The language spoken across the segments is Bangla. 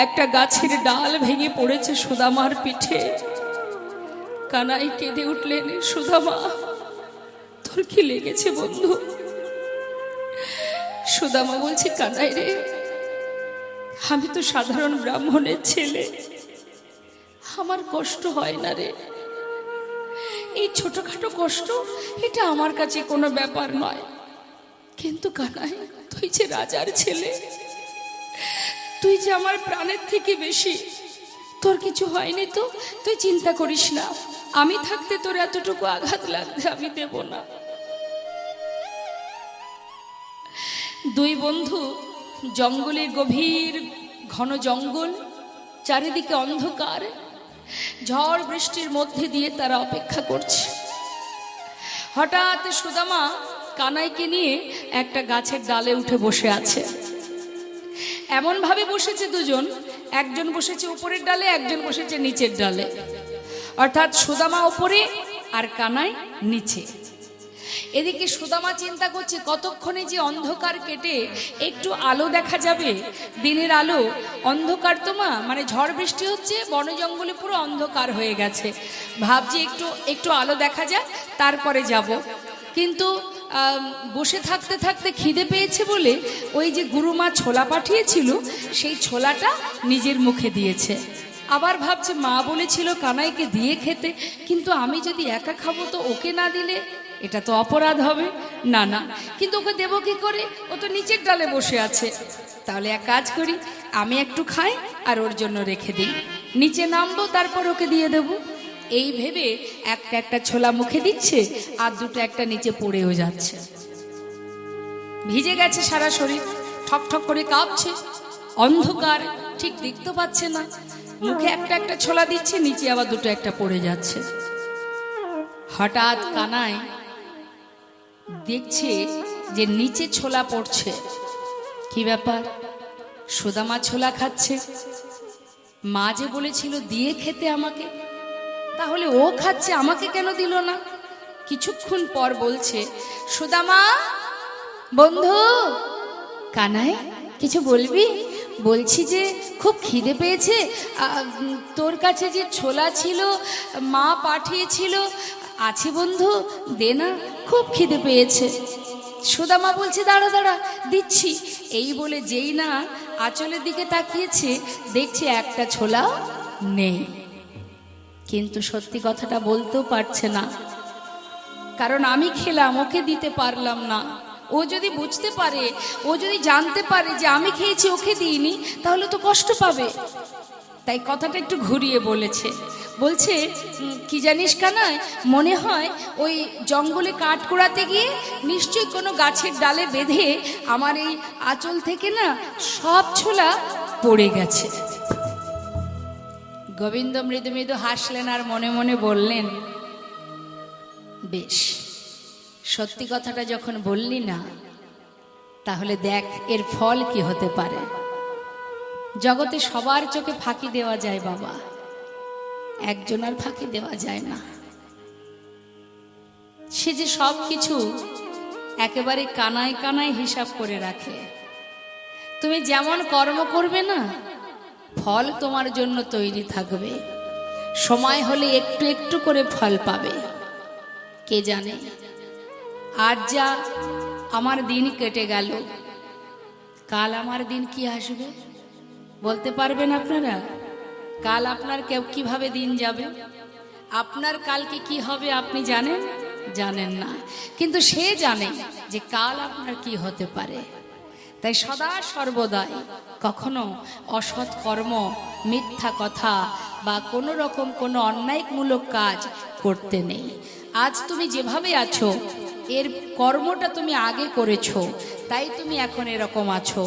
একটা গাছের ডাল ভেঙে পড়েছে সুদামার পিঠে। কানাই কেঁদে উঠলেন, সুদামা তোর কি লেগেছে বন্ধু? সুদামা বলছে, কানাই রে, আমি তো সাধারণ ব্রাহ্মণের ছেলে, আমার কষ্ট হয় না রে। এই ছোটখাটো কষ্ট এটা আমার কাছে কোনো ব্যাপার নয়, কিন্তু কানাই তুই যে রাজার ছেলে, তুই যে আমার প্রাণের থেকে বেশি, তোর কিছু হয়নি তো, তুই চিন্তা করিস না, আমি থাকতে তোর এতটুকু আঘাত লাগতে আমি দেব না। দুই বন্ধু জঙ্গলের গভীর ঘন জঙ্গল, চারিদিকে অন্ধকার, ঝড় বৃষ্টির মধ্যে দিয়ে তারা অপেক্ষা করছে। হঠাৎ সুদামা কানাইকে নিয়ে একটা গাছের ডালে উঠে বসে আছে। এমন ভাবে বসেছে দুজন, একজন বসেছে উপরের ডালে, একজন বসেছে নিচের ডালে, অর্থাৎ সুদামা উপরে আর কানাই নিচে। এদিকে সুদামা চিন্তা করছে কতক্ষণে যে অন্ধকার কেটে একটু আলো দেখা যাবে, দিনের আলো। অন্ধকার তো মা, মানে ঝড় বৃষ্টি হচ্ছে, বন জঙ্গলে পুরো অন্ধকার হয়ে গেছে, ভাবছি একটু একটু আলো দেখা যায় তারপরে যাব। কিন্তু বসে থাকতে থাকতে খিদে পেয়েছে বলে ওই যে গুরুমা ছোলা পাঠিয়েছিল সেই ছোলাটা নিজের মুখে দিয়েছে। আবার ভাবছে মা বলেছিল কানাইকে দিয়ে খেতে, কিন্তু আমি যদি একা খাবো তো ওকে না দিলে এটা তো অপরাধ হবে, না না, কিন্তু ওকে দেবো কি করে, ও তো নিচের ডালে বসে আছে। তাহলে এক কাজ করি, আমি একটু খাই আর ওর জন্য রেখে দিই, নিচে নামবো তারপর ওকে দিয়ে দেবো। এই ভেবে একটা একটা ছোলা মুখে দিচ্ছে আর দুটো একটা নিচে পড়েও যাচ্ছে। ভিজে গেছে সারা শরীর, ঠক ঠক করে কাঁপছে, অন্ধকার, ঠিক দেখতে পাচ্ছে না, মুখে একটা একটা ছোলা দিচ্ছে, নিচে আবার দুটো একটা পড়ে যাচ্ছে। হঠাৎ কানাই দেখছে যে নিচে ছোলা পড়ছে। কি ব্যাপার? সুদামা ছোলা খাচ্ছে, মা যে বলেছিল দিয়ে খেতে আমাকে, তাহলে ও খাচ্ছে, আমাকে কেন দিল না? কিছুক্ষণ পর বলছে, সুদামা বন্ধু। কানাই কিছু বলবি? বলছি যে খুব খিদে পেয়েছে, তোর কাছে যে ছোলা ছিল মা পাঠিয়েছিল, আছে বন্ধু, দে না, খুব খিদে পেয়েছে। সুদামা বলছে, দাঁড়া দাঁড়া, দিচ্ছি। এই বলে যেই না আঁচলের দিকে তাকিয়েছে, দেখছে একটা ছোলাও নেই। কিন্তু সত্যি কথাটা বলতেও পারছে না, কারণ আমি খেলাম, ওকে দিতে পারলাম না। ও যদি বুঝতে পারে, ও যদি জানতে পারে যে আমি খেয়েছি ওকে দিইনি, তাহলে তো কষ্ট পাবে। তাই কথাটা একটু ঘুরিয়ে বলেছে। বলছে, কি জানিস কানাই, মনে হয় ওই জঙ্গলে কাঠ কুড়াতে গিয়ে নিশ্চয়ই কোনো গাছের ডালে বেঁধে আমার এই আঁচল থেকে না সব ছোলা পড়ে গেছে। গোবিন্দ মৃদু মৃদু হাসলেন আর মনে মনে বললেন, বেশ, সত্যি কথাটা যখন বললি না, তাহলে দেখ এর ফল কি হতে পারে। জগতে সবার চোখে ফাঁকি দেওয়া যায় বাবা, একজনের ফাঁকি দেওয়া যায় না। সে যে সব কিছু একেবারে কানায় কানায় হিসাব করে রাখে। তুমি যেমন কর্ম করবে না, ফল তোমার জন্য তৈরি থাকবে, সময় হলে একটু একটু করে ফল পাবে। কে জানে আজ যা আমার দিন কেটে গেল, কাল আমার দিন কি আসবে বলতে পারবেন আপনারা? কাল আপনার কিভাবে দিন যাবে, আপনার কালকে কি হবে আপনি জানেন? জানেন না, কিন্তু সে জানে যে কাল আপনার কি হতে পারে। তাই সদা সর্বদাই কখনো অসৎ কর্ম, মিথ্যা কথা বা কোনো রকম কোনো অন্যায়মূলক কাজ করতে নেই। আজ তুমি যেভাবে আছো, এর কর্মটা তুমি আগে করেছো, তাই তুমি এখন এরকম আছো।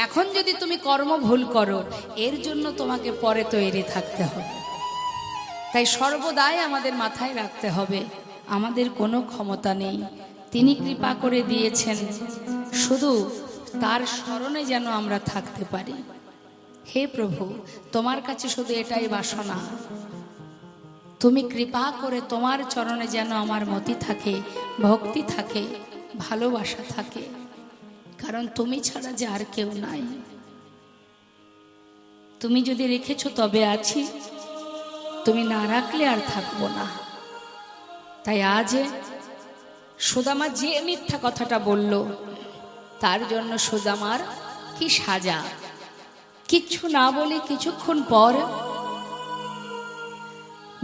এখন যদি তুমি কর্ম ভুল করো, এর জন্য তোমাকে পরে তৈরি থাকতে হবে। তাই সর্বদাই আমাদের মাথায় রাখতে হবে, আমাদের কোনো ক্ষমতা নেই, তিনি কৃপা করে দিয়েছেন, শুধু তার স্মরণে যেন আমরা থাকতে পারি। হে প্রভু, তোমার কাছে শুধু এটাই বাসনা, তুমি কৃপা করে তোমার চরণে যেন আমার মতি থাকে, ভক্তি থাকে, ভালোবাসা থাকে, কারণ তুমি ছাড়া যে আর কেউ নাই। তুমি যদি রেখেছো তবে আছি, তুমি না রাখলে আর থাকবো না। তাই আজ সুদামা যে মিথ্যা কথাটা বলল, তার জন্য সুদামার কি সাজা। কিচ্ছু না বলে কিছুক্ষণ পর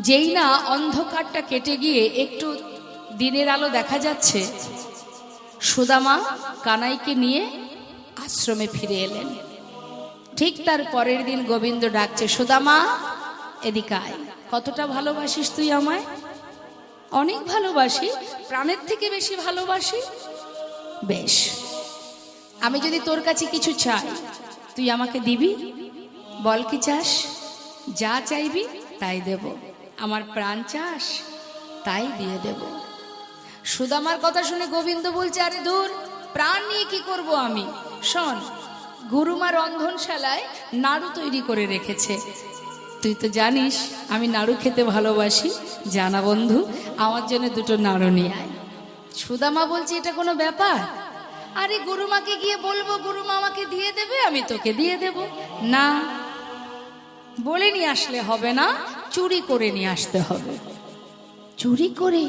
যেই না অন্ধকারটা কেটে গিয়ে একটু দিনের আলো দেখা যাচ্ছে, সুদামা কানাইকে নিয়ে আশ্রমে ফিরে এলেন। ঠিক তার পরের দিন গোবিন্দ ডাকছে, সুদামা এদিকে আয়। কতটা ভালোবাসিস তুই আমায়? অনেক ভালোবাসি, প্রাণের থেকে বেশি ভালোবাসি। বেশ, আমি যদি তোর কাছে কিছু চাই তুই আমাকে দিবি? বল কি চাস? যা চাইবি তাই দেব। আমার প্রাণ চাস? তাই দিয়ে দেব। সুদামার কথা শুনে গোবিন্দ বলছে, আরে দূর, প্রাণ নিয়ে কি করব আমি? শোন, গুরুমা রন্ধনশালায় নাড়ু তৈরি করে রেখেছে। তুই তো জানিস আমি নাড়ু খেতে ভালোবাসি। জানা বন্ধু, আমার জন্য দুটো নাড়ু নিয়ে আয়। সুদামা বলছে, এটা কোনো ব্যাপার? আরে গুরুমাকে গিয়ে বলবো, গুরুমা আমাকে দিয়ে দেবে, আমি তোকে দিয়ে দেব। না, বলে নিয়ে আসলে হবে না, চুরি করে নিয়ে আসতে হবে। চুরি করে?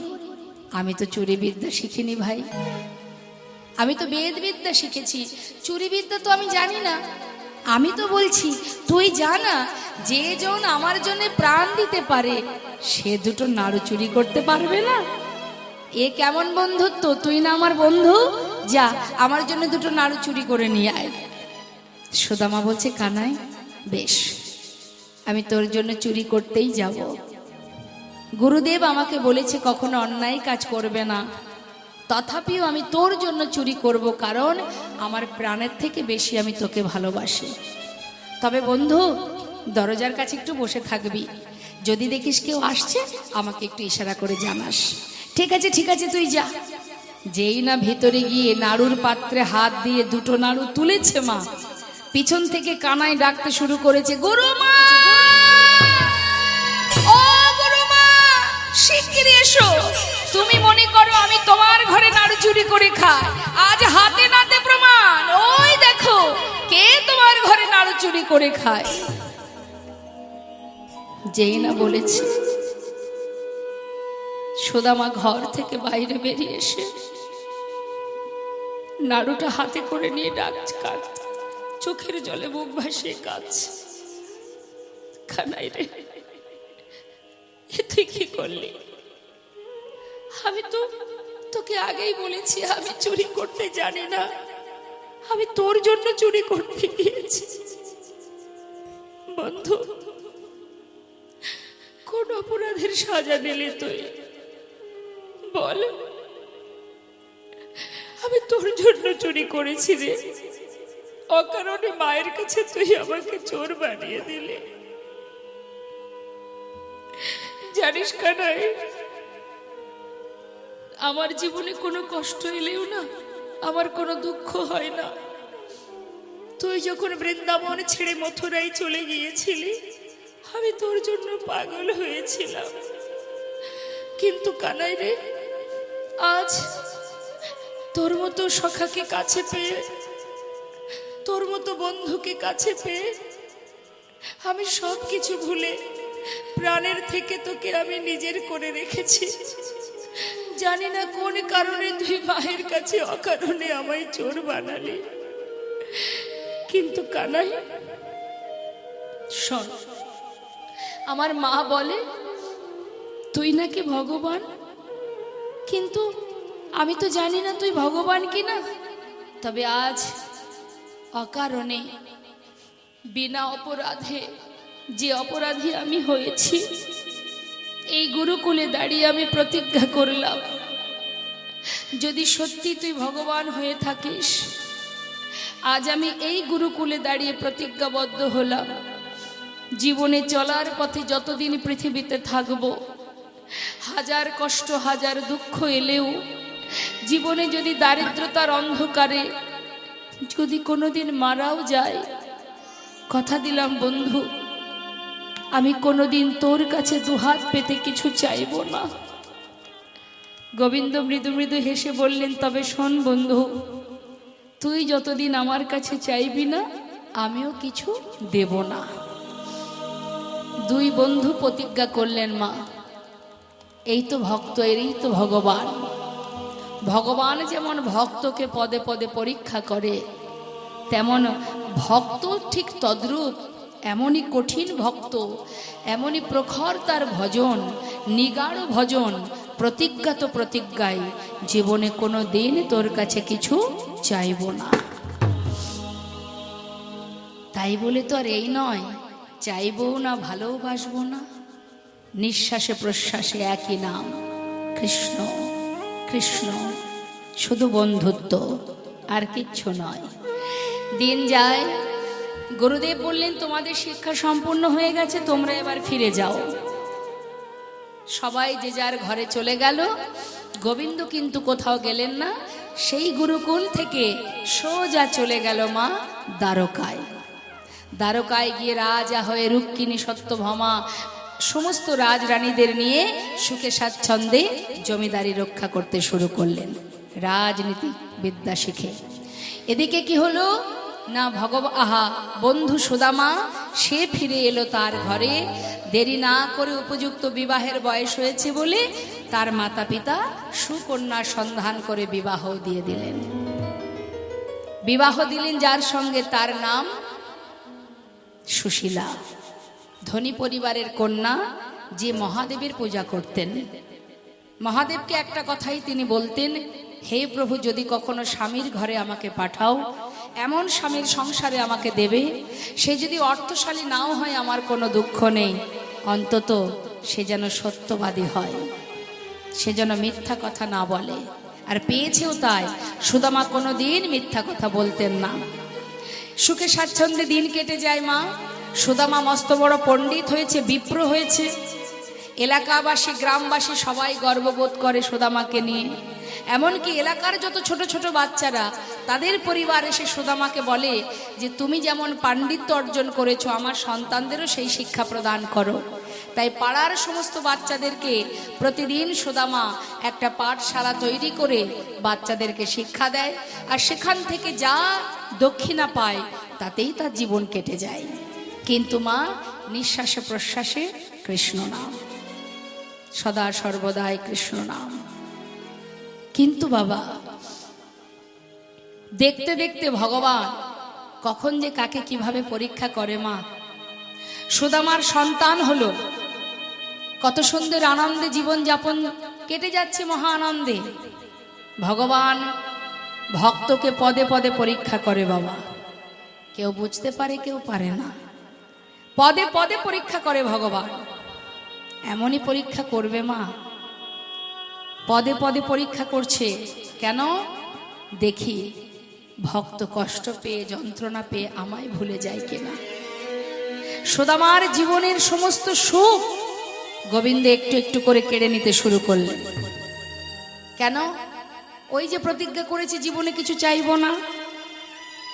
আমি তো চুরি বিদ্যা শিখিনি ভাই, আমি তো বেদ বিদ্যা শিখেছি, চুরি বিদ্যা তো আমি জানি না। আমি তো বলছি তুই জানা, যে জন আমার জন্য প্রাণ দিতে পারে সে দুটো নাড়ু চুরি করতে পারবে না? এ কেমন বন্ধুত্ব? তুই না আমার বন্ধু, যা আমার জন্য দুটো নাড়ু চুরি করে নিয়ে আয়। সুদামা বলছে, কানাই বেশ, আমি তোর জন্য চুরি করতেই যাব। গুরুদেব আমাকে বলেছে কখনো অন্যায় কাজ করবে না, তথাপিও আমি তোর জন্য চুরি করব, কারণ আমার প্রাণের থেকে বেশি আমি তোকে ভালোবাসি। তবে বন্ধু, দরজার কাছে একটু বসে থাকবি, যদি দেখিস কেউ আসছে আমাকে একটু ইশারা করে জানাস। ঠিক আছে ঠিক আছে, তুই যা। যেই না ভিতরে গিয়ে নাড়ুর পাত্রে হাত দিয়ে দুটো নাড়ু তুলেছে মা, পিছন থেকে কানাই ডাকতে শুরু করেছে, গুরুমা, ও গুরুমা, শিগগিরই এসো। তুমি মনে করো আমি তোমার ঘরে নাড়ু চুরি করে খাই? আজ হাতে নাতে প্রমাণ, ওই দেখো কে তোমার ঘরে নাড়ু চুরি করে খায়। যেই না বলেছে, সুদামা ঘর থেকে বাইরে বেরিয়ে এসে নাড়ুটা হাতে করে নিয়ে ডাকছে, কাঁদছে, চোখের জলে বুক ভাসিয়ে কাঁদছে। কানাই রে, তুই কি করলি? আমি তো তোকে আগেই বলেছি আমি চুরি করতে জানি না, আমি তোর জন্য চুরি করতে গিয়েছি। বন্ধু, কোন অপরাধের সাজা দিলি তুই? বল। আমি তোর জন্য চুরি করেছি রে, অকারণে মায়ের কাছে তুই আমাকে চোর বানিয়ে দিলি। জানিস কানাই, আমার জীবনে কোনো কষ্ট এলেও না আমার কোনো দুঃখ হয় না। তুই যখন বৃন্দাবন ছেড়ে মথুরায় চলে গিয়েছিলি, আমি তোর জন্য পাগল হয়েছিলাম। কিন্তু কানাই রে, আজ তোর মতো সখাকে কাছে পেয়ে, তোর মতো বন্ধুকে কাছে পেয়ে আমি সব কিছু ভুলে প্রাণের থেকে তোকে আমি নিজের করে রেখেছি। জানি না কোন কারণে তুই মায়ের কাছে অকারণে আমায় চোর বানালি। কিন্তু কানাই শোন, আমার মা বলে তুই নাকি ভগবান, কিন্তু আমি তো জানি না তুই ভগবান কিনা। তবে আজ অকারণে বিনা অপরাধে যে অপরাধী আমি হয়েছি, এই গুরুকুলে দাঁড়িয়ে আমি প্রতিজ্ঞা করলাম, যদি সত্যি তুই ভগবান হয়ে থাকিস, আজ আমি এই গুরুকুলে দাঁড়িয়ে প্রতিজ্ঞাবদ্ধ হলাম, জীবনে চলার পথে যতদিন পৃথিবীতে থাকব, হাজার কষ্ট হাজার দুঃখ এলেও, জীবনে যদি দারিদ্রতার অন্ধকারে যদি কোনোদিন মারাও যায়, কথা দিলাম বন্ধু, আমি কোনোদিন তোর কাছে দুহাত পেতে কিছু চাইব না। গোবিন্দ মৃদু মৃদু হেসে বললেন, তবে শোন বন্ধু, তুই যতদিন আমার কাছে চাইবি না আমিও কিছু দেব না। দুই বন্ধু প্রতিজ্ঞা করলেন, মা এই তো ভক্ত, এই তো ভগবান। ভগবান যেমন ভক্তকে পদে পদে পরীক্ষা করে, তেমন ভক্ত ঠিক তদ্রূপ। এমনই কঠিন ভক্ত, এমনই প্রখর তার ভজন, নিগাঢ় ভজন, প্রতিজ্ঞাত প্রতিজ্ঞায় জীবনে কোনো দিন তোর কাছে কিছু চাইব না। তাই বলে তো আর এই নয় চাইবও না, ভালোবাসবো না। নিঃশ্বাসে প্রশ্বাসে একই নাম, কৃষ্ণ কৃষ্ণ, শুধু বন্ধুত্ব, আর কিচ্ছু নয়। দিন যায়, গুরুদেব বললেন তোমাদের শিক্ষা সম্পূর্ণ হয়ে গেছে, তোমরা এবার ফিরে যাও। সবাই যে যার ঘরে চলে গেল। গোবিন্দ কিন্তু কোথাও গেলেন না, সেই গুরুকুল থেকে সোজা চলে গেল মা দ্বারকায়। দ্বারকায় গিয়ে রাজা হয়ে রুক্মিণী, সত্যভামা সমস্ত রাজরানীদের নিয়ে সুখে স্বাচ্ছন্দ্যে জমিদারি রক্ষা করতে শুরু করলেন, রাজনীতি বিদ্যা শিখে। এদিকে কি হলো না, বন্ধু সুদামা সে ফিরে এলো তার ঘরে। দেরি না করে উপযুক্ত বিবাহের বয়স হয়েছে বলে তার মাতা পিতা সুকন্যা সন্ধান করে বিবাহ দিয়ে দিলেন। বিবাহ দিলেন যার সঙ্গে, তার নাম সুশীলা। ধনী পরিবারের কন্যা, যে মহাদেবের পূজা করতেন। মহাদেবকে একটা কথাই তিনি বলতেন, হে প্রভু, যদি কখনো স্বামীর ঘরে আমাকে পাঠাও, এমন স্বামীর সংসারে আমাকে দেবে, সে যদি অর্থশালী নাও হয় আমার কোনো দুঃখ নেই, অন্তত সে যেন সত্যবাদী হয়, সে যেন মিথ্যা কথা না বলে। আর পেয়েছেও তাই। সুদামা কোনো দিন মিথ্যা কথা বলতেন না। সুখে স্বাচ্ছন্দ্যে দিন কেটে যায় মা। সুদামা মস্ত বড় পণ্ডিত হয়েছে, বিপ্র হয়েছে। এলাকাবাসী, গ্রামবাসী সবাই গর্ববোধ করে সুদামাকে নিয়ে। এমনকি এলাকার যত ছোট ছোট বাচ্চারা, তাদের পরিবার এসে সুদামাকে বলে যে তুমি যেমন পাণ্ডিত্য অর্জন করেছো, আমার সন্তানদেরও সেই শিক্ষা প্রদান করো। তাই পাড়ার সমস্ত বাচ্চাদেরকে প্রতিদিন সুদামা একটা পাঠশালা তৈরি করে বাচ্চাদেরকে শিক্ষা দেয়। আর সেখান থেকে যা দক্ষিণা পায় তাতেই তার জীবন কেটে যায়। কিন্তু মা নিঃশ্বাসে প্রশ্বাসে কৃষ্ণ নাম, সদা সর্বদাই কৃষ্ণ নাম। কিন্তু বাবা, দেখতে দেখতে ভগবান কখন যে কাকে কিভাবে পরীক্ষা করে মা। সুদামার সন্তান হলো, কত সুন্দর আনন্দে জীবন যাপন কেটে যাচ্ছে, মহা আনন্দে। ভগবান ভক্তকে পদে পদে পরীক্ষা করে বাবা। কেউ বুঝতে পারে, কেউ পারে না। পদে পদে পরীক্ষা করে ভগবান। এমনই পরীক্ষা করবে মা, পদে পদে পরীক্ষা করছে। কেন? দেখি ভক্ত কষ্ট পেয়ে, যন্ত্রণা পেয়ে আমায় ভুলে যায় কিনা। সুদামার জীবনের সমস্ত সুখ গোবিন্দ একটু একটু করে কেড়ে নিতে শুরু করলেন। কেন? ওই যে প্রতিজ্ঞা করেছে জীবনে কিছু চাইব না।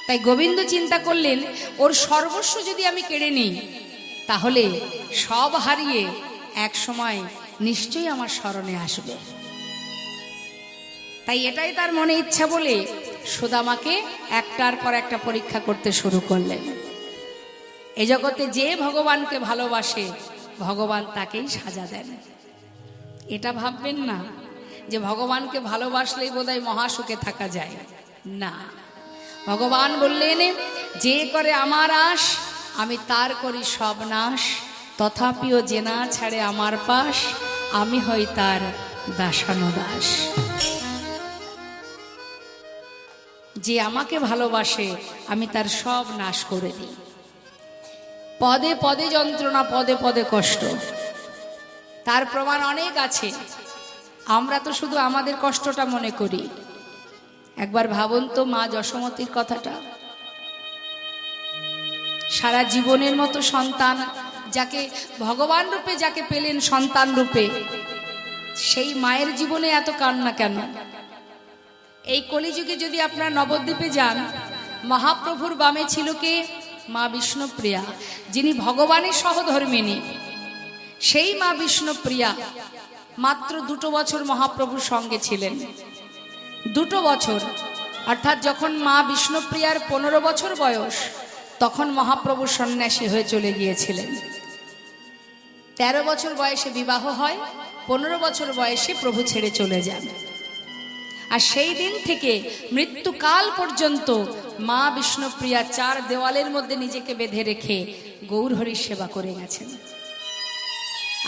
তাই গোবিন্দ চিন্তা করলেন, ওর সর্বস্ব যদি আমি কেড়ে নিই, তাহলে সব হারিয়ে এক সময় নিশ্চয়ই আমার স্মরণে আসবে। তাই এটাই তার মনে ইচ্ছা বলে সুদামাকে একটার পর একটা পরীক্ষা করতে শুরু করলেন। এই জগতে যে ভগবানকে ভালোবাসে, ভগবান তাকেই সাজা দেন। এটা ভাববেন না যে ভগবানকে ভালোবাসলেই বোধহয় মহাসুখে থাকা যায়। না, ভগবান বললেন, যে করে আমার আশ, আমি তার করি সব নাশ। তথাপিও যে না ছাড়ে আমার পাশ, আমি হই তার দাসানুদাস। যে আমাকে ভালোবাসে, আমি তার সব নাশ করে দিই। পদে পদে যন্ত্রণা, পদে পদে কষ্ট, তার প্রমাণ অনেক আছে। আমরা তো শুধু আমাদের কষ্টটা মনে করি। একবার ভাবুন তো মা যশোমতীর কথাটা। সারা জীবনের মতো সন্তান, যাকে ভগবান রূপে যাকে পেলেন সন্তান রূপে, সেই মায়ের জীবনে এত কান্না কেন? এই কলিযুগে যদি আপনারা নবদ্বীপে যান, মহাপ্রভুর বামে ছিল কে? মা বিষ্ণুপ্রিয়া, যিনি ভগবানের সহধর্মিণী। সেই মা বিষ্ণুপ্রিয়া মাত্র 2 বছর মহাপ্রভুর সঙ্গে ছিলেন। 2 বছর, অর্থাৎ যখন মা বিষ্ণুপ্রিয়ার 15 বছর বয়স, তখন মহাপ্রভু সন্ন্যাসী হয়ে চলে গিয়েছিলেন। 13 বছর বয়সে বিবাহ হয়, 15 বছর বয়সে প্রভু ছেড়ে চলে যান। আর সেই দিন থেকে মৃত্যুকাল পর্যন্ত মা বিষ্ণুপ্রিয়া 4 দেওয়ালের মধ্যে নিজেকে বেঁধে রেখে গৌরহরির সেবা করে গেছেন।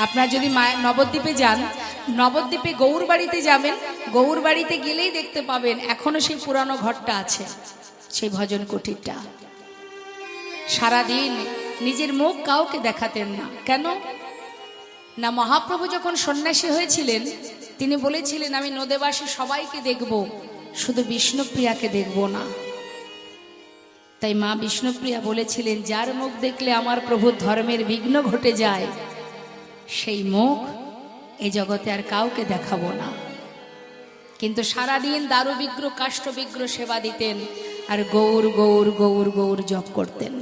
আপনারা যদি নবদ্বীপে যান, নবদ্বীপে গৌর বাড়িতে যাবেন, গৌর বাড়িতে গেলেই দেখতে পাবেন এখনো সেই পুরানো ঘরটা আছে, সেই ভজন কুটিরটা। সারাদিন নিজের মুখ কাউকে দেখাতেন না। কেন না, মহাপ্রভু যখন সন্ন্যাসী হয়েছিলেন তিনি বলেছিলেন আমি নদেবাসী সবাইকে দেখব, শুধু বিষ্ণুপ্রিয়াকে দেখব না। তাই মা বিষ্ণুপ্রিয়া বলেছিলেন যার মুখ দেখলে আমার প্রভুর ধর্মের বিঘ্ন ঘটে যায় সেই মুখ এই জগতে আর কাউকে দেখাবো না। কিন্তু সারাদিন দারু বিগ্রহ কাষ্ঠ বিগ্রহ সেবা দিতেন আর গৌর গৌর গৌর গৌর জপ করতেন।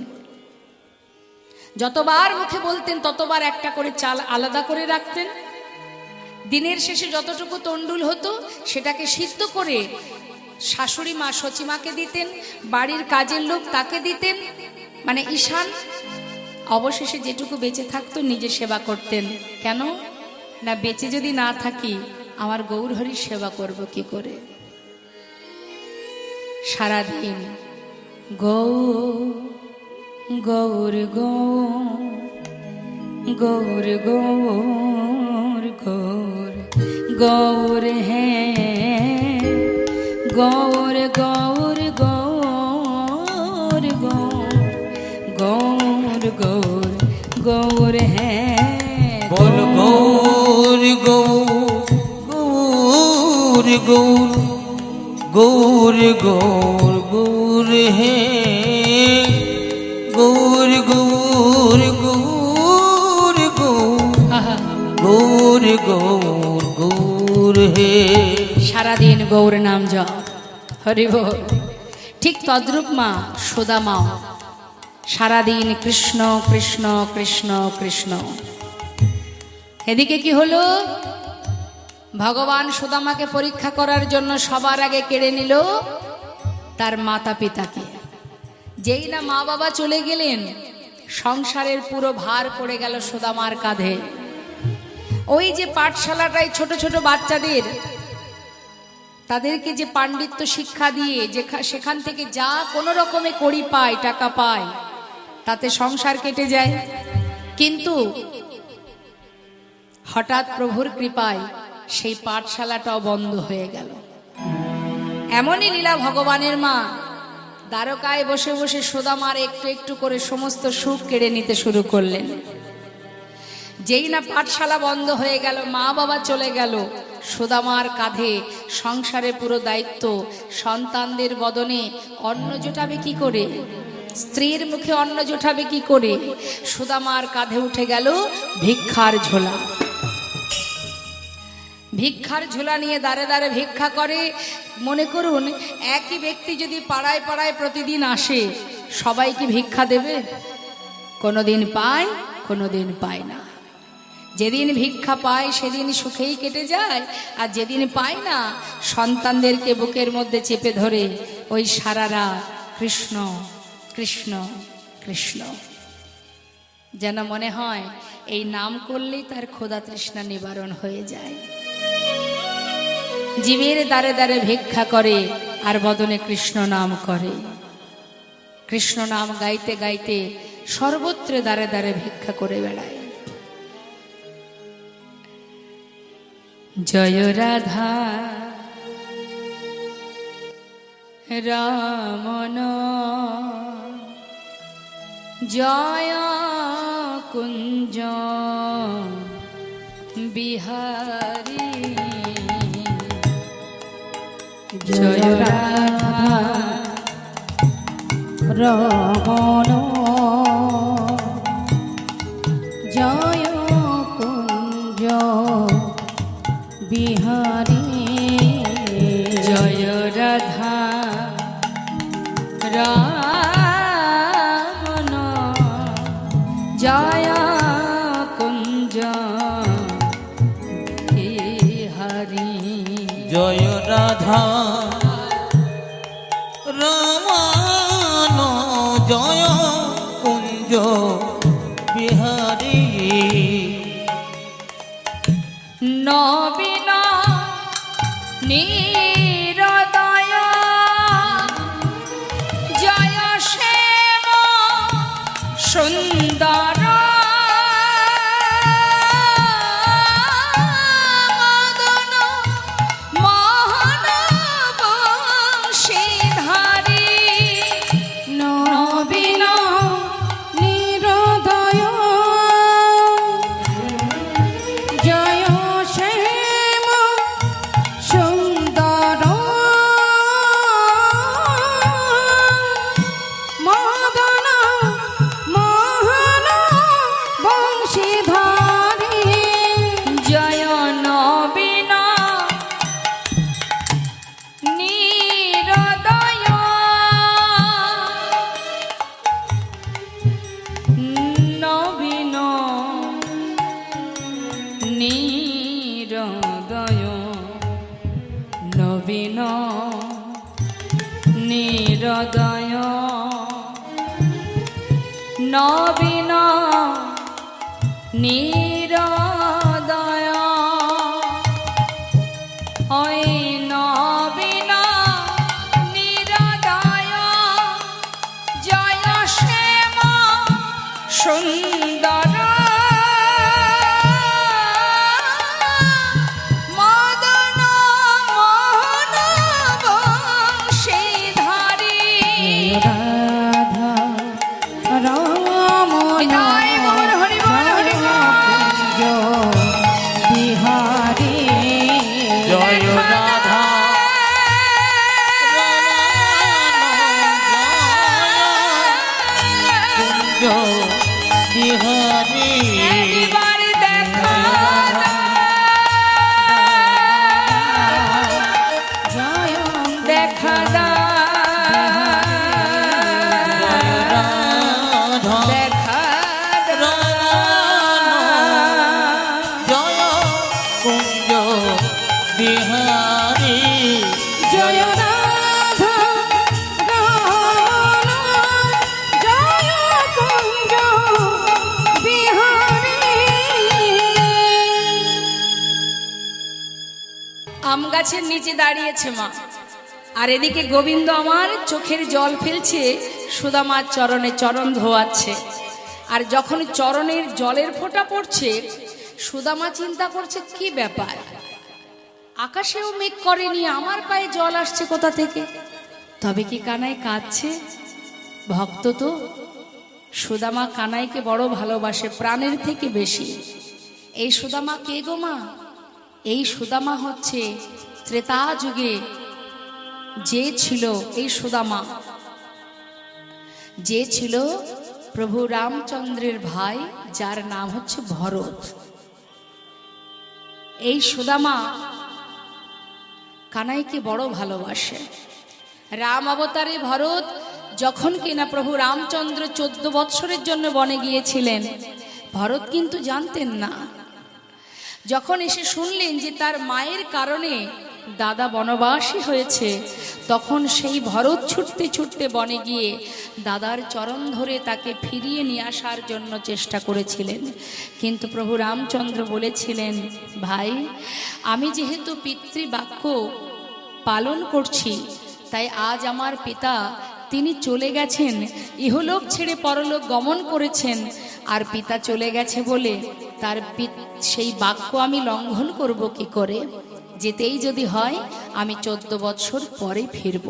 যতবার মুখে বলতেন ততবার একটা করে চাল আলাদা করে রাখতেন। দিনের শেষে যতটুকু তন্ডুল হতো সেটাকে সিদ্ধ করে শাশুড়ি মা সচিমাকে দিতেন, বাড়ির কাজের লোক তাকে দিতেন, মানে ঈশান। অবশেষে যেটুকু বেঁচে থাকতো নিজে সেবা করতেন। কেন না, বেঁচে যদি না থাকি আমার গৌরহরির সেবা করব কি করে। সারাদিন গৌর গৌর গৌর গৌর গৌর গৌর হ্যাঁ গৌর গৌর গৌর গৌর গৌর গৌর হ্যাঁ बोल गौर गौर गौर गौर गौर गौर है गौर गौर गौर गौर गौर गौर है। সারাদিন গৌর নাম জপ, হরি বল। ঠিক তদ্রূপ মা সুদামাও সারাদিন কৃষ্ণ কৃষ্ণ কৃষ্ণ কৃষ্ণ। এদিকে কি হলো, ভগবান সুদামাকে পরীক্ষা করার জন্য সবার আগে কেড়ে নিল তার মাতা পিতাকে। যেই না মা বাবা চলে গেলেন সংসারের পুরো ভার পড়ে গেল সুদামার কাঁধে। ওই যে পাঠশালাটায় ছোট ছোট বাচ্চাদের তাদেরকে যে পাণ্ডিত্য শিক্ষা দিয়ে সেখান থেকে যা কোনো রকমে কড়ি পায়, টাকা পায়, তাতে সংসার কেটে যায়। কিন্তু হঠাৎ প্রভুর কৃপায় সেই পাঠশালাটাও বন্ধ হয়ে গেল। এমনই লীলা ভগবানের। মা দ্বারকায় বসে বসে সুদামার একটু একটু করে সমস্ত সুখ কেড়ে নিতে শুরু করলেন। যেই না পাঠশালা বন্ধ হয়ে গেল, মা বাবা চলে গেল, সুদামার কাঁধে সংসারে পুরো দায়িত্ব। সন্তানদের বদনে অন্ন জোটাবে কি করে, স্ত্রীর মুখে অন্ন জোটাবে কি করে, সুদামার কাঁধে উঠে গেল ভিক্ষার ঝোলা। ভিক্ষার ঝোলা নিয়ে দাঁড়ে দাঁড়ে ভিক্ষা করে। মনে করুন একই ব্যক্তি যদি পাড়ায় পাড়ায় প্রতিদিন আসে, সবাই কি ভিক্ষা দেবে? কোনোদিন পায়, কোনোদিন পায় না। যেদিন ভিক্ষা পায় সেদিন সুখেই কেটে যায়, আর যেদিন পায় না সন্তানদেরকে বুকের মধ্যে চেপে ধরে ওই সারা রাত কৃষ্ণ কৃষ্ণ কৃষ্ণ। যেন মনে হয় এই নাম করলেই তার ক্ষুধা তৃষ্ণা নিবারণ হয়ে যায়। জীবের দ্বারে দ্বারে ভিক্ষা করে আর বদনে কৃষ্ণ নাম করে। কৃষ্ণ নাম গাইতে গাইতে সর্বত্র দ্বারে দ্বারে ভিক্ষা করে বেড়ায়। জয় রাধা রমন জয় কুঞ্জ বিহারী জয় রাধা রমন জয় কুঞ্জ বিহারী জয় রাধা রমন জয় কুঞ্জ বিহারী জয় রাধা রমন জয় কুঞ্জ বিহারী নবীন নিরদয় জয় শ্যাম সুন্দর মদন মোহন বংশীধারী নবীন নিরদয় জয় শ্যাম সুন্দর মদন মোহন বংশীধারী জয় নবীন নিরদয় নবীন নিরদয় নবীন নিরদয় নবীন নিরদয় ওই নবীন নিরদয় জয় শ্যাম সুন্দর মদন মোহন বংশীধারী রাধা রাম বিদায় মোহন হরি বল হরি বল। বিহারী জয় রাধা কুঞ্জ বিহারী একবার দেখা জয় দেখা রাধা দেখা জয় কুঞ্জ বিহারী জয় রাধা রাম জয় কুঞ্জ বিহারী আম গাছের নিচে দাঁড়িয়েছে মা, আর এদিকে গোবিন্দ আমার চোখের জল ফেলছে, সুদামার চরণে চরণ ধোয়াচ্ছে। আর যখন চরণের জলের ফোঁটা পড়ছে, সুদামা চিন্তা করছে কি ব্যাপার, আকাশেও মেঘ করেনি, আমার পায়ে জল আসছে কোথা থেকে? তবে কি কানাই কাঁদছে? ভক্ত তো, সুদামা কানাইকে বড় ভালোবাসে, প্রাণের থেকে বেশি। এই সুদামা কে গো মা? এই সুদামা হচ্ছে ত্রেতা যুগে যে ছিল, এই সুদামা যে ছিল প্রভু রামচন্দ্রের ভাই, যার নাম হচ্ছে ভরত। এই সুদামা কানাইকে বড় ভালোবাসে। রাম অবতারে ভরত যখন কিনা প্রভু রামচন্দ্র 14 বৎসরের জন্য বনে গিয়েছিলেন, ভরত কিন্তু জানতেন না। যখন এসে শুনলেন যে তার মায়ের কারণে দাদা বনবাসী হয়েছে, তখন সেই ভরত ছুটতে ছুটতে বনে গিয়ে দাদার চরণ ধরে তাকে ফিরিয়ে নিয়ে আসার জন্য চেষ্টা করেছিলেন। কিন্তু প্রভু রামচন্দ্র বলেছিলেন, ভাই, আমি যেহেতু পিতৃবাক্য পালন করছি, তাই আজ আমার পিতা তিনি চলে গেছেন, ইহলোক ছেড়ে পরলোক গমন করেছেন। আর পিতা চলে গেছে বলে তার সেই বাক্য আমি লঙ্ঘন করব কি করে? যেতেই যদি হয় আমি 14 বৎসর পরে ফিরব।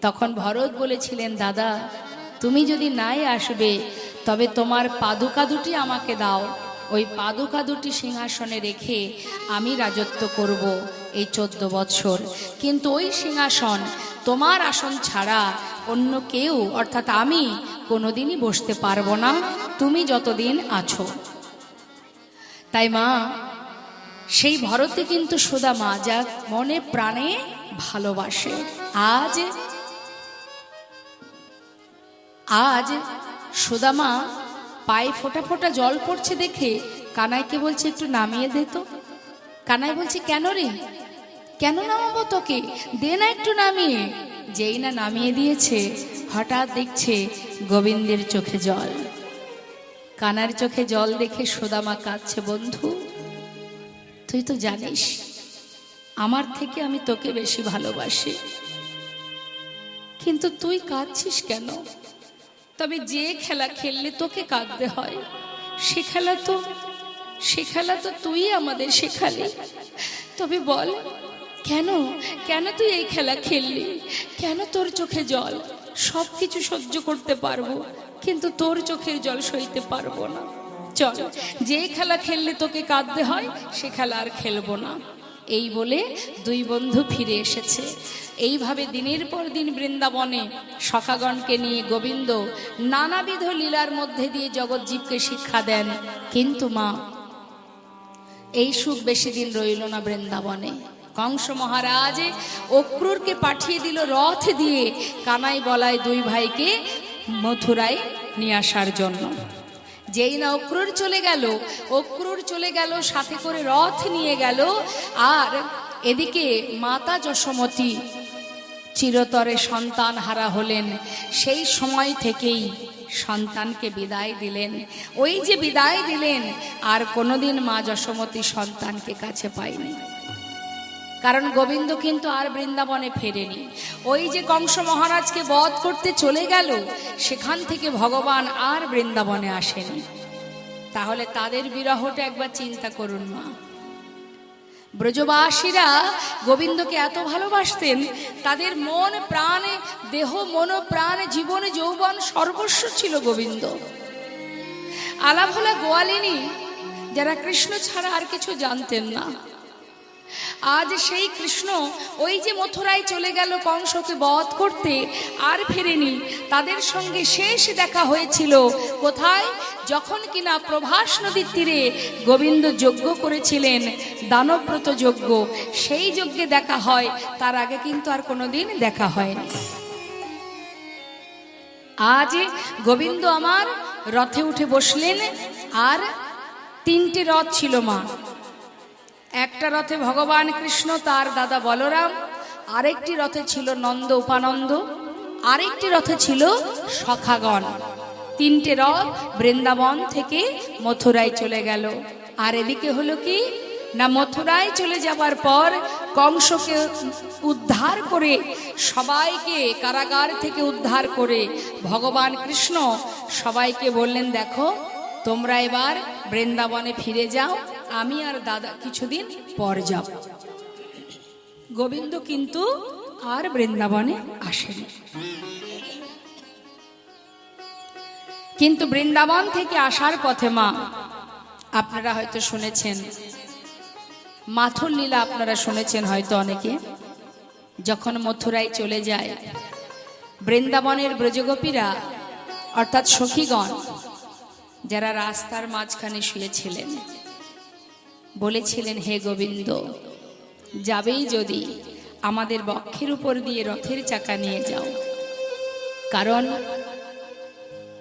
তখন ভরত বলেছিলেন, দাদা, তুমি যদি নাই আসবে, তবে তোমার পাদুকা দুটি আমাকে দাও। ওই পাদুকা দুটি সিংহাসনে রেখে আমি রাজত্ব করব এই 14 বৎসর। কিন্তু ওই সিংহাসন তোমার আসন ছাড়া অন্য কেউ, অর্থাৎ আমি কোনোদিনই বসতে পারবো না, তুমি যতদিন আছো। তাই মা, সেই ভরতে কিন্তু সুদামা যা মনে প্রাণে ভালোবাসে। আজ সুদামা পায়ে ফোঁটা ফোঁটা জল পড়ছে দেখে কানাইকে বলছে, একটু নামিয়ে দে তো। কানাই বলছে, কেন রে, কেন নামাবো তোকে, দে না একটু নামিয়ে। যেই না নামিয়ে দিয়েছে, হঠাৎ দেখছে গোবিন্দের চোখে জল। কানার চোখে জল দেখে সুদামা কাঁদছে, বন্ধু তুই তো জানিস আমার থেকে আমি তোকে বেশি ভালোবাসি, কিন্তু তুই কাঁদছিস কেন? তবে যে খেলা খেললে তোকে কাঁদতে হয় সে খেলা তো তুই আমাদের শেখালি। তবে বল কেন কেন তুই এই খেলা খেললি? কেন তোর চোখে জল? সব কিছু সহ্য করতে পারবো, কিন্তু তোর চোখের জল সইতে পারবো না। চল, যে খেলা খেললে তোকে কাঁদতে হয় সে খেলা আর খেলবো না। এই বলে দুই বন্ধু ফিরে এসেছে। এইভাবে দিনের পর দিন বৃন্দাবনে সখাগণকে নিয়ে গোবিন্দ নানাবিধ লীলার মধ্যে দিয়ে জগৎজীবকে শিক্ষা দেন। কিন্তু মা, এই সুখ বেশি দিন রইল না বৃন্দাবনে। কংস মহারাজ অক্রূরকে পাঠিয়ে দিল রথ দিয়ে কানাই বলায় দুই ভাইকে মথুরায় নিয়ে আসার জন্য। যেই না অক্রূর চলে গেল, সাথে করে রথ নিয়ে গেল। আর এদিকে মাতা যশোমতী চিরতরে সন্তান হারা হলেন। সেই সময় থেকেই সন্তানকে বিদায় দিলেন। ওই যে বিদায় দিলেন, আর কোনোদিন মা যশোমতী সন্তানকে কাছে পায়নি। কারণ গোবিন্দ কিন্তু আর বৃন্দাবনে ফেরেনি। ওই যে কংস মহারাজকে বধ করতে চলে গেল, সেখান থেকে ভগবান আর বৃন্দাবনে আসেনি। তাহলে তাদের বিরহটা একবার চিন্তা করুন মা। ব্রজবাসীরা গোবিন্দকে এত ভালোবাসতেন, তাদের মন প্রাণ, দেহ মন প্রাণ, জীবন যৌবন সর্বস্ব ছিল গোবিন্দ। আলাভোলা গোয়ালিনী যারা কৃষ্ণ ছাড়া আর কিছু জানতেন না, আজ সেই কৃষ্ণ ওই যে মথুরায় চলে গেল কংসকে বধ করতে, আর ফেরেনি। তাদের সঙ্গে শেষ দেখা হয়েছিল কোথায়? যখন কিনা প্রভাস নদীর তীরে গোবিন্দ যজ্ঞ করেছিলেন, দানব্রত যজ্ঞ। সেই যজ্ঞে দেখা হয়, তার আগে কিন্তু আর কোনোদিন দেখা হয়নি। আজ গোবিন্দ আমার রথে উঠে বসলেন, আর তিনটে রথ ছিল মা। একটা রথে ভগবান কৃষ্ণ, তার দাদা বলরাম, আরেকটি রথে ছিল নন্দ উপানন্দ, আরেকটি রথে ছিল সখাগণ। তিনটে রথ বৃন্দাবন থেকে মথুরায় চলে গেল। আর এদিকে হলো কি না, মথুরায় চলে যাবার পর কংসকে উদ্ধার করে, সবাইকে কারাগার থেকে উদ্ধার করে ভগবান কৃষ্ণ সবাইকে বললেন, দেখো তোমরা এবার বৃন্দাবনে ফিরে যাও, আমি আর দাদা কিছুদিন পর যাব। গোবিন্দ কিন্তু আর বৃন্দাবনে আসেনি। কিন্তু বৃন্দাবন থেকে আসার পথে মা, আপনারা হয়তো শুনেছেন মাথুর লীলা, আপনারা শুনেছেন হয়তো অনেকে। যখন মথুরায় চলে যায়, বৃন্দাবনের ব্রজগোপীরা অর্থাৎ সখীগণ যারা রাস্তার মাঝখানে শুয়েছিলেন, বলেছিলেন, হে গোবিন্দ, যাবেই যদি আমাদের বক্ষের উপর দিয়ে রথের চাকা নিয়ে যাও। কারণ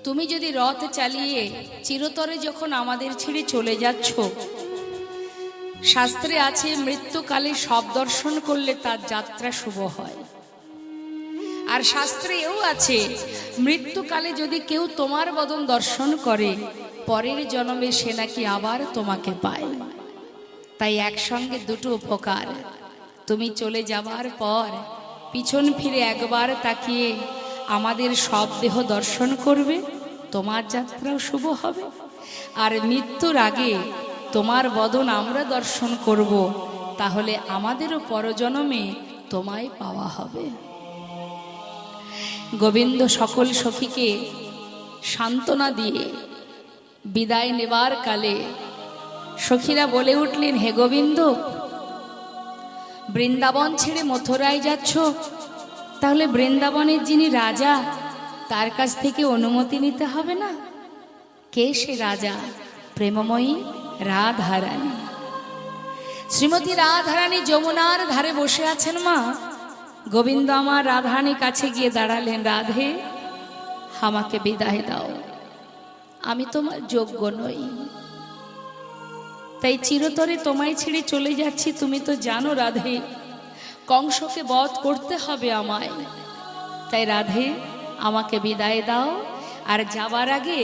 তুমি যদি রথ চালিয়ে চিরতরে যখন আমাদের ছেড়ে চলে যাচ্ছ, শাস্ত্রে আছে মৃত্যুকালে সব দর্শন করলে তার যাত্রা শুভ হয়। আর শাস্ত্রে এও আছে মৃত্যুকালে যদি কেউ তোমার বদন দর্শন করে, পরের জন্মে সে নাকি আবার তোমাকে পায়। তাই একসঙ্গে দুটো উপকার। তুমি চলে যাবার পর পিছন ফিরে একবার তাকিয়ে আমাদের সব দেহ দর্শন করবে, তোমার যাত্রাও শুভ হবে। আর মৃত্যুর আগে তোমার বদন আমরা দর্শন করব, তাহলে আমাদেরও পরজন্মে তোমায় পাওয়া হবে। গোবিন্দ সকল সখীকে সান্ত্বনা দিয়ে বিদায় নেবার কালে সখীরা বলে উঠলেন, হে গোবিন্দ, বৃন্দাবন ছেড়ে মথুরায় যাচ্ছ, তাহলে বৃন্দাবনের যিনি রাজা তার কাছ থেকে অনুমতি নিতে হবে না? কে সে রাজা? প্রেমময়ী রাধারানী। শ্রীমতী রাধারানী যমুনার ধারে বসে আছেন মা। গোবিন্দ আমার রাধারানীর কাছে গিয়ে দাঁড়ালেন, রাধে, আমাকে বিদায় দাও, আমি তোমার যোগ্য নই, তাই চিরতরে তোমায় ছেড়ে চলে যাচ্ছি। তুমি তো জানো রাধে, কংসকে বধ করতে হবে আমায়। তাই রাধে, আমাকে বিদায় দাও, আর যাবার আগে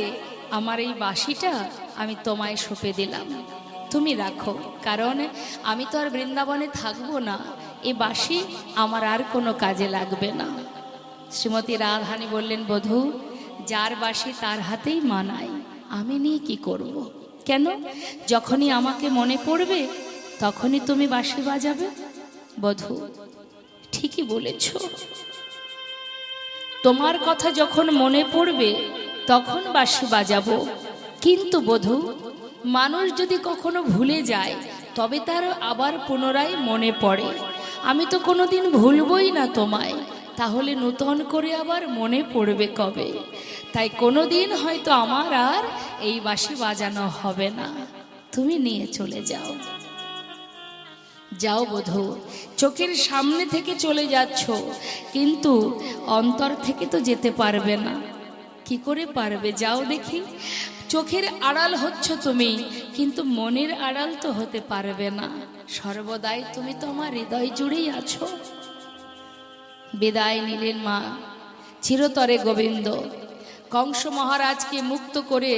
আমার এই বাঁশিটা আমি তোমায় সঁপে দিলাম, তুমি রাখো, কারণ আমি তো আর বৃন্দাবনে থাকবো না, এ বাঁশি আমার আর কোনো কাজে লাগবে না। শ্রীমতী রাধারানী বললেন, বধূ, যার বাঁশি তার হাতেই মানায়, আমি নিয়ে কি করব। কেন? যখনই আমাকে মনে পড়বে তখনই তুমি বাঁশি বাজাবে। বধূ, ঠিকই বলেছ, তোমার কথা যখন মনে পড়বে তখন বাঁশি বাজাবো। কিন্তু বধূ, মানুষ যদি কখনো ভুলে যায় তবে তার আবার পুনরায় মনে পড়ে। আমি তো কোনোদিন ভুলবই না তোমায়, তাহলে নূতন করে আবার মনে পড়বে কবে? তাই কোনোদিন হয়তো আমার আর এই বাঁশি বাজানো হবে না, তুমি নিয়ে চলে যাও। যাও বধূ, চোখের সামনে থেকে চলে যাচ্ছ, কিন্তু অন্তর থেকে তো যেতে পারবে না। কি করে পারবে? যাও দেখি। চোখের আড়াল হচ্ছ তুমি, কিন্তু মনের আড়াল তো হতে পারবে না। সর্বদাই তুমি তো আমার হৃদয় জুড়েই আছো। বিদায় নিলেন মা। চিরতরে গোবিন্দ কংস মহারাজকে মুক্ত করে,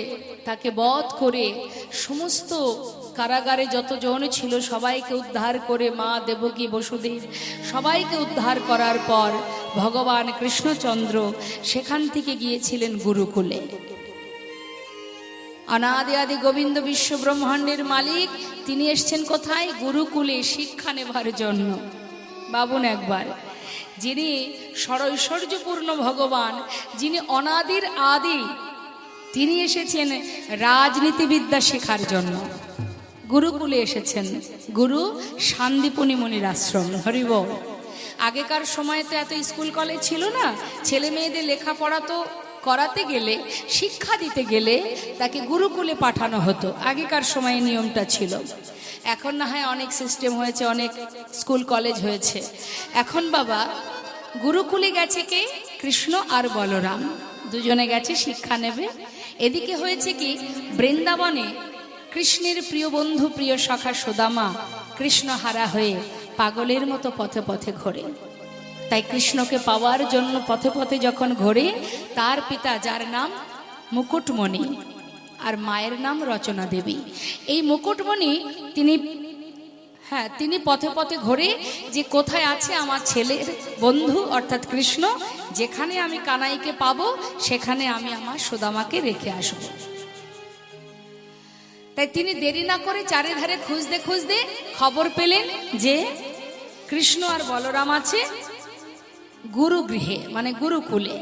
তাকে বধ করে, সমস্ত কারাগারে যতজন ছিল সবাইকে উদ্ধার করে, মা দেবকী, বসুদেব সবাইকে উদ্ধার করার পর ভগবান কৃষ্ণচন্দ্র সেখান থেকে গিয়েছিলেন গুরুকুলে। অনাদি আদি গোবিন্দ বিশ্ব ব্রহ্মাণ্ডের মালিক, তিনি এসছেন কোথায়? গুরুকুলে শিক্ষা নেবার জন্য। ভাবুন একবার, যিনি ষড়ৈশ্বর্যপূর্ণ ভগবান, যিনি অনাদির আদি, তিনি এসেছেন রাজনীতিবিদ্যা শেখার জন্য। গুরুকুলে এসেছেন, গুরু শান্তিপুনি মুনির আশ্রম। হরি বল। আগেকার সময়ে তো এত স্কুল কলেজ ছিল না, ছেলে মেয়েদের লেখাপড়া তো করাতে গেলে, শিক্ষা দিতে গেলে তাকে গুরুকুলে পাঠানো হতো। আগেকার সময়ে নিয়মটা ছিল। এখন না হয় অনেক সিস্টেম হয়েছে, অনেক স্কুল কলেজ হয়েছে। এখন বাবা গুরুকুলে গেছে কে? কৃষ্ণ আর বলরাম দুজনে গেছে শিক্ষা নেবে। এদিকে হয়েছে কি, বৃন্দাবনে কৃষ্ণের প্রিয় বন্ধু, প্রিয় সখা সুদামা কৃষ্ণ হারা হয়ে পাগলের মতো পথে পথে ঘোরে। তাই কৃষ্ণকে পাওয়ার জন্য পথে পথে যখন ঘোরে, তার পিতা, যার নাম মুকুটমণি আর মায়ের নাম রচনা দেবী, এই মুকুটমণি তিনি পথে পথে ঘোরে যে কোথায় আছে আমার ছেলের বন্ধু অর্থাৎ কৃষ্ণ, যেখানে আমি কানাইকে পাবো সেখানে আমি আমার সুদামাকে রেখে আসব। তাই তিনি দেরি না করে চারিধারে খুঁজতে খুঁজতে খবর পেলেন যে কৃষ্ণ আর বলরাম আছে গুরুগৃহে, মানে গুরুকুলে।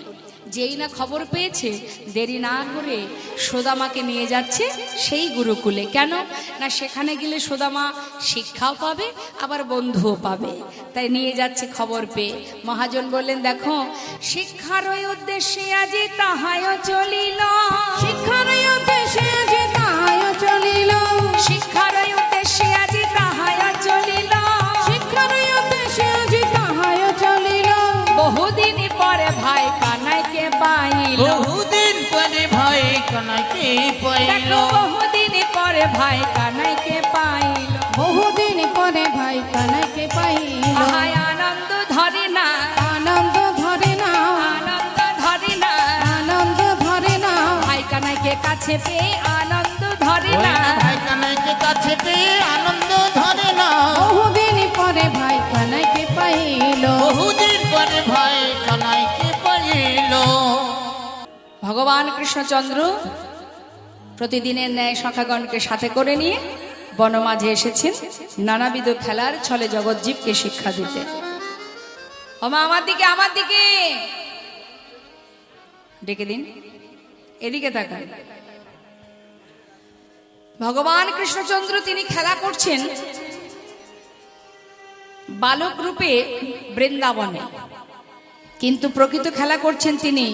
যেই না খবর পেয়েছে, দেরি না করে সুদামাকে নিয়ে যাচ্ছে সেই গুরুকুলে। কেন না, সেখানে গেলে সুদামা শিক্ষাও পাবে, আবার বন্ধুও পাবে। তাই নিয়ে যাচ্ছে খবর পেয়ে। মহাজন বললেন, দেখো, শিক্ষার উদ্দেশ্যে আজি তাহায় চলিল, শিক্ষার উদ্দেশ্যে আজি তাহায় চলিল, শিক্ষার উদ্দেশ্যে আজি তাহায় চলিল, শিক্ষার উদ্দেশ্যে আজি তাহায় চলিল। বহুদিন পরে ভাই কানাইকে পাইল, বহুদিন পরে ভাই কানাইকে পাইল, বহুদিন পরে ভাই কানাইকে পাইল, বহুদিন পরে ভাই কানাইকে পাইল। আহায় আনন্দ ধরে না, আনন্দ ধরে না, আনন্দ ধরে না, আনন্দ ধরে না, ভাই কানাইকে কাছে পেয়ে আনন্দ ধরে না, ভাই কানাইকে কাছে পেয়ে আনন্দ ধরে না। বহুদিন পরে ভাই কানাইকে পাইল, বহুদিন পরে ভাই কানাইকে পাইল। ভগবান কৃষ্ণচন্দ্র প্রতিদিনের ন্যায় সখাগণকে সাথে করে নিয়ে বনমাঝে এসেছেন নানাবিধ খেলার ছলে জগৎজীবকে শিক্ষা দিতে। ওমা, আমার দিকে, আমার দিকে ডেকে দিন, এদিকে তাকান। ভগবান কৃষ্ণচন্দ্র তিনি খেলা করছেন বালক রূপে বৃন্দাবনে, কিন্তু প্রকৃত খেলা করছেন তিনি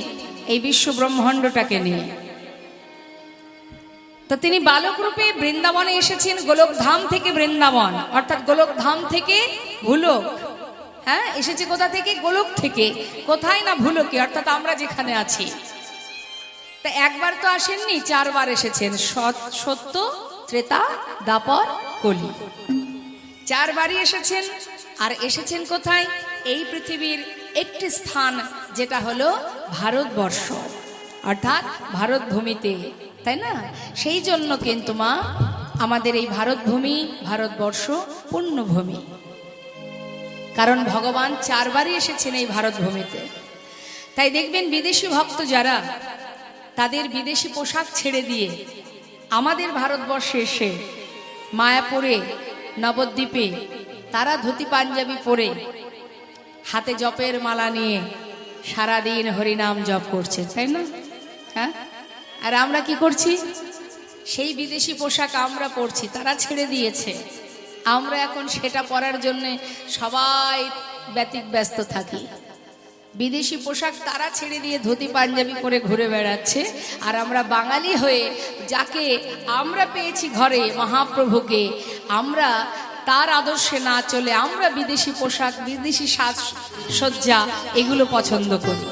এই বিশ্ব ব্রহ্মাণ্ডটাকে নিয়ে। তো তিনি বালক রূপে বৃন্দাবনে এসেছেন, গোলকধাম থেকে বৃন্দাবন, অর্থাৎ গোলকধাম থেকে ভুলোক। হ্যাঁ, এসেছে কোথা থেকে? গোলক থেকে। কোথায় না ভুলোকে, অর্থাৎ আমরা যেখানে আছি। তা একবার তো আসেননি, 4 বার এসেছেন। সত্য, ত্রেতা, দ্বাপর, কলি, 4 বারই এসেছেন। আর এসেছেন কোথায়? এই পৃথিবীর একটি স্থান, যেটা হলো ভারতবর্ষ, অর্থাৎ ভারত ভূমিতে, তাই না? সেই জন্য কিন্তু মা আমাদের এই ভারতভূমি, ভারতবর্ষ পুণ্যভূমি। কারণ ভগবান 4 বারই এসেছেন এই ভারতভূমিতে। তাই দেখবেন বিদেশি ভক্ত যারা, তাদের বিদেশি পোশাক ছেড়ে দিয়ে আমাদের ভারতবর্ষে এসে মায়াপুরে, নবদ্বীপে তারা ধুতি পাঞ্জাবি পরে হাতে জপের মালা নিয়ে সারাদিন হরিনাম জপ করছে, তাই না? হ্যাঁ, আর আমরা কি করছি? সেই বিদেশি পোশাক আমরা পরছি, তারা ছেড়ে দিয়েছে। আমরা এখন সেটা পরার জন্য সবাই ব্যতিব্যস্ত থাকি। বিদেশি পোশাক তারা ছেড়ে দিয়ে ধুতি পাঞ্জাবি পরে ঘুরে বেড়াচ্ছে, আর আমরা বাঙালি হয়ে যাকে আমরা পেয়েছি ঘরে, মহাপ্রভুকে, আমরা তার আদর্শে না চলে আমরা বিদেশি পোশাক, বিদেশি সাজসজ্জা এগুলো পছন্দ করি।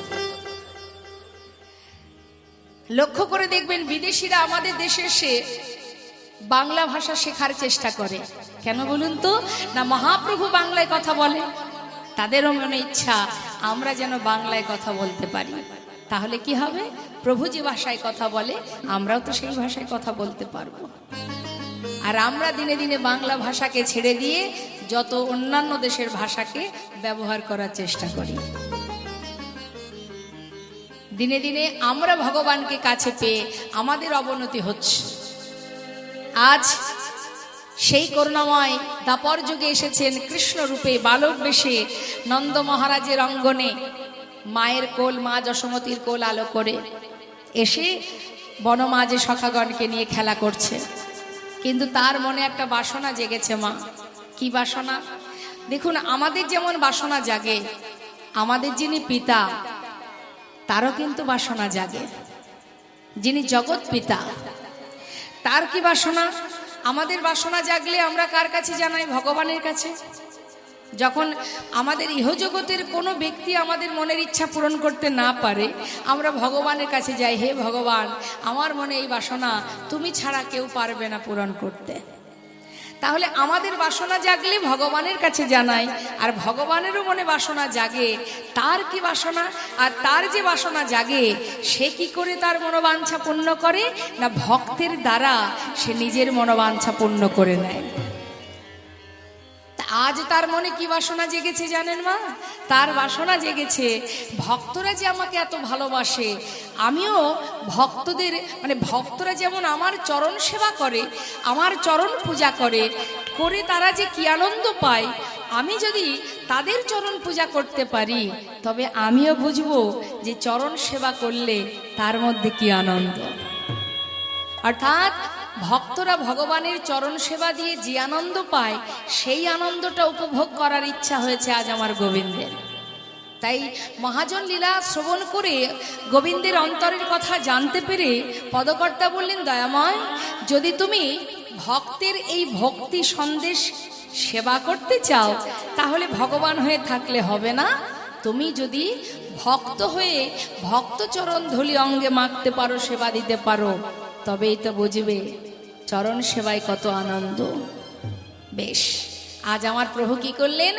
লক্ষ্য করে দেখবেন বিদেশিরা আমাদের দেশে এসে বাংলা ভাষা শেখার চেষ্টা করে। কেন বলুন তো? না, মহাপ্রভু বাংলায় কথা বলে, তাদেরও মনে ইচ্ছা আমরা যেন বাংলায় কথা বলতে পারি। তাহলে কি হবে? প্রভু যে ভাষায় কথা বলে আমরাও তো সেই ভাষায় কথা বলতে পারবো। আর আমরা দিনে দিনে বাংলা ভাষাকে ছেড়ে দিয়ে যত অন্যান্য দেশের ভাষাকে ব্যবহার করার চেষ্টা করি। দিনে দিনে আমরা ভগবানকে কাছে পেয়ে আমাদের অবনতি হচ্ছে। আজ সেই করুণাময় দাপর যুগে এসেছেন কৃষ্ণ রূপে, বালক বেশে, নন্দ মহারাজের অঙ্গনে মায়ের কোল, মা যশোমতীর কোল আলো করে এসে বনমাঝে সখাগণকে নিয়ে খেলা করছে। কিন্তু তার মনে একটা বাসনা জেগেছে। মা, কি বাসনা? দেখুন, আমাদের যেমন বাসনা জাগে, আমাদের যিনি পিতা তারও কিন্তু বাসনা জাগে। যিনি জগৎ পিতা তার কি বাসনা? আমাদের বাসনা জাগলে আমরা কার কাছে জানাই? ভগবানের কাছে। যখন আমাদের ইহজগতের কোনো ব্যক্তি আমাদের মনের ইচ্ছা পূরণ করতে না পারে, আমরা ভগবানের কাছে যাই, হে ভগবান, আমার মনে এই বাসনা তুমি ছাড়া কেউ পারবে না পূরণ করতে। তাহলে আমাদের বাসনা জাগলে ভগবানের কাছে জানাই, আর ভগবানেরও মনে বাসনা জাগে। তার কি বাসনা? আর তার যে বাসনা জাগে সে কি করে তার মনোবাঞ্ছা পূর্ণ করে? না, ভক্তের দ্বারা সে নিজের মনোবাঞ্ছা পূর্ণ করে নেয়। আজ তার মনে কি বাসনা জেগেছে জানেন মা? তার বাসনা জেগেছে ভক্তরা যে আমাকে এত ভালোবাসে, আমিও ভক্তদের, মানে ভক্তরা যেমন আমার চরণ সেবা করে, আমার চরণ পূজা করে, করে তারা যে কি আনন্দ পায়, আমি যদি তাদের চরণ পূজা করতে পারি তবে আমিও বুঝবো যে চরণ সেবা করলে তার মধ্যে কি আনন্দ। অর্থাৎ ভক্তরা ভগবানের চরণ সেবা দিয়ে যে আনন্দ পায়, সেই আনন্দটা উপভোগ করার ইচ্ছা হয়েছে আজ আমার গোবিন্দের। তাই মহাজন লীলা শ্রবণ করে গোবিন্দের অন্তরের কথা জানতে পেরে পদকর্তা বললেন, দয়াময়, যদি তুমি ভক্তের এই ভক্তি সন্দেশ সেবা করতে চাও তাহলে ভগবান হয়ে থাকলে হবে না। তুমি যদি ভক্ত হয়ে ভক্তচরণ ধুলি অঙ্গে মাখতে পারো, সেবা দিতে পারো, তবেই তো বুঝবে চরণ সেবায় কত আনন্দ। বেশ, আজ আমার প্রভু কি করলেন?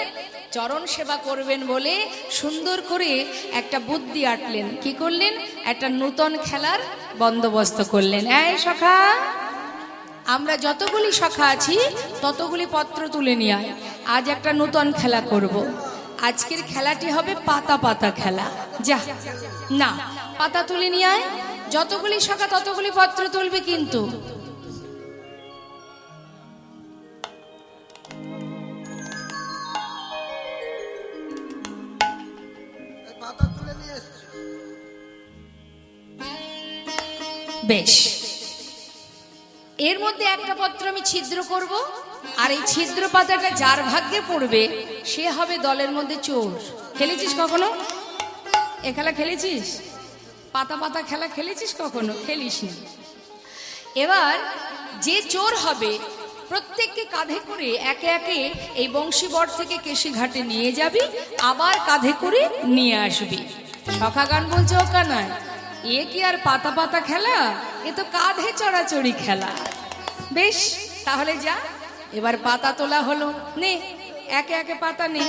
চরণ সেবা করবেন বলে সুন্দর করে একটা বুদ্ধি আটলেন। কি করলেন? একটা নূতন খেলার বন্দোবস্ত করলেন। এই সখা, আমরা যতগুলি সখা আছি ততগুলি পত্র তুলে নিয়ে আয়, আজ একটা নূতন খেলা করব। আজকের খেলাটি হবে পাতা পাতা খেলা। যা না, পাতা তুলে নিয়ে আয়, যতগুলি সখা ততগুলি পত্র তুলবে। কিন্তু বেশ, এর মধ্যে একটা পত্র আমি ছিদ্র করব, আর এই ছিদ্র পাতাটা যার ভাগ্যে পড়বে সে হবে দলের মধ্যে চোর। খেলেছিস কখনো এ খেলা? খেলেছিস? পাতা পাতা খেলা খেলেছিস কখনো? খেলিস না। এবার যে চোর হবে প্রত্যেককে কাঁধে করে একে একে এই বংশীবট থেকে কেশিঘাটে নিয়ে যাবি, আবার কাঁধে করে নিয়ে আসবি। সখা গান বলছে, ও কানাই, এ কি আর পাতা পাতা খেলা? এ তো কাঁধে চড়াচড়ি খেলা। বেশ, তাহলে যা, এবার পাতা তোলা হলো। নে, একে একে পাতা নে।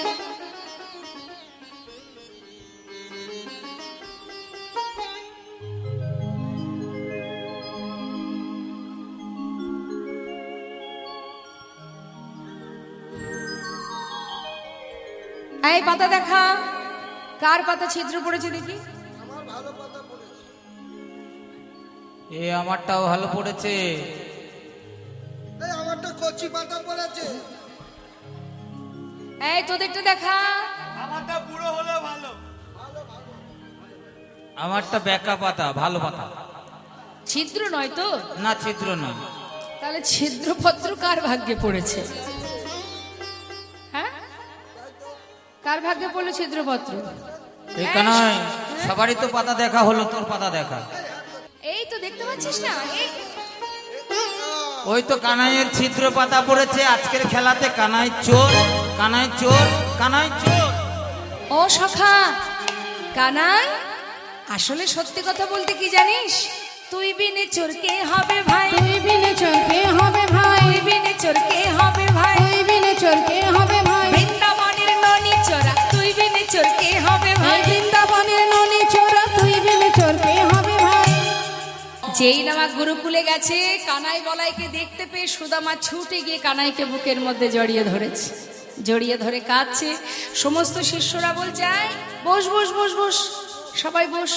এই পাতা দেখা, কার পাতা ছিদ্র পড়েছে দেখি। এ আমারটাও ভালো পড়েছে। এই আমারটা কচি পাতা পড়েছে। এই তোদেরটা দেখা। আমারটা বুড়ো হলে ভালো। আমারটা বেকা পাতা, ভালো পাতা। ছিদ্র নয় তো? না, ছিদ্র নয়। তাহলে ছিদ্রপত্র কার ভাগ্যে পড়েছে? হ্যাঁ, কার ভাগ্যে পড়লো ছিদ্রপত্র? এখানে সবারই তো পাতা দেখা হলো, তোর পাতা দেখা। এই তো দেখতে পাচ্ছিস না, এই ওই তো কানাইয়ের ছিদ্র পাতা পড়েছে। আজকের খেলাতে কানাই চোর, কানাই চোর, কানাই চোর। ও সখা কানাই, আসলে সত্যি কথা বলতে কি জানিস, তুই বিনে চোর কে হবে ভাই, তুই বিনে চোর কে হবে ভাই, তুই বিনে চোর কে হবে ভাই, তুই বিনে চোর কে হবে ভাই, বৃন্দাবনের ননি চোরা তুই বিনে চোর কে হবে ভাই, বৃন্দাবনের ননি চোরা তুই বিনে চোর কে হবে ভাই। যেই নামা গুরুকুলে গেছে, কানাই বলাইকে দেখতে পেয়ে সুদামা ছুটে গিয়ে কানাইকে বুকের মধ্যে জড়িয়ে ধরেছে, জড়িয়ে ধরে কাঁদছে। সমস্ত শিষ্যরা বলছে আয় বস বস বস বস, সবাই বস।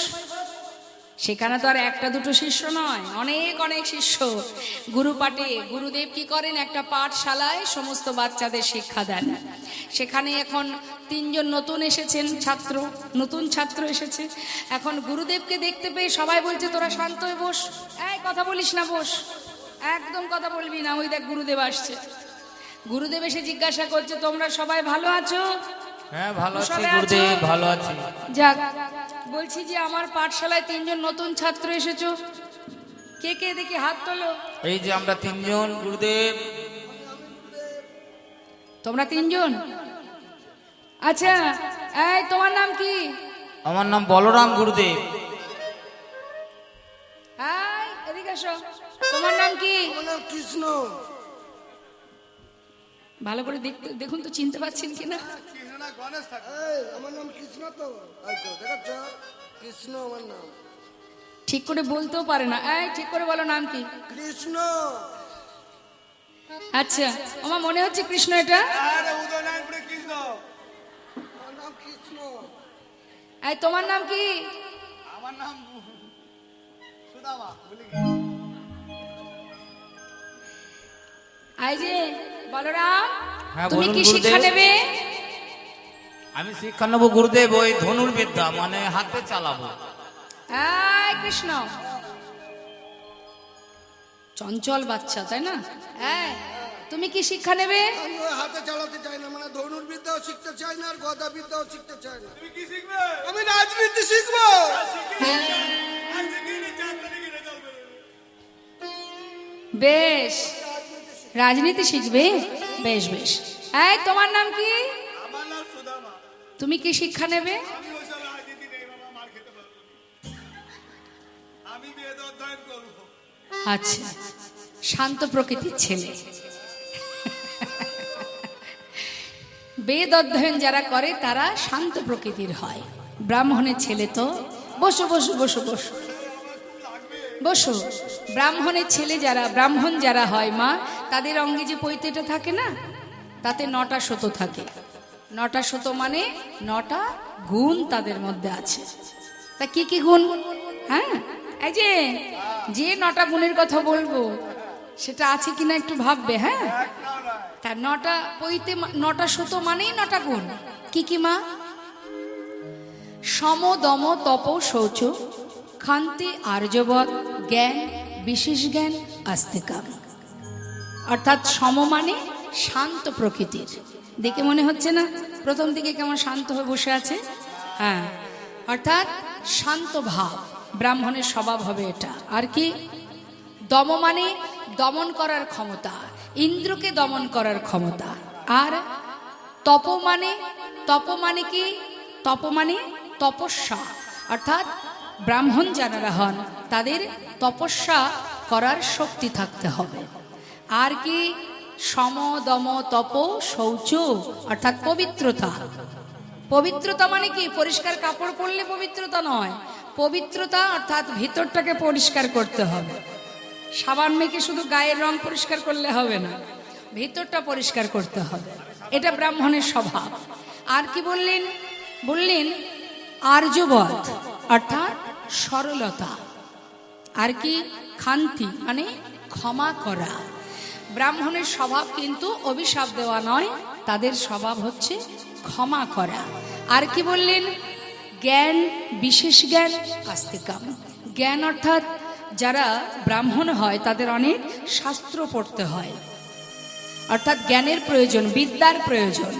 সেখানে তো আর একটা দুটো শিষ্য নয়, অনেক অনেক শিষ্য। গুরু পাঠে গুরুদেব কি করেন, একটা পাঠশালায় সমস্ত বাচ্চাদের শিক্ষা দেন। সেখানে এখন 3 জন নতুন এসেছেন ছাত্র, নতুন ছাত্র এসেছে। এখন গুরুদেবকে দেখতে পেয়ে সবাই বলছে তোরা শান্ত হয়ে বস, এই কথা বলিস না, বস, একদম কথা বলবি না। ওই দেখ গুরুদেব আসছে। গুরুদেব এসে জিজ্ঞাসা করছে তোমরা সবাই ভালো আছো? হ্যাঁ, ভালো আছি সবাই গুরুদেব, আছো? ভালো আছি। যাক, বলছি যে আমার পাঠশালায় 3 জন নতুন ছাত্র এসেছো, কে কে দেখি হাত তোলো। এই যে আমরা 3 জন গুরুদেব। তোমরা 3 জন? আচ্ছা, এই তোমার নাম কি? আমার নাম বলরাম গুরুদেব। এই এদিকে এসো, তোমার নাম কি? আমার নাম কৃষ্ণ। ভালো করে দেখুন তো চিনতে পারছেন কিনা। এই আমার নাম কৃষ্ণ তো, এই তো দেখাচ্ছ, কৃষ্ণ আমার নাম। ঠিক করে বলতেও পারে না। এই ঠিক করে বলো নাম কি? কৃষ্ণ। আচ্ছা, আমার মনে হচ্ছে কৃষ্ণ এটা। আরে উদয়নারায়ণপুরে কৃষ্ণ। আমার নাম কৃষ্ণ। এই তোমার নাম কি? আমার নাম সুদামা। বলি কি? এই যে বলরাম, হ্যাঁ, তুমি বলুন কি গুরুদেব। শিক্ষা নেবে? আমি শিক্ষা নেবো গুরুদেব, ওই ধনুর্বিদ্যা, মানে হাতে চালাবো। এই কৃষ্ণ, চঞ্চল বাচ্চা তাই না? তুমি কি শিক্ষা নেবে? আমি ওই হাতে চালাতে চাই না, মানে ধনুর্বিদ্যাও শিখতে চাই না, আর গদা বিদ্যাও শিখতে চাই না। তুমি কি শিখবে? আমি রাজনীতি শিখবো। বেশ, রাজনীতি শিখবে, বেশ বেশ। এই তোমার নাম কি? আমার নাম সুদামা। তুমি কি শিক্ষা নেবে? আমি ওসব রাজনীতি নেই বাবা, মার খেতে পারবো না। আমি বেদ অধ্যয়ন করবো। আচ্ছা, শান্ত প্রকৃতির ছেলে। বেদ অধ্যয়ন যারা করে তারা শান্ত প্রকৃতির হয়। ব্রাহ্মণের ছেলে তো, বসো বসো বসো বসো বসো। ব্রাহ্মণের ছেলে যারা, ব্রাহ্মণ যারা হয় মা, তাদের অঙ্গে যে পৈতেটা থাকে না, তাতে 9টা সুতো থাকে। 9টা সুতো মানে 9টা গুণ তাদের মধ্যে আছে। তা কি কি গুণ? হ্যাঁ, এই যে 9টা গুণের কথা বলবো সেটা আছে কিনা একটু ভাববে। হ্যাঁ, তার 9টা পৈতে, 9টা সুতো মানেই 9টা গুণ। কি কি মা? সম দম তপ শৌচ, ক্ষান্তি আর্যবৎ, জ্ঞান বিশেষ জ্ঞান, আস্তিকাম। অর্থাৎ সম মানে শান্ত প্রকৃতির। দেখে মনে হচ্ছে না প্রথম দিকে কেমন শান্ত হয়ে বসে আছে? হ্যাঁ, অর্থাৎ শান্ত ভাব, ব্রাহ্মণের স্বভাব হবে এটা। আর কি? দম মানে দমন করার ক্ষমতা, ইন্দ্রকে দমন করার ক্ষমতা। আর তপ মানে কি? তপ মানে তপস্যা, অর্থাৎ ব্রাহ্মণ যারা হন তাদের তপস্যা করার শক্তি থাকতে হবে। আর কি? সম দম তপ শৌচ, অর্থাৎ পবিত্রতা। পবিত্রতা মানে কি? পরিষ্কার কাপড় পরলে পবিত্রতা নয়। পবিত্রতা অর্থাৎ ভিতরটাকে পরিষ্কার করতে হবে। সাবান মেখে শুধু গায়ের রং পরিষ্কার করলে হবে না, ভিতরটা পরিষ্কার করতে হবে। এটা ব্রাহ্মণের স্বভাব। আর কি বললেন? বললেন আর্যবধ অর্থাৎ সরলতা। আর কি? খান্তি মানে ক্ষমা করা। ব্রাহ্মণের স্বভাব কিন্তু অভিশাপ দেওয়া নয়, তাদের স্বভাব হচ্ছে ক্ষমা করা। আর কি বললেন? জ্ঞান, বিশেষ জ্ঞান, আস্তিকাম। জ্ঞান অর্থাৎ যারা ব্রাহ্মণ হয় তাদের অনেক শাস্ত্র পড়তে হয়, অর্থাৎ জ্ঞানের প্রয়োজন, বিদ্যার প্রয়োজন।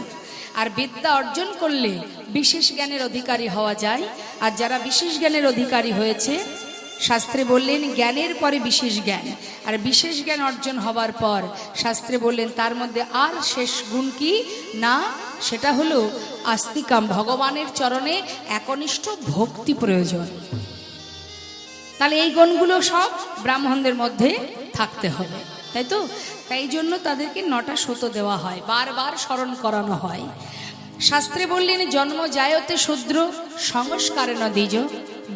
আর বিদ্যা অর্জন করলে বিশেষ জ্ঞানের অধিকারী হওয়া যায়। আর যারা বিশেষ জ্ঞানের অধিকারী হয়েছে, শাস্ত্রে বললেন জ্ঞানের পরে বিশেষ জ্ঞান, আর বিশেষ জ্ঞান অর্জন হবার পর শাস্ত্রে বললেন তার মধ্যে আর শেষ গুণ কি না, সেটা হলো আস্তিকাম, ভগবানের চরণে একনিষ্ঠ ভক্তি প্রয়োজন। তাহলে এই গুণগুলো সব ব্রাহ্মণদের মধ্যে থাকতে হবে, তাই তো? তাই জন্য তাদেরকে 9টা শত দেওয়া হয়, বারবার স্মরণ করানো হয়। শাস্ত্রে বললেন জন্ম জায়তে শূদ্র সংস্কারেণ দ্বিজ,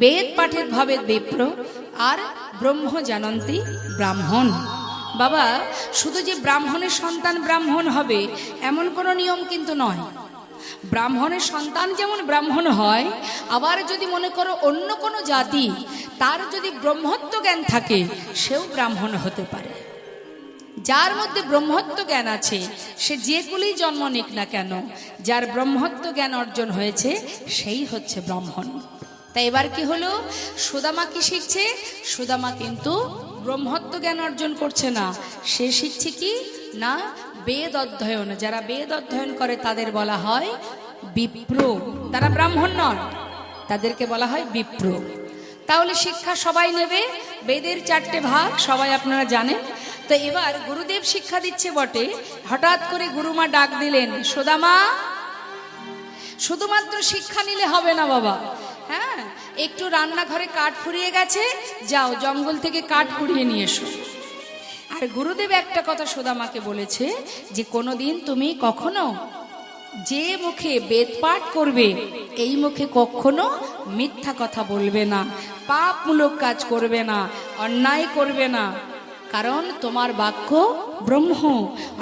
বেদ পাঠের ভাবে বিপ্র, আর ব্রহ্ম জানন্তি ব্রাহ্মণ। বাবা, শুধু যে ব্রাহ্মণের সন্তান ব্রাহ্মণ হবে এমন কোনো নিয়ম কিন্তু নয়। ব্রাহ্মণের সন্তান যেমন ব্রাহ্মণ হয়, আবার যদি মনে করো অন্য কোনো জাতি, তার যদি ব্রহ্মত্ব জ্ঞান থাকে, সেও ব্রাহ্মণ হতে পারে। যার মধ্যে ব্রহ্মত্ব জ্ঞান আছে সে যে কুলেই জন্ম নিক না কেন, যার ব্রহ্মত্ব জ্ঞান অর্জন হয়েছে সেই হচ্ছে ব্রাহ্মণ। তাই এবার কি হলো? সুদামা কি শিখছে? সুদামা কিন্তু ব্রহ্মত্ব জ্ঞান অর্জন করছে না, সে শিখছে কি না বেদ অধ্যয়ন। যারা বেদ অধ্যয়ন করে তাদের বলা হয় বিপ্র, তারা ব্রাহ্মণ নন, তাদেরকে বলা হয় বিপ্র। তাহলে শিক্ষা সবাই নেবে, বেদের 4টে ভাগ সবাই আপনারা জানেন। তো এবার গুরুদেব শিক্ষা দিচ্ছে বটে, হঠাৎ করে গুরুমা ডাক দিলেন, সুদামা, শুধুমাত্র শিক্ষা নিলে হবে না বাবা, হ্যাঁ, একটু রান্নাঘরে কাঠ ফুরিয়ে গেছে, যাও জঙ্গল থেকে কাঠ কুড়িয়ে নিয়ে এসো। আর গুরুদেব একটা কথা সুদামাকে বলেছে যে কোনোদিন তুমি কখনো যে মুখে বেদ পাঠ করবে এই মুখে কখনো মিথ্যা কথা বলবে না, পাপমূলক কাজ করবে না, অন্যায় করবে না, কারণ তোমার বাক্য ব্রহ্ম,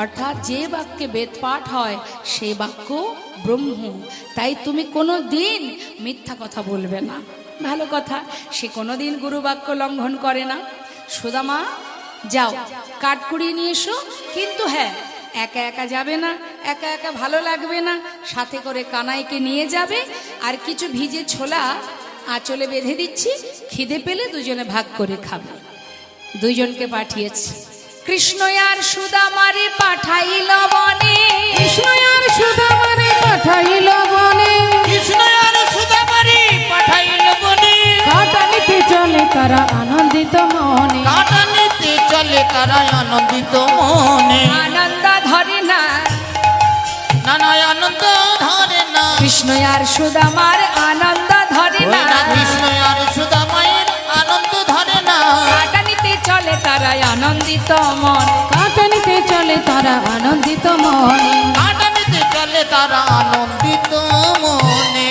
অর্থাৎ যে বাক্যে বেদ পাঠ হয় সেই বাক্য ব্রহ্ম। তাই তুমি কোনো দিন মিথ্যা কথা বলবে না। ভালো কথা, সে কোনোদিন গুরু বাক্য লঙ্ঘন করে না। সুদামা, যাও কাঠ কুড়িয়ে নিয়ে এসো, কিন্তু হ্যাঁ একা একা যাবে না, একা একা ভালো লাগবে না, সাথে করে কানাইকে নিয়ে যাবে, আর কিছু ভিজে ছোলা আঁচলে বেঁধে দিচ্ছি, খিদে পেলে দুজনে ভাগ করে খাবে। দুইজনকে পাঠিয়েছে। কৃষ্ণ আর সুদামারে পাঠাইল বনে, কৃষ্ণ আর সুদামারে পাঠাইল বনে, কৃষ্ণ আর সুদামারে পাঠাইল বনে, কাটা নিতে চলে তারা আনন্দিত মনে, কাটা নিতে চলে তারা আনন্দিত মনে। আনন্দ ধরে না, নানা আনন্দ ধরে না, কৃষ্ণ আর সুদামার আনন্দ ধরে ওই না, না কৃষ্ণ আর সুদামায়ের আনন্দ ধরে না। কাটা নিতে চলে তারা আনন্দিত মন, কাটা নিতে চলে তারা আনন্দিত মনে, কাটা নিতে চলে তারা আনন্দিত মনে।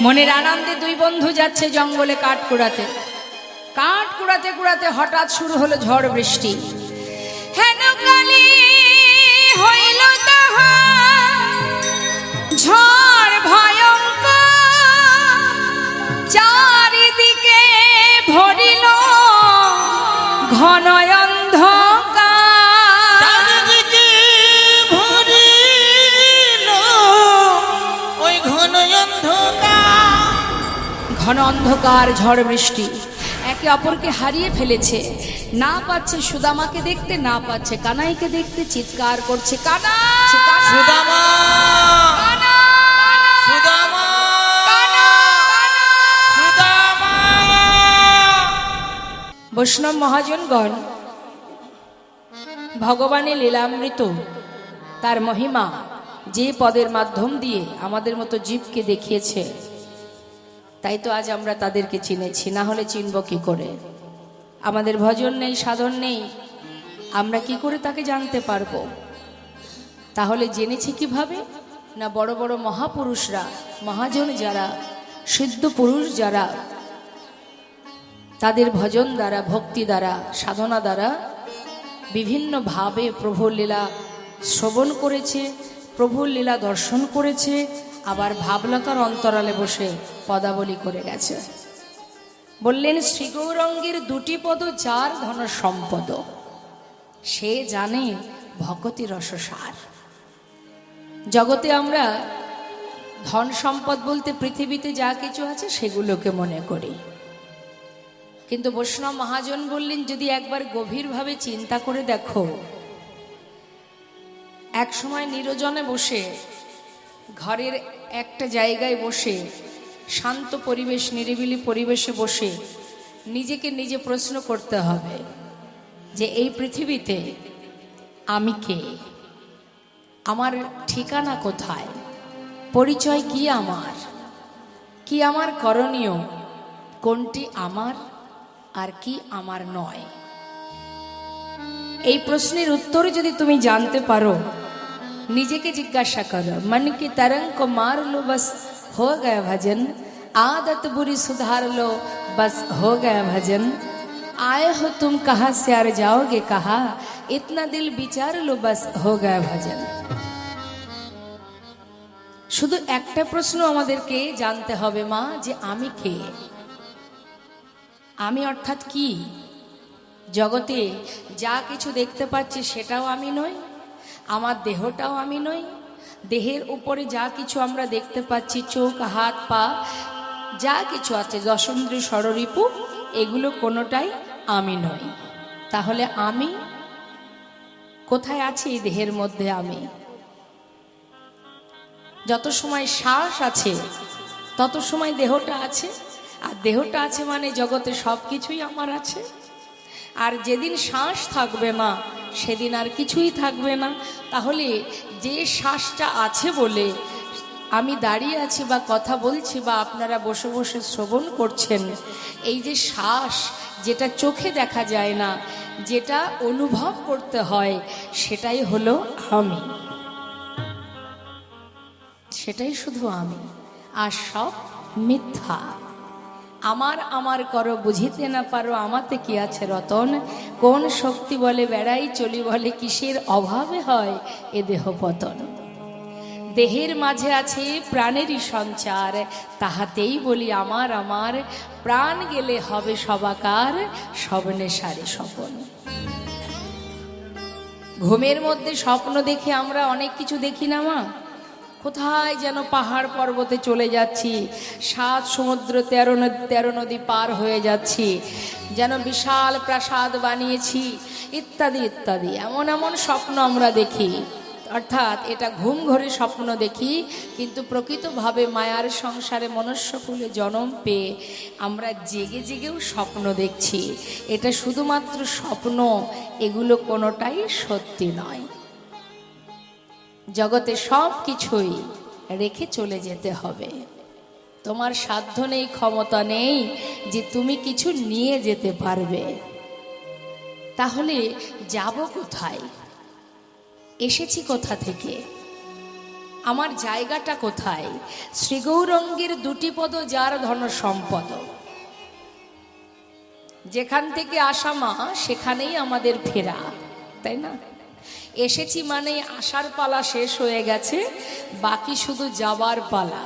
মনের আনন্দে দুই বন্ধু যাচ্ছে জঙ্গলে কাঠ কুড়াতে। কাঠ কুড়াতে কুড়াতে হঠাৎ শুরু হলো ঝড় বৃষ্টি। হেন কালে হইল তাহার ঝড় ভয়ঙ্কর, চারিদিকে ভরিল ঘন অন্ধকার, চারিদিকে ভরিল ওই ঘন অন্ধকার। ঘন অন্ধকার, ঝড় বৃষ্টি একে অপরকে হারিয়ে ফেলেছে। না পাচ্ছে সুদামাকে দেখতে, না পাচ্ছে কানাইকে দেখতে, চিৎকার করছে কানা, সুদামা, সুদামা, সুদামা। বৈষ্ণব মহাজনগণ, ভগবানের লীলামৃত তার মহিমা যে পদের মাধ্যম দিয়ে আমাদের মতো জীবকে দেখিয়েছে, তাই তো আজ আমরা তাদেরকে চিনেছি, না হলে চিনব কি করে? আমাদের ভজন নেই, সাধন নেই, আমরা কি করে তাকে জানতে পারবো? তাহলে জেনেছি কিভাবে? না বড় বড় মহাপুরুষরা, মহাজন যারা, সিদ্ধ পুরুষ যারা, তাদের ভজন দ্বারা, ভক্তি দ্বারা, সাধনা দ্বারা বিভিন্নভাবে প্রভুর লীলা শ্রবণ করেছে, প্রভুর লীলা দর্শন করেছে, আবার ভাবলতার অন্তরালে বসে পদাবলী করে গেছে। বললেন, শ্রী গৌরাঙ্গের দুটি পদ যার ধন সম্পদ, সে জানে ভগতি রসসার। জগতে আমরা ধন সম্পদ বলতে পৃথিবীতে যা কিছু আছে সেগুলোকে মনে করি, কিন্তু বৈষ্ণব মহাজন বললেন, যদি একবার গভীরভাবে চিন্তা করে দেখো, এক সময় নিরজনে বসে ঘরের একটা জায়গায় বসে শান্ত পরিবেশ, নিরিবিলি পরিবেশে বসে নিজেকে নিজে প্রশ্ন করতে হবে যে এই পৃথিবীতে আমি কে, আমার ঠিকানা কোথায়, পরিচয় কি আমার করণীয়, কোনটি আমার আর কি আমার নয়। এই প্রশ্নের উত্তর যদি তুমি জানতে পারো, নিজেকে জিজ্ঞাসা করো, মন কি तरंग को मार लो बस हो गया भजन, आदत बुरी सुधार लो बस हो गया भजन, आए हो तुम कहाँ से और जाओगे कहाँ, इतना दिल विचार लो बस हो गया भजन। শুধু একটা প্রশ্ন আমাদেরকে জানতে হবে মা, যে আমি কে, আমি অর্থাৎ কি। জগতে যা কিছু দেখতে পাচ্ছি সেটাও আমি নই, আমার দেহটাও আমি নই, দেহের উপরে যা কিছু আমরা দেখতে পাচ্ছি, চোখ, হাত, পা, যা কিছু আছে, দশন্দ্রী, ষড়রিপু, এগুলো কোনোটাই আমি নই। তাহলে আমি কোথায় আছি? এই দেহের মধ্যে আমি। যত সময় শ্বাস আছে তত সময় দেহটা আছে, আর দেহটা আছে মানে জগতে সব কিছুই আমার আছে। আর যেদিন শ্বাস থাকবে না সেদিন আর কিছুই থাকবে না। তাহলে যে শ্বাসটা আছে বলে আমি দাঁড়িয়ে আছি বা কথা বলছি বা আপনারা বসে বসে শ্রবণ করছেন, এই যে শ্বাস, যেটা চোখে দেখা যায় না, যেটা অনুভব করতে হয়, সেটাই হলো আমি, সেটাই শুধু আমি, আর সব মিথ্যা। আমার করো বুঝিতে না পারো, আমাতে কি আছে রতন, কোন শক্তি বলে বেড়াই চলি বলে, কিসের অভাবে হয় এ দেহ পতন। দেহের মাঝে আছে প্রাণেরই সঞ্চার, তাহাতেই বলি আমার, প্রাণ গেলে হবে সবাকার, সব নেশারে স্বপন। ঘুমের মধ্যে স্বপ্ন দেখে আমরা অনেক কিছু দেখি না মা, কোথায় যেন পাহাড় পর্বতে চলে যাচ্ছি, 7 সমুদ্র 13 নদী পার হয়ে যাচ্ছি, যেন বিশাল প্রাসাদ বানিয়েছি, ইত্যাদি ইত্যাদি। এমন স্বপ্ন আমরা দেখি, অর্থাৎ এটা ঘুম ঘরে স্বপ্ন দেখি, কিন্তু প্রকৃতভাবে মায়ার সংসারে মনুষ্যকুলে জন্ম পেয়ে আমরা জেগে জেগেও স্বপ্ন দেখছি। এটা শুধুমাত্র স্বপ্ন, এগুলো কোনোটাই সত্যি নয়। জগতে সব কিছুই রেখে চলে যেতে হবে। তোমার সাধ্য নেই, ক্ষমতা নেই যে তুমি কিছু নিয়ে যেতে পারবে। তাহলে যাব কোথায়, এসেছি কোথা থেকে, আমার জায়গাটা কোথায়? শ্রী গৌরাঙ্গের দুটি পদ যার ধন সম্পদ, যেখান থেকে আসা মা সেখানেই আমাদের ফেরা, তাই না? এসেছি মানে আসার পালা শেষ হয়ে গেছে, বাকি শুধু যাবার পালা।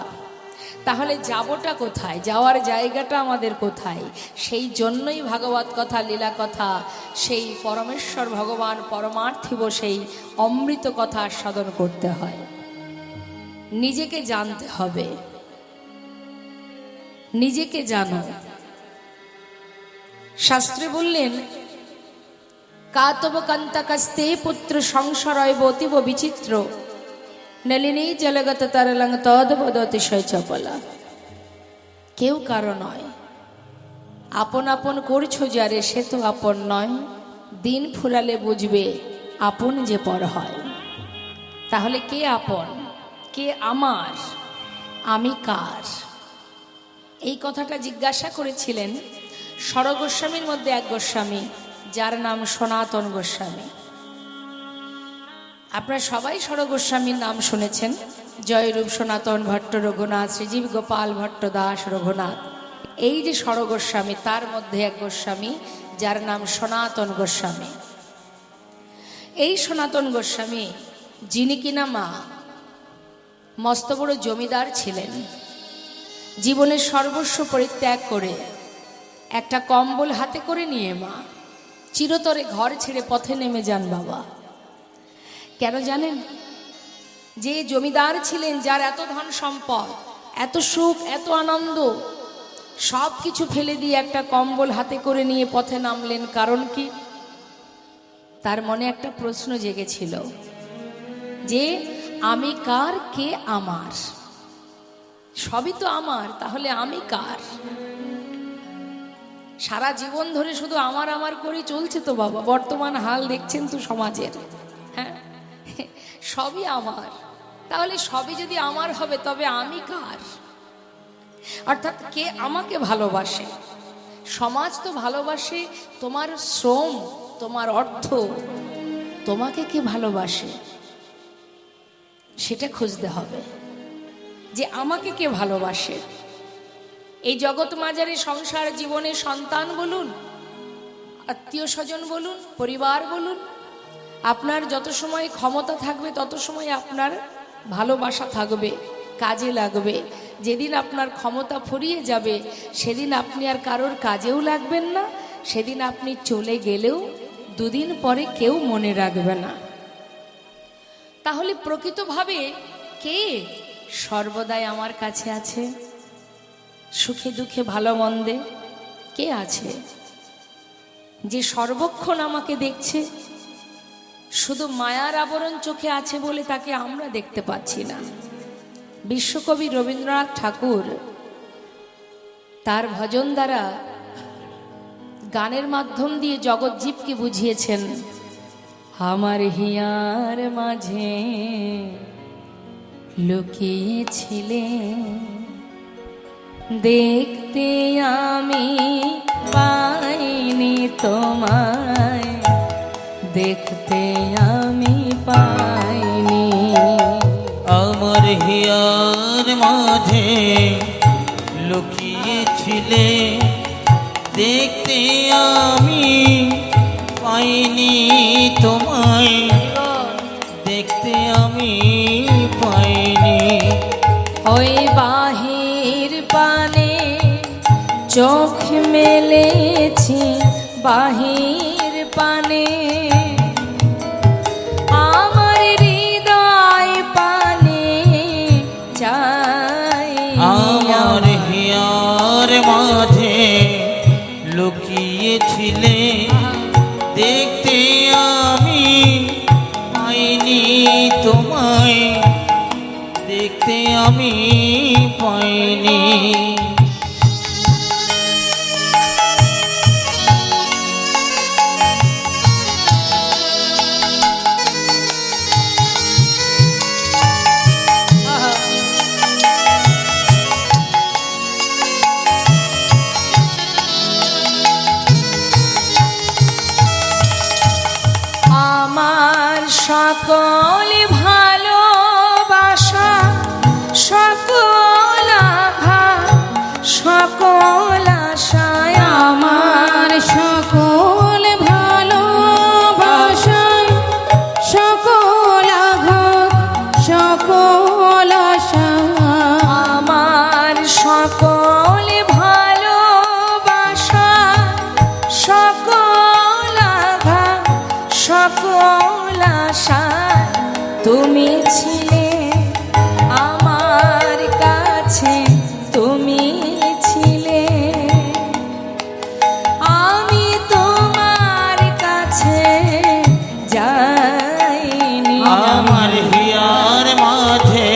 তাহলে যাবোটা কোথায়, যাওয়ার জায়গাটা আমাদের কোথায়? সেই জন্যই ভাগবত কথা, লীলা কথা, সেই পরমেশ্বর ভগবান পরমার্থিব সেই অমৃত কথা আস্বাদন করতে হয়। নিজেকে জানতে হবে, নিজেকে জানো। শাস্ত্রে বললেন, কাতব কান্তাকাস্তে পুত্র সংসারয়ব অতীব বিচিত্র, নলিনী জলগত তরলং তদ্বদ অতিশয় চপলা। কেউ কারো নয়, আপন আপন করছো যারে সে তো আপন নয়, দিন ফুরালে বুঝবে আপন যে পর হয়। তাহলে কে আপন, কে আমার, আমি কার? এই কথাটা জিজ্ঞাসা করেছিলেন ষড়গোস্বামীর মধ্যে এক গোস্বামী, যার নাম সনাতন গোস্বামী। আপনারা সবাই ষড়গোস্বামীর নাম শুনেছেন, জয়রূপ, সনাতন ভট্ট রঘুনাথ, শ্রীজীব গোপাল ভট্ট দাস রঘুনাথ। এই যে ষড়গোস্বামী, তার মধ্যে এক গোস্বামী যার নাম সনাতন গোস্বামী। এই সনাতন গোস্বামী, যিনি কিনা মা মস্ত বড় জমিদার ছিলেন। জীবনের সর্বস্ব পরিত্যাগ করে একটা কম্বল হাতে করে নিয়ে মা চিরতরে ঘর ছেড়ে পথে নেমে যান বাবা। কেন জানেন? যে জমিদার ছিলেন, যার এত ধন সম্পদ, এত সুখ, এত আনন্দ, সব কিছু ফেলে দিয়ে একটা কম্বল হাতে করে নিয়ে পথে নামলেন। কারণ কি? তার মনে একটা প্রশ্ন জেগেছিল যে আমি কার, কে আমার? সবই তো আমার, তাহলে আমি কার? সারা জীবন ধরে শুধু আমার আমার করে চলছে তো বাবা। বর্তমান হাল দেখছেন তো সমাজের। হ্যাঁ, সবই আমার, তাহলে সবই যদি আমার হবে তবে আমি কার? অর্থাৎ কে আমাকে ভালোবাসে? সমাজ তো ভালোবাসে তোমার শ্রম, তোমার অর্থ। তোমাকে কে ভালোবাসে সেটা খুঁজতে হবে, যে আমাকে কে ভালোবাসে। এই জগৎ মাঝারি সংসার জীবনে সন্তান বলুন, আত্মীয় স্বজন বলুন, পরিবার বলুন, আপনার যত সময় ক্ষমতা থাকবে তত সময় আপনার ভালোবাসা থাকবে, কাজে লাগবে। যেদিন আপনার ক্ষমতা ফুরিয়ে যাবে সেদিন আপনি আর কারোর কাজেও লাগবেন না। সেদিন আপনি চলে গেলেও দুদিন পরে কেউ মনে রাখবে না। তাহলে প্রকৃতভাবে কে সর্বদাই আমার কাছে আছে? সুখে দুঃখে ভালো মন্দে কে আছে যে সর্বক্ষণ আমাকে দেখছে? শুধু মায়ার আবরণ চোখে আছে বলে তাকে আমরা দেখতে পাচ্ছি না। বিশ্বকবি রবীন্দ্রনাথ ঠাকুর তার ভজন দ্বারা, গানের মাধ্যম দিয়ে জগৎজীবকে বুঝিয়েছেন, আমার হিয়ার মাঝে লুকিয়েছিলে, দেখতে আমি পাইনি তোমায়, দেখতে আমি পাইনি। আমার হিয়ার মাঝে লুকিয়েছিলে, দেখতে আমি পাইনি তোমায়, দেখতে আমি পাইনি। ওই বাহির পানে চোখ মেলেছি, বাহির পানে আমার হৃদয় পানে চাই। আমার হিয়ার মাঝে লুকিয়েছিলে, দেখতে আমি পাইনি তোমায়, দেখতে আমি পাইনি। আমার সকল ভালোবাসা, সকল আঘাত, সকল আশায়, আমার সকল ভালোবাসায়, সকল আঘাত, সকল আশা, আমার সকল ভালোবাসা, সকল আঘাত, সকল আশা, তুমি ছিলে আমার কাছে, তুমি ছিলে, আমি তোমার কাছে যাইনি। আমার হিয়ার মাঝে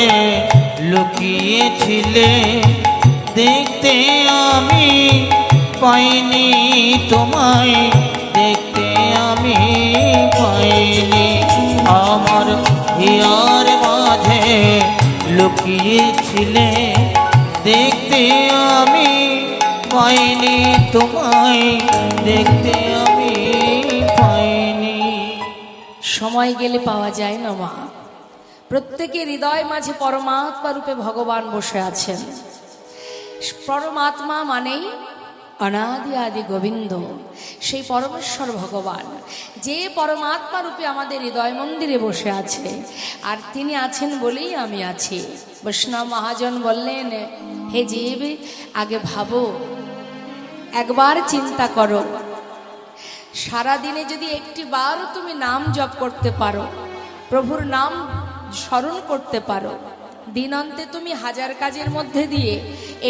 লুকিয়েছিলে, দেখতে আমি পাইনি তোমায়, দেখতে আমি পাইনি। আমার হিয়ার মাঝে লুকিয়েছিলে, দেখতে আমি পাইনি তোমায়, দেখতে আমি পাইনি। সময় গেলে পাওয়া যায় না মা। প্রত্যেকের হৃদয় মাঝে পরমাত্মা রূপে ভগবান বসে আছেন। পরমাত্মা মানেই অনাদি আদি গোবিন্দ, সেই পরমেশ্বর ভগবান, যে পরমাত্মা রূপে আমাদের হৃদয় মন্দিরে বসে আছে, আর তিনি আছেন বলেই আমি আছি। বৈষ্ণব মহাজন বললেন, হে জীব, আগে ভাবো, একবার চিন্তা করো, সারাদিনে যদি একটি বার তুমি নাম জপ করতে পারো, প্রভুর নাম স্মরণ করতে পারো, দিনান্তে তুমি হাজার কাজের মধ্যে দিয়ে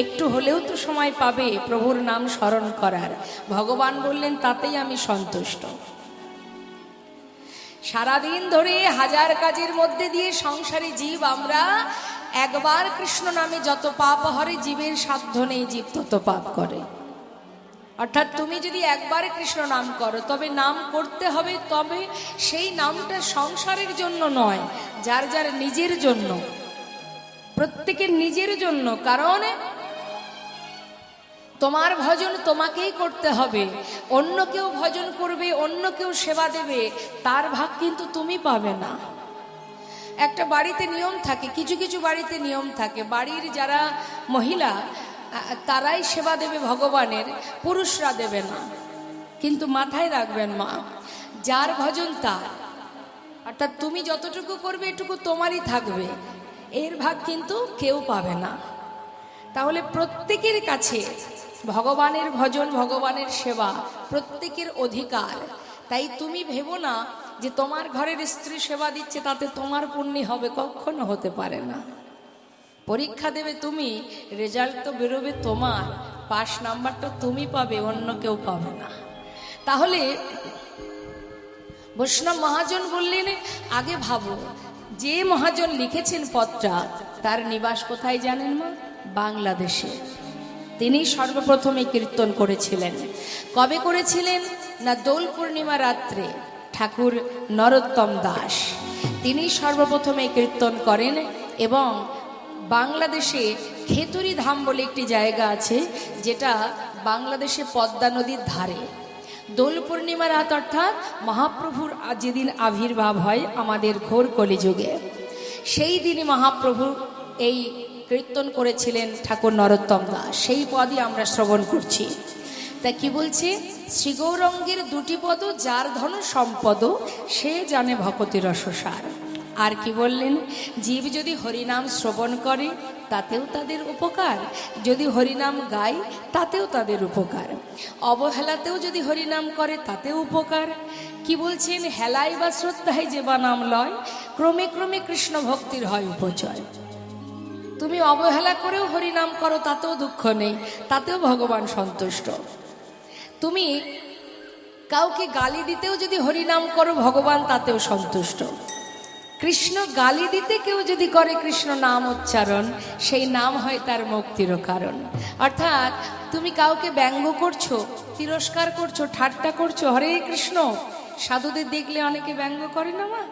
একটু হলেও তো সময় পাবে প্রভুর নাম স্মরণ করার। ভগবান বললেন, তাতেই আমি সন্তুষ্ট। সারাদিন ধরে হাজার কাজের মধ্যে দিয়ে সংসারী জীব আমরা, একবার কৃষ্ণ নামে যত পাপ হরে, জীবের সাধ্য নেই, জীব তত পাপ করে। অর্থাৎ তুমি যদি একবার কৃষ্ণ নাম করো, তবে নাম করতে হবে, তবে সেই নামটা সংসারের জন্য নয়, যার যার নিজের জন্য, প্রত্যেকের নিজের জন্য। কারণ তোমার ভজন তোমাকেই করতে হবে। অন্য কেউ ভজন করবে, অন্য কেউ সেবা দেবে, তার ভাগ কিন্তু তুমি পাবে না। একটা বাড়িতে নিয়ম থাকে, কিছু কিছু বাড়িতে নিয়ম থাকে, বাড়ির যারা মহিলা তারাই সেবা দেবে ভগবানের, পুরুষরা দেবে না। কিন্তু মাথায় রাখবেন মা, যার ভজন তার, অর্থাৎ তুমি যতটুকু করবে এটুকু তোমারই থাকবে, এর ভাগ কিন্তু কেউ পাবে না। তাহলে প্রত্যেকের কাছে ভগবানের ভজন, ভগবানের সেবা প্রত্যেকের অধিকার। তাই তুমি ভেবো না যে তোমার ঘরের স্ত্রী সেবা দিচ্ছে তাতে তোমার পুণ্য হবে, কখনো হতে পারে না। পরীক্ষা দেবে তুমি, রেজাল্ট তো বেরোবে তোমার, পাস নাম্বারটা তুমি পাবে, অন্য কেউ পাবে না। তাহলে বৈষ্ণব মহাজন বললেন, আগে ভাবো, যে মহাজন লিখেছেন পদটা, তার নিবাস কোথায় জানেন মা? বাংলাদেশে। তিনি সর্বপ্রথমে কীর্তন করেছিলেন। কবে করেছিলেন না? দোল পূর্ণিমা রাত্রে ঠাকুর নরোত্তম দাস তিনি সর্বপ্রথমে কীর্তন করেন। এবং বাংলাদেশে খেতুরি ধাম বলে একটি জায়গা আছে, যেটা বাংলাদেশে পদ্মা নদীর ধারে। দোল পূর্ণিমা রাত অর্থাৎ মহাপ্রভুর যেদিন আবির্ভাব হয় আমাদের ঘোর কলিযুগে, সেই দিনই মহাপ্রভু এই কীর্তন করেছিলেন ঠাকুর নরোত্তম দাস। সেই পদই আমরা শ্রবণ করছি। তা কি বলছে? শ্রীগৌরঙ্গের দুটি পদ, যার ধন সম্পদ, সে জানে ভকতি রসসার। আর কি বললেন? জীব যদি হরিনাম শ্রবণ করে তাতেও তাদের উপকার, যদি হরিনাম গায় তাতেও তাদের উপকার, অবহেলাতেও যদি হরিনাম করে তাতেও উপকার। কি বলছেন? হেলায় বা শ্রদ্ধায় যে বা নাম লয়, ক্রমে ক্রমে কৃষ্ণ ভক্তির হয় উপচয়। তুমি অবহেলা করেও হরিনাম করো, তাতেও দুঃখ নেই, তাতেও ভগবান সন্তুষ্ট। তুমি কাউকে গালি দিতেও যদি হরিনাম করো, ভগবান তাতেও সন্তুষ্ট। কৃষ্ণ গালি দিতে কেউ যদি করে কৃষ্ণ নাম উচ্চারণ, সেই নাম হয় তার মুক্তিরও কারণ। অর্থাৎ তুমি কাউকে ব্যঙ্গ করছো, তিরস্কার করছো, ঠাট্টা করছো, হরে কৃষ্ণ, সাধুদের দেখলে অনেকে ব্যঙ্গ করে না মা,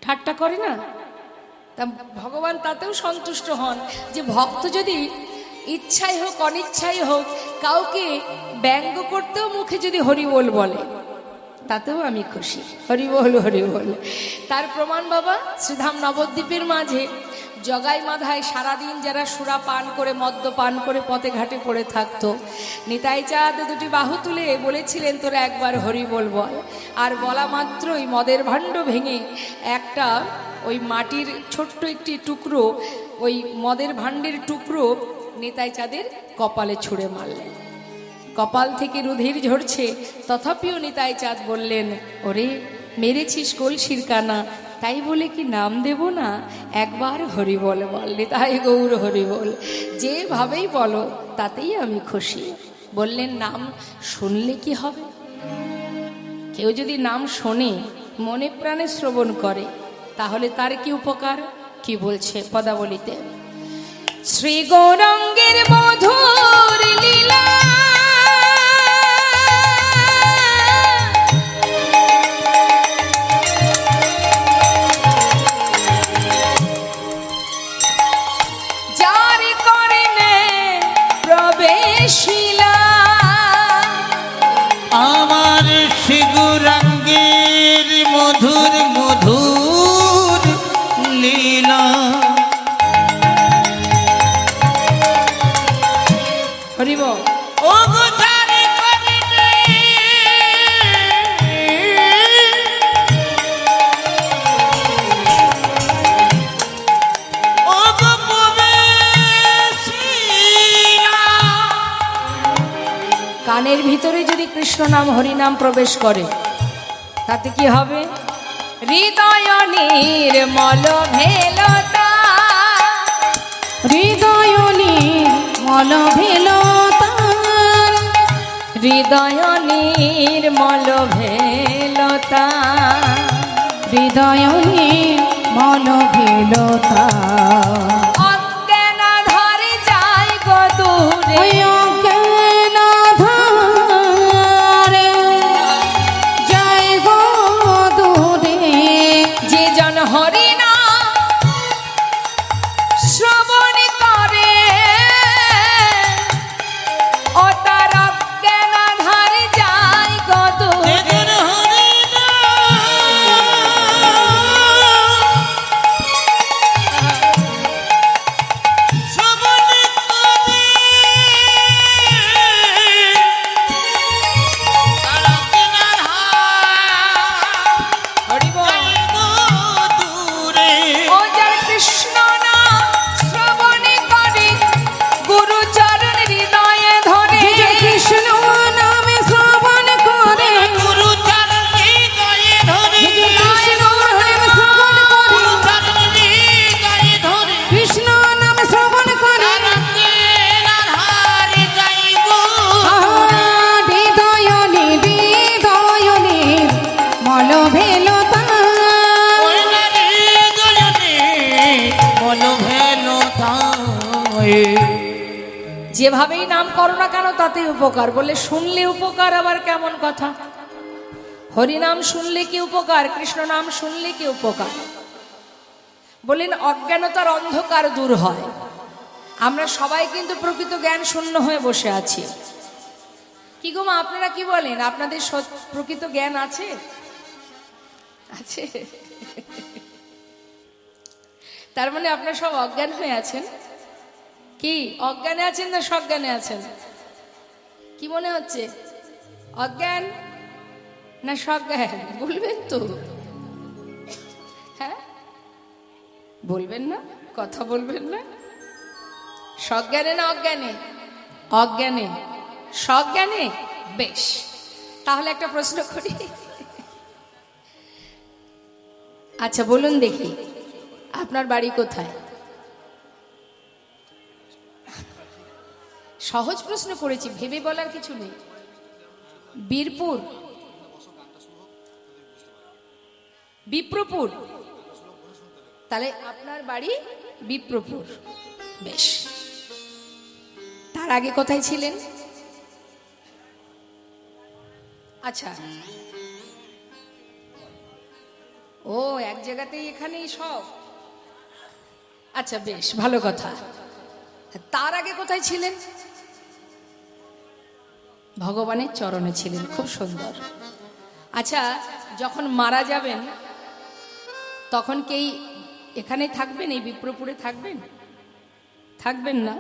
ঠাট্টা করে না, তা ভগবান তাতেও সন্তুষ্ট হন যে ভক্ত যদি ইচ্ছাই হোক অনিচ্ছাই হোক কাউকে ব্যঙ্গ করতেও মুখে যদি হরি বল বলে, তাতেও আমি খুশি। হরি বল হরি বল। তার প্রমাণ বাবা শ্রীধাম নবদ্বীপের মাঝে জগাই মাধায় সারাদিন যারা সুরা পান করে, মদ্য পান করে পথে ঘাটে পড়ে থাকতো, নিতাই চাঁদ দুটি বাহু তুলে বলেছিলেন, তোরা একবার হরি বল বল। আর বলা মাত্রই মদের ভাণ্ড ভেঙে একটা ওই মাটির ছোট্ট একটি টুকরো, ওই মদের ভাণ্ডের টুকরো নিতাই চাঁদের কপালে ছুঁড়ে মারলেন। কপাল থেকে রুধির ঝরছে, তথাপিও নিতাই চাঁদ বললেন, ওরে মেরেছিস কলসির কানা, তাই বলে কি নাম দেব না? একবার হরি বল বল, নিতাই গৌর হরি বল, যেভাবেই বলো তাতেই আমি খুশি। বললেন, নাম শুনলে কি হবে? কেউ যদি নাম শোনে, মনে প্রাণে শ্রবণ করে, তাহলে তার কি উপকার? কি বলছে পদাবলিতে? শ্রী গৌরাঙ্গের মধুর লীলা যার করেনে প্রবেশিলা, আমার শ্রী গৌরাঙ্গের মধুর মধুর লীলা। হরি বল। কানের ভিতরে যদি কৃষ্ণ নাম হরি নাম প্রবেশ করে তাতে কি হবে? হৃদয় নির্মল ভেলতা, হৃদয় নির্মল ভেলতা, হৃদয় নির্মল ভেলতা, হৃদয় নির্মল ভেলতা। অজ্ঞান ধারে যায় গো দূরে, ওই অজ্ঞান ধারে যায় গো দূরে, যে জন হরি নাম শ্রবণ করে ও তার অজ্ঞান ধারে যায় গো দূরে। হরি বল। ও যার কৃষ্ণ নাম শ্রবণ করে গুরু চরণ হৃদয়ে ধরে, যে কৃষ্ণ নামে শ্রবণ করে, যে কৃষ্ণ নামে শ্রবণ করে, কৃষ্ণ নামে শ্রবণ করে, হৃদয় নির্মল ভেলতা, যেভাবেই নাম করো না কেন তাতে উপকার। বলে শুনলে উপকার আবার কেমন কথা? হরি নাম শুনলে কি উপকার, কৃষ্ণ নাম শুনলে কি উপকার? বলেন অজ্ঞানতার অন্ধকার দূর হয়। আমরা সবাই কিন্তু প্রকৃত জ্ঞান শূন্য হয়ে বসে আছি। কি গো মা, আপনারা কি বলেন? আপনাদের প্রকৃত জ্ঞান আছে? আছে? তার মানে আপনারা সব অজ্ঞান হয়ে আছেন। কি অজ্ঞানে আছেন না সজ্ঞানে আছেন? কি মনে হচ্ছে? অজ্ঞান না সজ্ঞান? বলবেন তো? হ্যাঁ বলবেন না? কথা বলবেন না? সজ্ঞানে না অজ্ঞানে? অজ্ঞানে। সজ্ঞানে? বেশ, তাহলে একটা প্রশ্ন করি। আচ্ছা বলুন দেখি, আপনার বাড়ি কোথায়? সহজ প্রশ্ন করেছি, ভেবে বলার কিছু নেই। বীরপুর, বিপ্রপুর, তাহলে আপনার বাড়ি বিপ্রপুর। বেশ, তার আগে কোথায় ছিলেন? আচ্ছা, ও এক জায়গাতেই, এখানেই সব। আচ্ছা বেশ, ভালো কথা। তার আগে কোথায় ছিলেন? ভগবানের চরণে ছিলেন। খুব সুন্দর। আচ্ছা, যখন মারা যাবেন তখন কি এখানে থাকবেন? এই বিপ্রপুরে থাকবেন? থাকবেন না?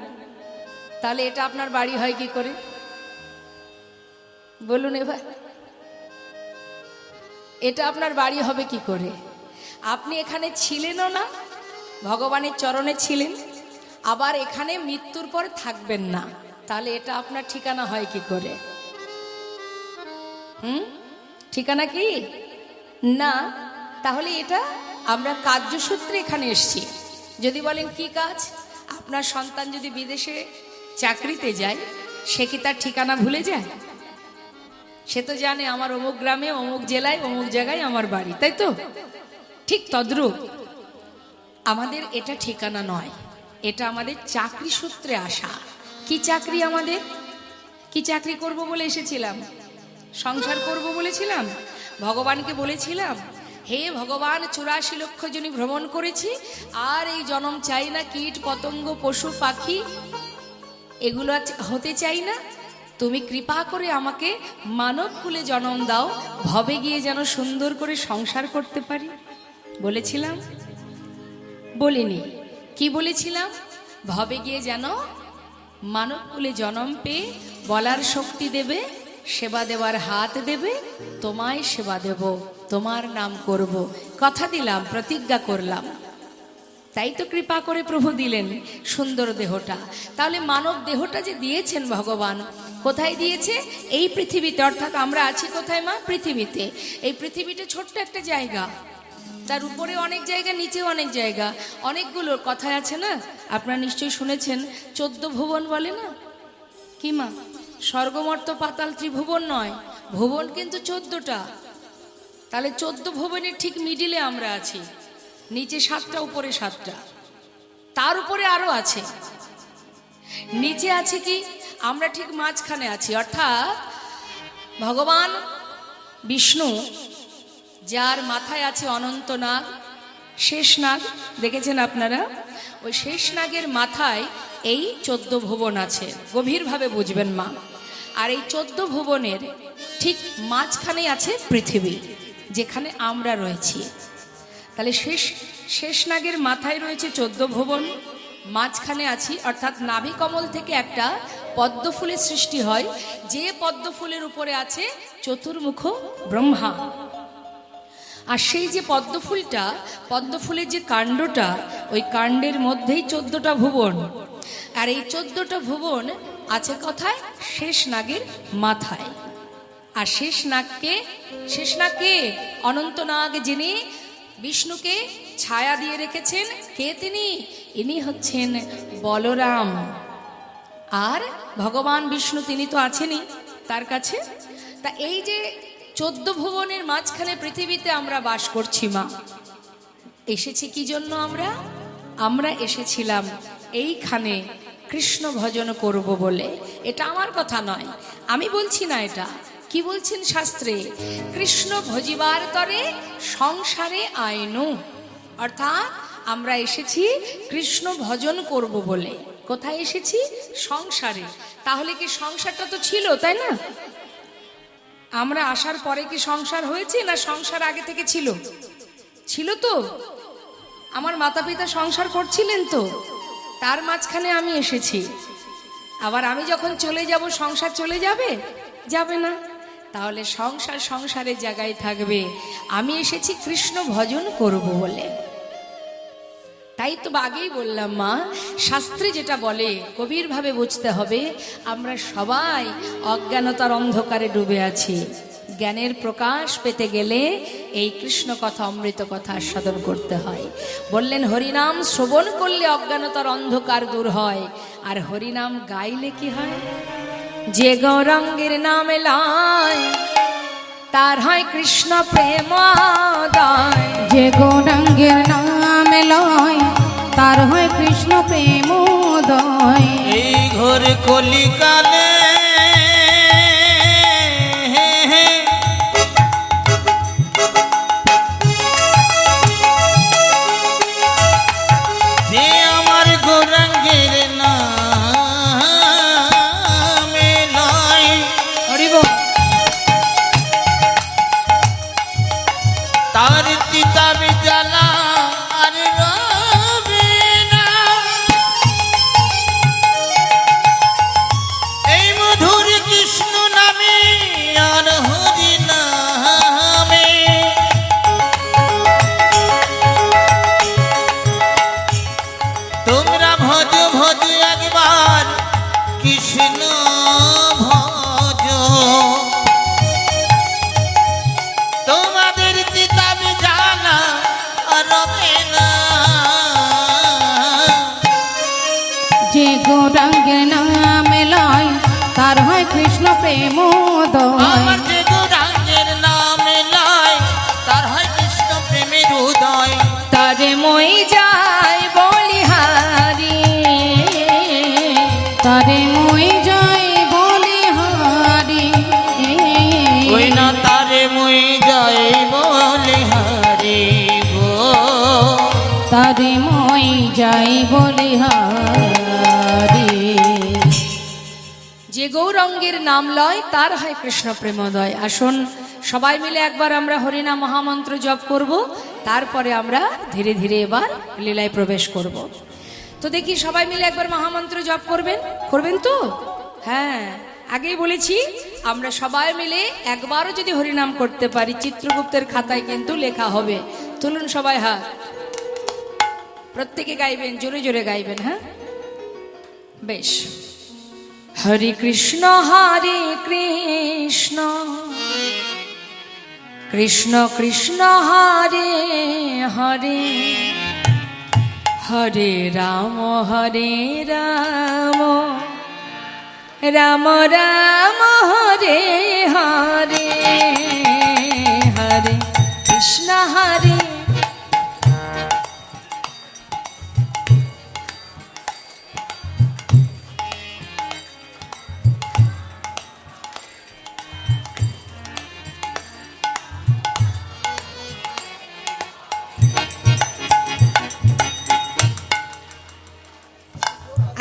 তাহলে এটা আপনার বাড়ি হয় কি করে বলুন এবার? এটা আপনার বাড়ি হবে কি করে? আপনি এখানে ছিলেনও না, ভগবানের চরণে ছিলেন, আবার এখানে মৃত্যুর পর থাকবেন না, তাহলে এটা আপনার ঠিকানা হয় কি করে? ঠিকানা কি না? তাহলে এটা আমরা কার্যসূত্রে এখানে এসেছি। যদি বলেন কি কাজ? আপনার সন্তান যদি বিদেশে চাকরিতে যায়, সে কি তার ঠিকানা ভুলে যায়? সে তো জানে আমার অমুক গ্রামে, অমুক জেলায়, অমুক জায়গায় আমার বাড়ি, তাই তো? ঠিক তদ্রূপ আমাদের এটা ঠিকানা নয়, এটা আমাদের চাকরি সূত্রে আসা। কি চাকরি আমাদের? কি চাকরি করব বলে এসেছিলাম? সংসার করব বলেছিলাম, ভগবানকে বলেছিলাম হে ভগবান 84 লক্ষ জনী ভ্রমণ করেছি, আর এই জন্ম চাই না, কীট পতঙ্গ পশু পাখি এগুলো হতে চাই না, তুমি কৃপা করে আমাকে মানব কুলে জন্ম দাও, ভবে গিয়ে যেন সুন্দর করে সংসার করতে পারি। বলেছিলাম? বলিনি। কি বলেছিলাম? ভবে গিয়ে যেন মানব কুলে জন্ম পেয়ে বলার শক্তি দেবে, সেবা দেওয়ার হাত দেবে, তোমায় সেবা দেব, তোমার নাম করব, কথা দিলাম, প্রতিজ্ঞা করলাম। তাই তো কৃপা করে প্রভু দিলেন সুন্দর দেহটা। তাহলে মানব দেহটা যে দিয়েছেন ভগবান, কোথায় দিয়েছে? এই পৃথিবীতে। অর্থাৎ আমরা আছি কোথায় মা? পৃথিবীতে। এই পৃথিবীটা ছোট্ট একটা জায়গা, তার উপরে অনেক জায়গা, নিচেও অনেক জায়গা। অনেকগুলো কথায় আছে না, আপনারা নিশ্চয়ই শুনেছেন, 14 ভুবন বলে না কি মা? স্বর্গমর্ত পাতাল ত্রিভুবন নয়, ভুবন কিন্তু 14টা। তাহলে 14 ভুবনের ঠিক মিডিলে আমরা আছি। নিচে 7টা, উপরে 7টা, তার উপরে আরো আছে। নিচে আছে কি? আমরা ঠিক মাঝখানে আছি। অর্থাৎ ভগবান বিষ্ণু, যার মাথায় আছে অনন্ত নাগ, শেষ নাগ, দেখেছেন আপনারা? ওই শেষ নাগের মাথায় এই 14 ভুবন আছে। গভীরভাবে বুঝবেন মা। আর এই 14 ভুবনের ঠিক মাঝখানে আছে পৃথিবী, যেখানে আমরা রয়েছি। তাহলে শেষ নাগের মাথায় রয়েছে 14 ভুবন, মাঝখানে আছি। অর্থাৎ নাভি কমল থেকে একটা পদ্ম ফুলের সৃষ্টি হয়, যে পদ্ম ফুলের উপরে আছে চতুর্মুখ ব্রহ্মা। আর সেই যে পদ্ম ফুলটা, পদ্ম ফুলের যে কাণ্ডটা, ওই কাণ্ডের মধ্যেই 14টা ভুবন। আর এই 14টা ভুবন আছে কোথায়? শেষ নাগের মাথায়। আর শেষ নাগকে অনন্ত নাগ, যিনি বিষ্ণুকে ছায়া দিয়ে রেখেছেন। কে তিনি? ইনি হচ্ছেন বলরাম। আর ভগবান বিষ্ণু তিনি তো আছেনই তার কাছে। তা এই যে 14 ভুবনের মাঝখানে পৃথিবীতে আমরা বাস করছি মা। এসেছি কি জন্য? আমরা এসেছিলাম এইখানে কৃষ্ণ ভজন করব বলে। এটা আমার কথা নয়, আমি বলছি না। এটা কি বলছেন শাস্ত্রে? কৃষ্ণ ভজিবার তরে সংসারে আইনু। অর্থাৎ আমরা এসেছি কৃষ্ণ ভজন করব বলে। কোথায় এসেছি? সংসারে। তাহলে কি সংসারটা তো ছিল, তাই না? আমরা আসার পরে কি সংসার হয়েছে, না সংসার আগে থেকে ছিল? ছিল তো। আমার মাতা পিতা সংসার করছিলেন তো, তার মাঝখানে আমি এসেছি। আবার আমি যখন চলে যাব, সংসার চলে যাবে? যাবে না। তাহলে সংসারের জায়গায় থাকবে। আমি এসেছি কৃষ্ণ ভজন করব বলে। তাই তো আগেই বললাম মা, শাস্ত্রে যেটা বলে গভীরভাবে বুঝতে হবে। আমরা সবাই অজ্ঞানতার অন্ধকারে ডুবে আছি। জ্ঞানের প্রকাশ পেতে গেলে এই কৃষ্ণ কথা, অমৃত কথা আস্বাদন করতে হয়। বললেন হরিনাম শ্রবণ করলে অজ্ঞানতার অন্ধকার দূর হয়। আর হরিনাম গাইলে কি হয়? যে গৌরাঙ্গের নাম লয় তার হয় কৃষ্ণ প্রেমোদয়। যে গৌরাঙ্গের নাম লয় তার হয় কৃষ্ণ প্রেমোদয়। এই ঘোর কলিকালে যে আমার গৌরাঙ্গের নাম লয়, হরিব তার চিতাবে জ্বালা আর রবে না। এই মধুর কৃষ্ণ নামে আর হরি নামে তোমরা ভজ ভজ একবার কৃষ্ণ ভজ। তোমাদের চিতাবে জ্বালা আর রবে না। যে গৌরাঙ্গের নাম লয় তার হয় কৃষ্ণ প্রেমোদয়। আমার যে গৌরাঙ্গের নাম লয় তার হয় কৃষ্ণ প্রেমের উদয়। তারে মই যাই বলিহারি, তারে মই জয় বলিহারি। ওই না তারে মই যাই বলে হারি গো। তারে মই যাই বলিহারি। যে গৌরঙ্গের নাম লয় তার হয় কৃষ্ণ প্রেমোদয়। আসুন সবাই মিলে একবার আমরা হরিনাম মহামন্ত্র জপ করব, তারপরে আমরা ধীরে ধীরে এবার লীলায় প্রবেশ করব। তো দেখি সবাই মিলে একবার মহামন্ত্র জপ করবেন তো? হ্যাঁ, আগেই বলেছি আমরা সবাই মিলে একবারও যদি হরিনাম করতে পারি, চিত্রগুপ্তের খাতায় কিন্তু লেখা হবে। তুলুন সবাই হাত। প্রত্যেকে গাইবেন, জোরে জোরে গাইবেন। হ্যাঁ, বেশ। হরে কৃষ্ণ কৃষ্ণ কৃষ্ণ হরে হরে, হরে রাম রাম রাম হরে হরে, হরে কৃষ্ণ হরে।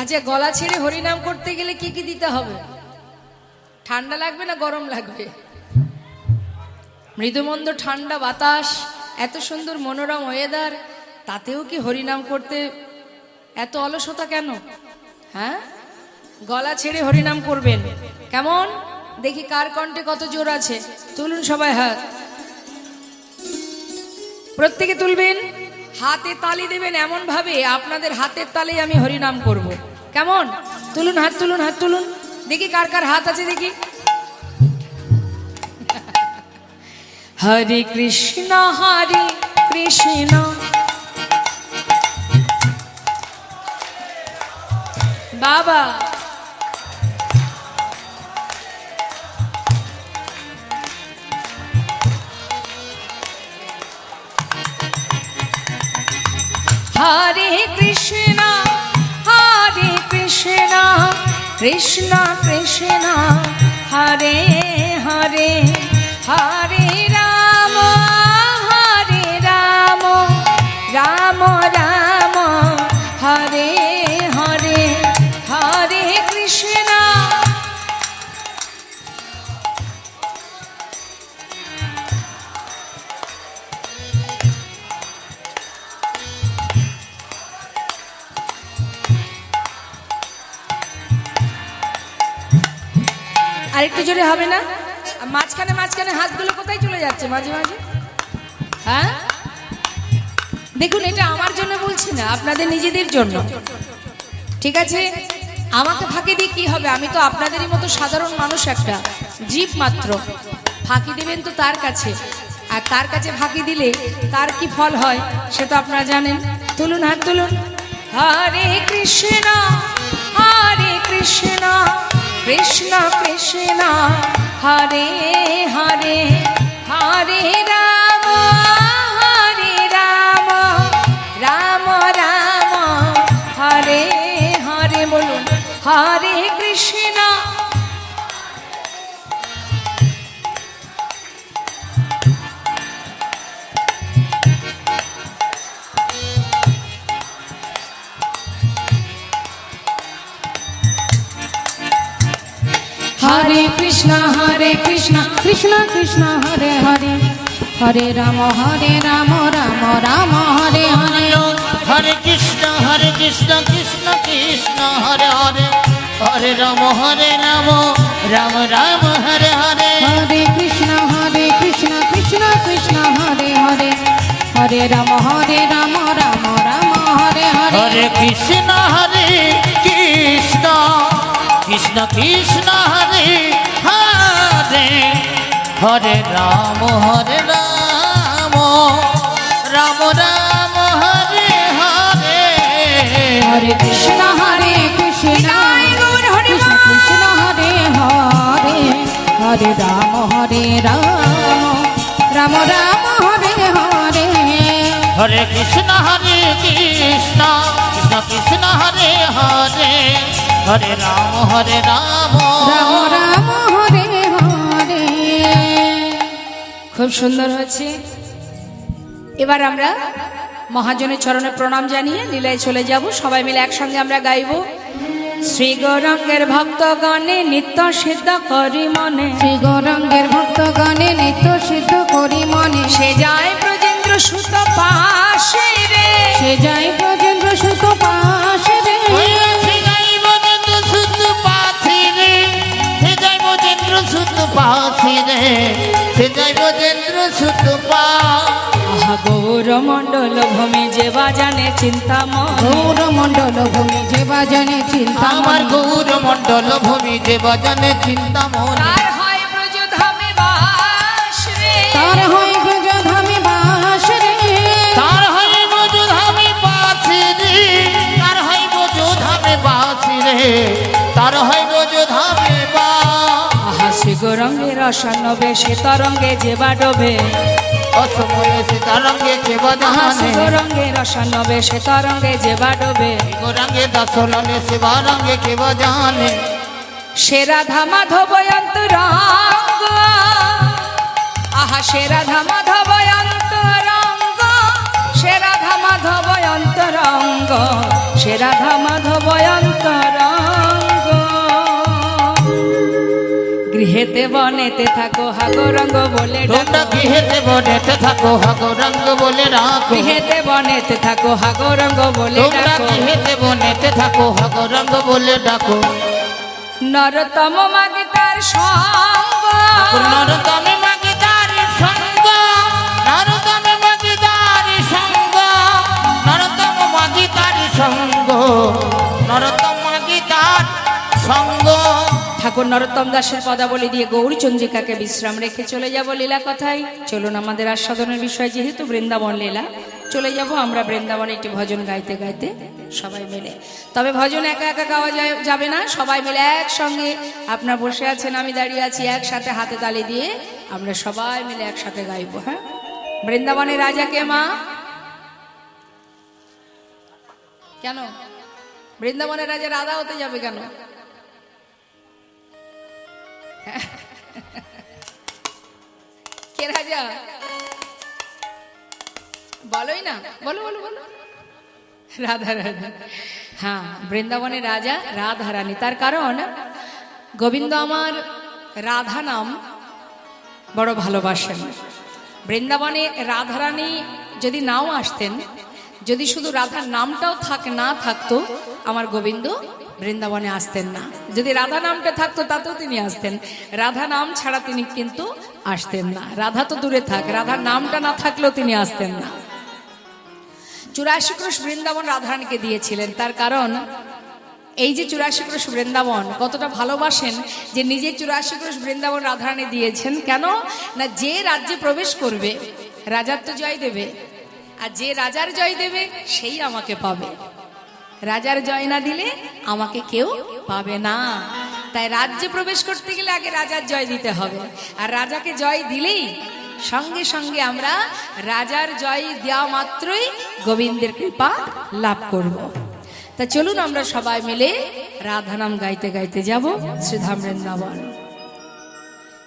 আচ্ছা, গলা ছেড়ে হরিনাম করতে গেলে কি কি দিতে হবে? ঠান্ডা লাগবে না গরম লাগবে? মৃদুমন্দ ঠান্ডা বাতাস, এত সুন্দর মনোরম ওয়েদার, তাতেও কি হরিনাম করতে এত অলসতা কেন? হ্যাঁ, গলা ছেড়ে হরিনাম করবেন। কেমন দেখি কার কণ্ঠে কত জোর আছে? তুলুন সবাই হাত, প্রত্যেকে তুলবেন, হাতে তালি দেবেন এমন ভাবে আপনাদের হাতের তালে আমি হরিনাম করব। কেমন? তুলুন হাত, তুলুন হাত, তুলুন দেখি কার কার হাত আছে দেখি। হরে কৃষ্ণ বাবা, হরে কৃষ্ণ কৃষ্ণ কৃষ্ণ হরে হরে, হরে রাম রাম রাম হরে হরে, হরে কৃষ্ণ। আরেকটু জোরে হবে না? মাঝখানে মাঝখানে হাতগুলো কোথায় চলে যাচ্ছে মাঝে মাঝে? হ্যাঁ, দেখুন, এটা আমার জন্য বলছি না, আপনাদের নিজেদের জন্য। ঠিক আছে, আমাকে ফাঁকি দিয়ে কি হবে? আমি তো আপনাদেরই মতো সাধারণ মানুষ, একটা জীব মাত্র। ফাঁকি দেবেন তো তার কাছে, আর তার কাছে ফাঁকি দিলে তার কি ফল হয় সে তো আপনারা জানেন। তুলুন হাত, তুলুন। হরে কৃষ্ণ কৃষ্ণ কৃষ্ণ হরে হরে, হরে রাম রাম রাম হরে হরে। বলুন হরে কৃষ্ণ। हरे कृष्णा कृष्ण कृष्ण हरे हरे, हरे राम राम राम हरे हरे। हरे कृष्ण कृष्ण कृष्ण हरे हरे, हरे राम राम राम हरे हरे। हरे कृष्ण कृष्ण कृष्ण हरे हरे, हरे राम राम राम हरे हरे। हरे कृष्ण कृष्ण कृष्ण हरे हरे, हरे राम राम राम हरे हरे। हरे कृष्ण कृष्ण कृष्ण हरे हरे, हरे राम राम राम हरे हरे। हरे कृष्ण कृष्ण कृष्ण हरे हरे, हरे राम राम राम हरे हरे। খুব সুন্দর হয়েছে। এবার আমরা মহাজনের চরণে প্রণাম জানিয়ে লীলায় চলে যাব। সবাই মিলে একসঙ্গে আমরা গাইব। শ্রী গৌরাঙ্গের ভক্তগণে নিত্য সিদ্ধ করি মনে, শ্রী গৌরাঙ্গের ভক্তগণে নিত্য সিদ্ধ করি মনে। সে যায় ব্রজেন্দ্র সুত পাশে রে, সে যায় ব্রজেন্দ্র সুত পাশে রে। সে যাই ব্রজেন্দ্র সুত পাশে রে, সে যাই ব্রজেন্দ্র সুত পাশে রে, সে যাই ব্রজেন্দ্র সুত পা। আহা গৌর মণ্ডল ভূমি যে বাজানে চিন্তামণি গৌর মণ্ডল ভূমি যে বাজনে চিন্তা আমার গৌর মণ্ডল ভূমি যে বাজানে চিন্তামণি তার হয় ব্রজধামে বাস রে তার হয় ব্রজধামে বাস রে তার হয় ব্রজধামে বাসি রে তার হয় ব্রজধামে বাসি রে তার হয় ব্রজধামে বাস আহা শিগরঙ্গে রসানবে সে তরঙ্গে যে বাডবে অসময়ে সীতারঙ্গে কে আহা বাজানে শিগরঙ্গে রসানবে সে তরঙ্গে যে বাডবে গোরঙ্গে দশলনে শিবারঙ্গে কে বাজানে সে রাধা মাধব অন্তরঙ্গ আহা সে রাধা মাধব অন্তরঙ্গ সে রাধা মাধব অন্তরঙ্গ সে রাধা মাধব অন্তরঙ্গ গৃহেতে বনেতে থাকো হাগরঙ্গ বলে তোমরা ডাকো গৃহেতে বনেতে থাকো হাগরঙ্গ বলে রাখো গৃহেতে বনেতে থাকো হাগরঙ্গ বলে তোমরা ডাকো গৃহেতে বনেতে থাকো হাগরঙ্গ বলে ডাকো নরতম মাগে তার সঙ্গ নরতমে মাগে তারি সঙ্গ নরতমে মাগে তারি সঙ্গ নরতম মাগে তারি সঙ্গ নরতম মাগে তার সঙ্গ ঠাকুর নরোত্তম দাসের পদাবলী দিয়ে গৌরী চন্দ্রিকাকে বিশ্রাম রেখে চলে যাব লীলা কথায়। চলুন আমাদের আস্বাদনের বিষয় যেহেতু বৃন্দাবন লীলা, চলে যাব আমরা বৃন্দাবনে একটি ভজন গাইতে গাইতে সবাই মিলে। তবে ভজন একা একা গাওয়া যাবে না, সবাই মিলে একসঙ্গে, আপনার বসে আছেন আমি দাঁড়িয়ে আছি, একসাথে হাতে তালি দিয়ে আমরা সবাই মিলে একসাথে গাইবো। হ্যাঁ, বৃন্দাবনের রাজা কে মা? কেন বৃন্দাবনের রাজা রাধা হতে যাবে কেন? কে রাজা? বলোই না, বলো বলো বলো। রাধা রাধা। হ্যাঁ, বৃন্দাবনের রাজা রাধা রানী। তার কারণ গোবিন্দ আমার রাধা নাম বড় ভালোবাসেন। বৃন্দাবনে রাধা রানী যদি নাও আসতেন, যদি শুধু রাধার নামটাও না থাকতো, আমার গোবিন্দ বৃন্দাবনে আসতেন না। যদি রাধা নামটা থাকতো তাতেও তিনি আসতেন, রাধা নাম ছাড়া তিনি কিন্তু আসতেন না। রাধা তো দূরে থাক, রাধার নামটা না থাকলেও তিনি আসতেন না। 84 ক্রোশ বৃন্দাবন রাধারানীকে দিয়েছিলেন। তার কারণ এই যে 84 ক্রোশ বৃন্দাবন কতটা ভালোবাসেন যে নিজে 84 ক্রোশ বৃন্দাবন রাধারানী দিয়েছেন। কেন না, যে রাজ্যে প্রবেশ করবে রাজার তো জয় দেবে, আর যে রাজার জয় দেবে সেই আমাকে পাবে। রাজার জয় না দিলে আমাকে কেউ পাবে না। তাই রাজ্যে প্রবেশ করতে গেলে আগে রাজার জয় দিতে হবে, আর রাজাকে জয় দিলেই সঙ্গে সঙ্গে আমরা রাজার জয় দেওয়া মাত্রই গোবিন্দের কৃপা লাভ করব। তা চলুন আমরা সবাই মিলে রাধা নাম গাইতে গাইতে যাব শ্রীধাম বৃন্দাবন।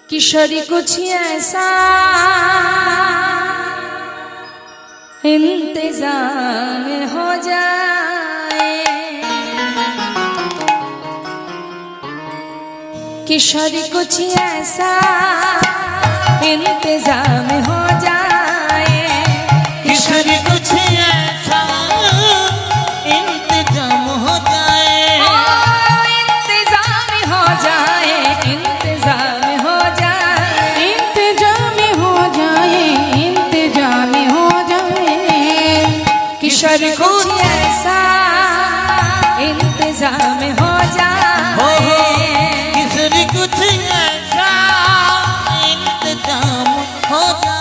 কিশোরী কুছ ऐसा इंतजाम हो जाए, किशोरी कुछ ऐसा इंतजाम हो जाए, किशोरी कुछ ऐसा इंतजाम हो जाए, इंतजाम हो जाए, इंतजाम हो जाए, इंतजाम हो जाए, इंतजाम हो जाए, किशोरी कुछ ऐसा इंतजाम हो हो जाए, किशोरी कुछ ऐसा इंतजाम हो जाए।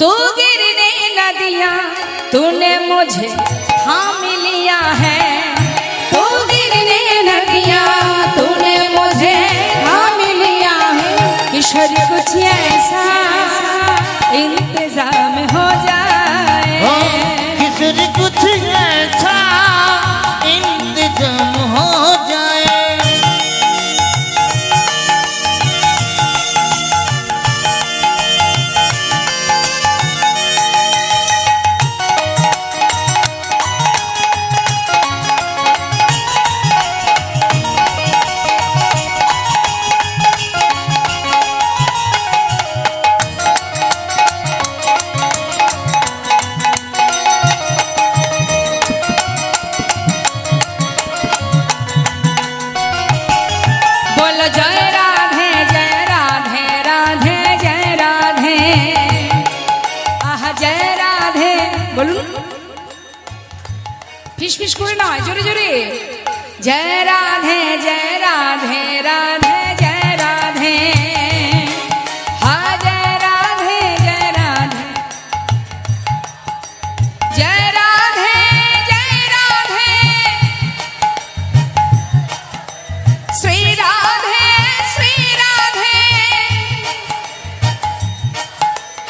तू गिरने न दिया, तूने मुझे थाम लिया है। तू गिरने न दिया, तूने मुझे थाम लिया है। किशोर कुछ ऐसा इंतजाम हो जाए, किसी कुछ ऐसा इंतजाम हो जाए। बोलो जय राधे जय राधे राधे जय राधे, आहा जय राधे बोलুন, ফিস ফিস করে নয়, জোরে জোরে। জয় রাধে জয় রাধে রাধে জয় রাধে, হা জয় রাধে জয় রাধে। জয় রাধে জয় রাধে, শ্রী রাধে শ্রী রাধে,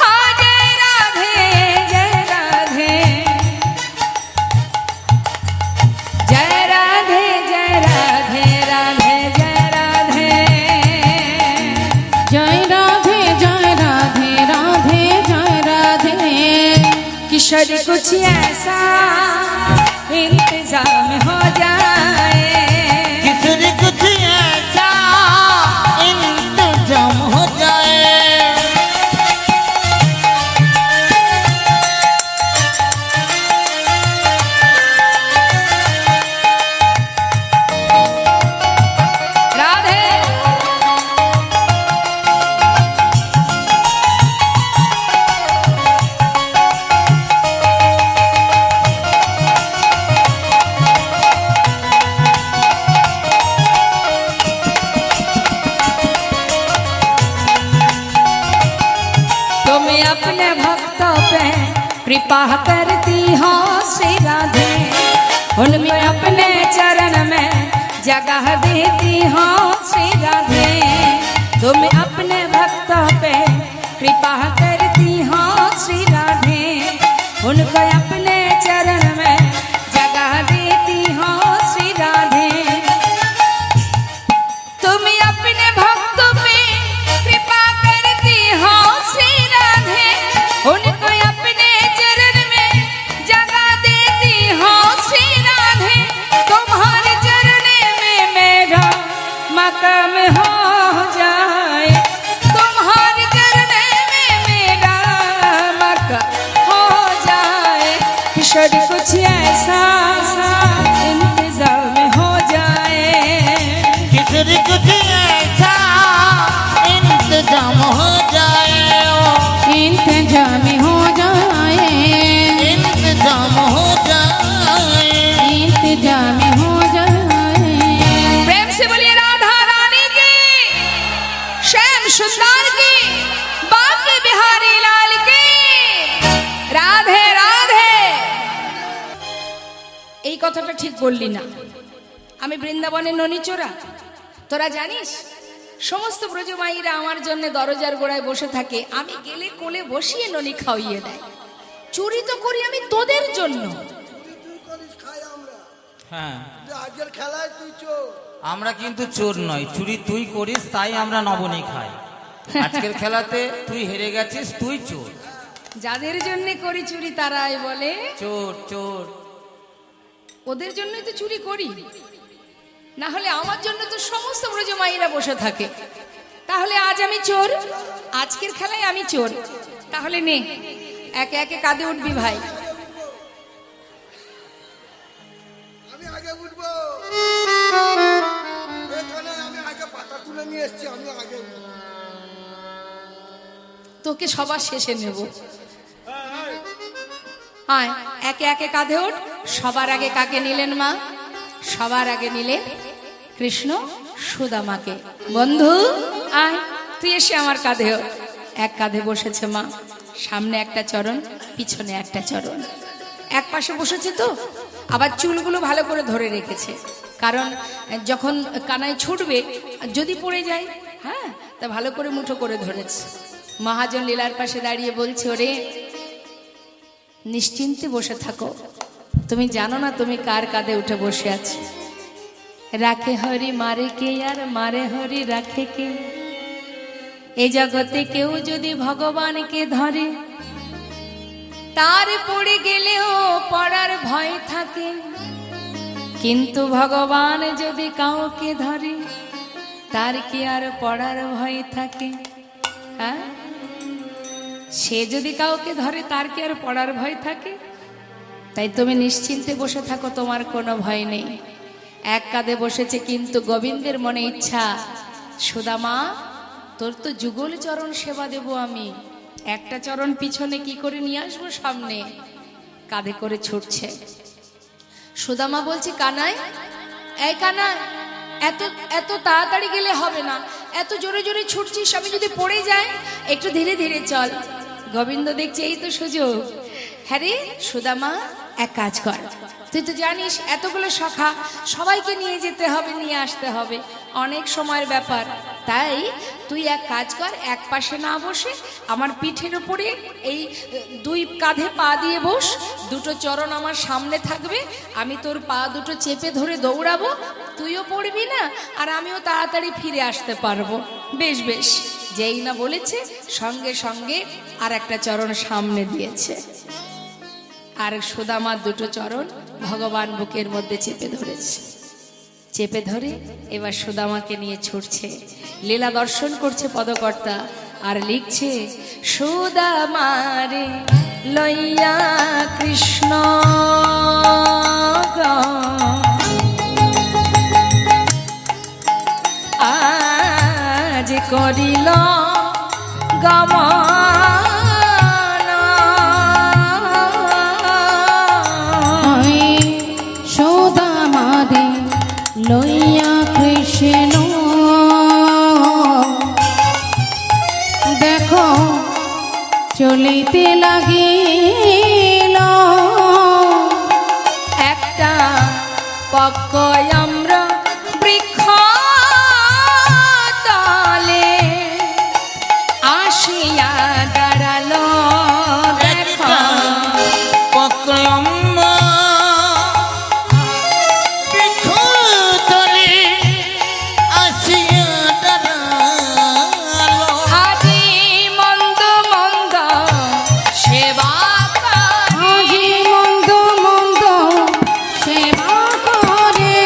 হা জয় রাধে জয় রাধে। জয় রাধে জয় রাধে রাধে জয় রাধে, जय राधे जय राधे राधे जय राधे। किशोर कुछ ऐसा इंतजाम हो जाए, किसी कुछ ऐसा इंतजाम हो जाए। राधे तुम अपने भक्तों पे कृपा करती हो श्री राधे, उनमें अपने चरण में जगह देती हो श्री राधे। तुम अपने भक्तों पे कृपा करती हो श्री राधे, उनको अपने चरण में जगह देती हो श्री राधे। तुम अपने भक्तों पे कृपा करती हो श्री राधे, उनको अपने चरण में जगह देती हो श्री राधे। तुम्हारे चरण में मेरा मकाम हो जाए, तुम्हारे चरण में मेरा मकाम हो जाए। किशोर कुछ ऐसा इंतजाम हो जाए, किसी कुछ ऐसा इंतजाम हो जाए। इंतजाम हो जाए, इंतजाम हो जाए। इंतजाम हो जाए। प्रेम से बोलिए राधा रानी की, श्याम सुंदर की, बाकी बिहारी लाल की। राधे राधे। এই কথাটা ঠিক বললি না, আমি বৃন্দাবনের ননিচোরা। তোরা জানিস সমস্ত ব্রজমাইরা আমার জন্য দরজার গোড়ায় বসে থাকে, আমি গেলে কোলে বসিয়ে ননি খাওয়িয়ে দেয়। চুরি তো করি আমি তোদের জন্য। তুই করিস, খাই আমরা। হ্যাঁ, কিন্তু আজকের খেলায় তুই চোর। আমরা কিন্তু চোর নয়, চুরি তুই করিস তাই আমরা নবনী খাই। আজকের খেলাতে তুই হেরে গেছিস, তুই চোর। যাদের জন্য করি চুরি তারাই বলে চোর চোর। ওদের জন্যই তো চুরি করি, না হলে আমার জন্য তো সমস্ত ব্রজমাইরা বসে থাকে। তাহলে আজ আমি চোর, আজকের খেলায় আমি চোর। তাহলে নে, একে একে কাঁধে উঠবি ভাই। আমি আগে উঠবো, এখানে আমি আগে পাতা তুলে নিয়ে এসছি, আমি আগে উঠবো। তোকে সবার শেষে নেব। আয় একে একে কাঁধে ওঠ। সবার আগে কাকে নিলেন মা? সবার আগে নিলেন কৃষ্ণ সুদামাকে। বন্ধু আয় তুই এসে আমার কাঁধে ওঠ। এক কাঁধে বসেছে মা, সামনে একটা চরণ, পিছনে একটা চরণ। এক পাশে বসেছে তো, আবার চুলগুলো ভালো করে ধরে রেখেছে, কারণ যখন কানাই ছুটবে যদি পড়ে যায়, হ্যাঁ, তা ভালো করে মুঠো করে ধরেছে। মহাজন লীলার পাশে দাঁড়িয়ে বলছে, ওরে নিশ্চিন্তে বসে থাকো, তুমি জানো না তুমি কার কাঁধে উঠে বসে আছো। রাখে হরি মারে কে, আর মারে হরি রাখে কে। এই জগতে কেউ যদি ভগবানকে ধরে, তার পড়ে গেলেও পড়ার ভয় থাকে, কিন্তু ভগবান যদি কাউকে ধরে, তার কি আর পড়ার ভয় থাকে? হ্যাঁ, সে যদি কাউকে ধরে তার কি আর পড়ার ভয় থাকে? তাই তুমি নিশ্চিন্তে বসে থাকো, তোমার কোনো ভয় নেই। এক কাঁধে বসেছে, কিন্তু গোবিন্দের মনে ইচ্ছা, সুদামা তোর তো যুগল চরণ সেবা দেব আমি, একটা চরণ পিছনে কি করে নিয়ে আসবো সামনে। কাঁধে করে ছুটছে। সুদামা বলছে, কানাই, এই কানাই, এত এত তাড়াতাড়ি গেলে হবে না, এত জোরে জোরে ছুটছিস, আমি যদি পড়ে যাই, একটু ধীরে ধীরে চল। গোবিন্দ দেখছে এই তো সুযোগ। হ্যাঁ রে সুদামা, এক কাজ কর, তুই তো জানিস এতগুলো শাখা সবাইকে নিয়ে যেতে হবে, নিয়ে আসতে হবে, অনেক সময়ের ব্যাপার। তাই তুই এক কাজ কর, এক পাশে না বসে আমার পিঠের উপরে এই দুই কাঁধে পা দিয়ে বস, দুটো চরণ আমার সামনে থাকবে, আমি তোর পা দুটো চেপে ধরে দৌড়াবো, তুইও পড়বি না আর আমিও তাড়াতাড়ি ফিরে আসতে পারবো। বেশ বেশ। যেই না বলেছে, সঙ্গে সঙ্গে আর একটা চরণ সামনে দিয়েছে, আর সুদামার দুটো চরণ ভগবান বুকের মধ্যে চেপে ধরেছে। চেপে ধরে এবার সুদামাকে নিয়ে ছুটছে, লীলা দর্শন করছে পদকর্তা, আর লিখছে, সুদামারে লইয়া কৃষ্ণ আজ করিল গমন, সুদামাদে লইয়া কৃষ্ণ, দেখো চলিতে লাগিল, একটা পক্ষ আমরা বৃক্ষ তলে আসিয়া দাঁড়ালো, দেখো আজি মন্দ মন্দ সেবা আজি মন্দ মন্দ সেবা করে,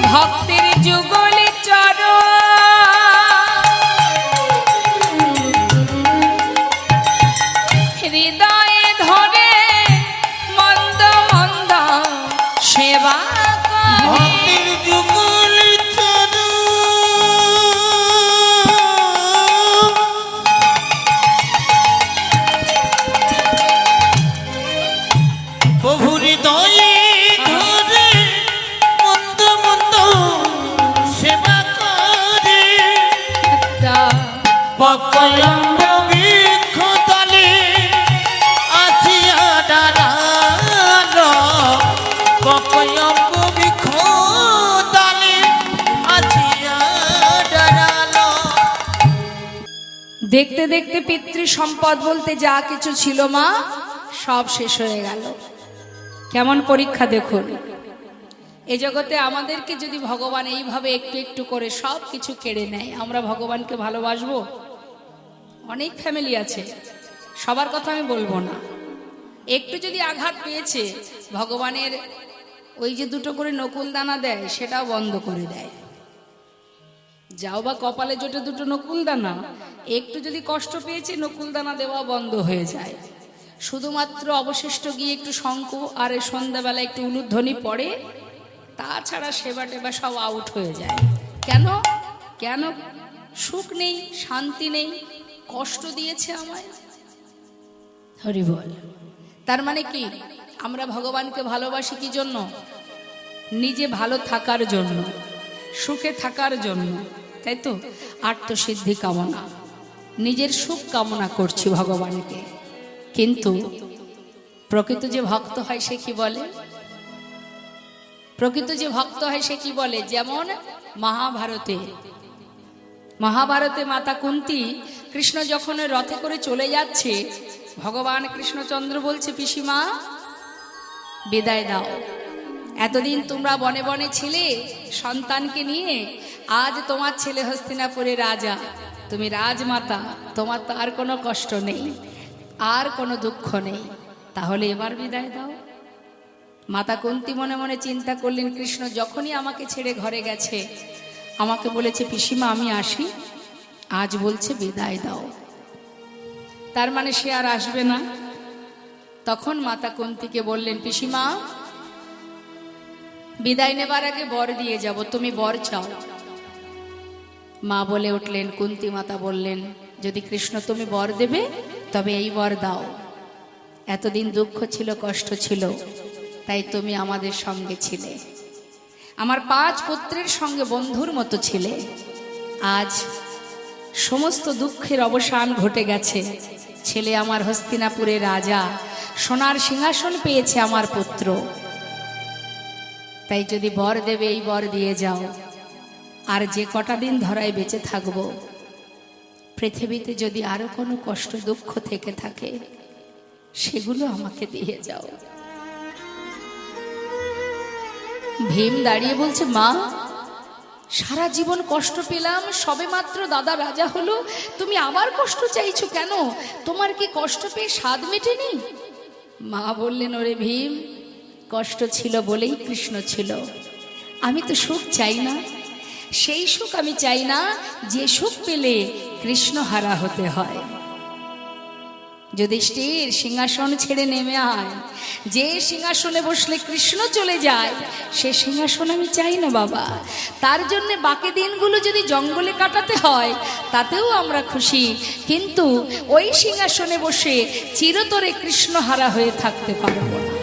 ভক্তের যুগল চরণ, হৃদয়ে ধরে মন্দ মন্দ সেবা করে। প্রভুর হৃদয়ে ধরে মন্দ মন্দ সেবা করে, একটা পক্কয়ম্ব বৃক্ষ তলে আসিয়া দাঁড়ালো, পক্কয়ম্ব বৃক্ষ তলে আসিয়া দাঁড়ালো। দেখতে দেখতে পিতৃ সম্পদ বলতে যা কিছু ছিল মা, সব শেষ হয়ে গেল। কেমন পরীক্ষা দেখুন। এই জগতে আমাদেরকে যদি ভগবান এইভাবে একটু একটু করে সব কিছু কেড়ে নেয়, আমরা ভগবানকে ভালোবাসবো? অনেক ফ্যামিলি আছে, সবার কথা আমি বলবো না, একটু যদি আঘাত পেয়েছে, ভগবানের ওই যে দুটো করে নকুল দানা দেয়, সেটাও বন্ধ করে দেয়। যাও বা কপালে জোটে দুটো নকুল দানা, একটু যদি কষ্ট পেয়েছে, নকুল দানা দেওয়া বন্ধ হয়ে যায়। শুধুমাত্র অবশিষ্ট গিয়ে একটু শঙ্খ আর সন্ধ্যাবেলা একটু উলুধ্বনি পড়ে, তাছাড়া সেবা টেবা সব আউট হয়ে যায়। কেন? কেন? সুখ নেই, শান্তি নেই, কষ্ট দিয়েছে আমায়। হরি বল। তার মানে কি? আমরা ভগবানকে ভালোবাসি কি জন্য? নিজে ভালো থাকার জন্য, সুখে থাকার জন্য, তাই তো? আত্মসিদ্ধি কামনা, নিজের সুখ কামনা করছি ভগবানকে। কিন্তু প্রকৃত যে ভক্ত হয় সে কি বলে? প্রকৃত যে ভক্ত হয় সে কি বলে? যেমন মহাভারতে মাতা কুন্তী কৃষ্ণ যখন রথে করে চলে যাচ্ছে, ভগবান কৃষ্ণচন্দ্র বলছে, পিসিমা বিদায় দাও। এতদিন তোমরা বনে বনে ছিলে সন্তানকে নিয়ে, আজ তোমার ছেলে হস্তিনাপুরে রাজা, তুমি রাজমাতা, তোমার তো আর কোনো কষ্ট নেই, আর কোনো দুঃখ নেই, তাহলে এবার বিদায় দাও। মাতা কুন্তী মনে মনে চিন্তা করলেন, কৃষ্ণ যখনই আমাকে ছেড়ে ঘরে গেছে আমাকে বলেছে পিসিমা আমি আসি, আজ বলছে বিদায় দাও, তার মানে সে আর আসবে না। তখন মাতা কুন্তীকে বললেন, পিসিমা বিদায় নেবার আগে বর দিয়ে যাব, তুমি বর চাও। মা বলে উঠলেন, কুন্তী মাতা বললেন, যদি কৃষ্ণ তুমি বর দেবে তবে এই বর দাও। এতদিন দুঃখ ছিল, কষ্ট ছিল, তাই তুমি আমাদের সঙ্গে ছিলে, আমার 5 পুত্রের সঙ্গে বন্ধুর মতো ছিলে। আজ সমস্ত দুঃখের অবসান ঘটে গেছে, ছেলে আমার হস্তিনাপুরের রাজা, সোনার সিংহাসন পেয়েছে আমার পুত্র, তাই যদি বর দেবে এই বর দিয়ে যাও। আর যে কটা দিন ধরায় বেঁচে থাকবো, পৃথিবীতে যদি আরো কোনো কষ্ট দুঃখ থেকে থাকে সেগুলো আমাকে দিয়ে যাও। ভীম দাঁড়িয়ে বলছে, মা সারা জীবন কষ্ট পেলাম, সবে মাত্র দাদা রাজা হলো, তুমি আবার কষ্ট চাইছো কেন? তোমার কি কষ্ট পেয়ে স্বাদ মেটেনি? মা বললেন, ওরে ভীম, কষ্ট ছিল বলেই কৃষ্ণ ছিল, আমি তো সুখ চাই না, সেই সুখ আমি চাই না যে সুখ পেলে কৃষ্ণ হারা হতে হয়। যুধিষ্ঠির সিংহাসন ছেড়ে নেমে আয়, যে সিংহাসনে বসলে কৃষ্ণ চলে যায় সে সিংহাসন আমি চাই না বাবা। তার জন্য বাকি দিনগুলো যদি জঙ্গলে কাটাতে হয় তাতেও আমরা খুশি, কিন্তু ওই সিংহাসনে বসে চিরতরে কৃষ্ণ হারা হয়ে থাকতে পারবো না।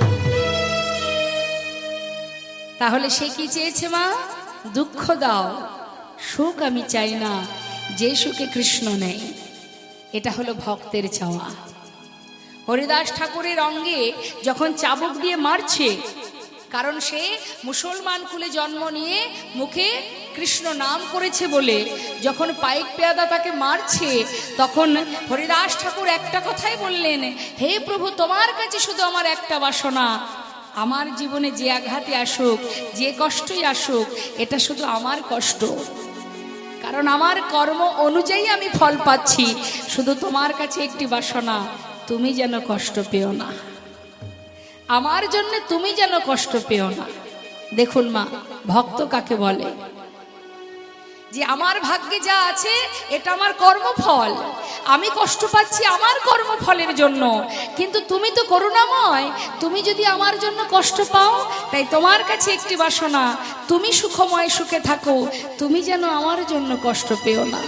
তাহলে সে কি চেয়েছে? মা দুঃখ দাও, সুখ আমি চাই না যে সুখে কৃষ্ণ নেই। এটা হলো ভক্তের চাওয়া। হরিদাস ঠাকুরের অঙ্গে যখন চাবুক দিয়ে মারছে, কারণ সে মুসলমান কুলে জন্ম নিয়ে মুখে কৃষ্ণ নাম করেছে বলে, যখন পাইক পেয়াদা তাকে মারছে তখন হরিদাস ঠাকুর একটা কথাই বললেন, হে প্রভু তোমার কাছে শুধু আমার একটা বাসনা, আমার জীবনে যে আঘাতে আসুক, যে কষ্টই আসুক, এটা শুধু আমার কষ্ট, কারণ আমার কর্ম অনুযায়ী আমি ফল পাচ্ছি। শুধু তোমার কাছে একটি বাসনা, তুমি যেন কষ্ট পেও না, আমার জন্য তুমি যেন কষ্ট পেও না। দেখুন মা, ভক্ত কাকে বলে? যে আমার ভাগ্যে যা আছে এটা আমার কর্মফল, আমি কষ্ট পাচ্ছি আমার কর্মফলের জন্য, কিন্তু তুমি তো করুণাময়, তুমি যদি আমার জন্য কষ্ট পাও, তাই তোমার কাছে একটি বাসনা, তুমি সুখময় সুখে থাকো, তুমি যেন আমার জন্য কষ্ট পেও না।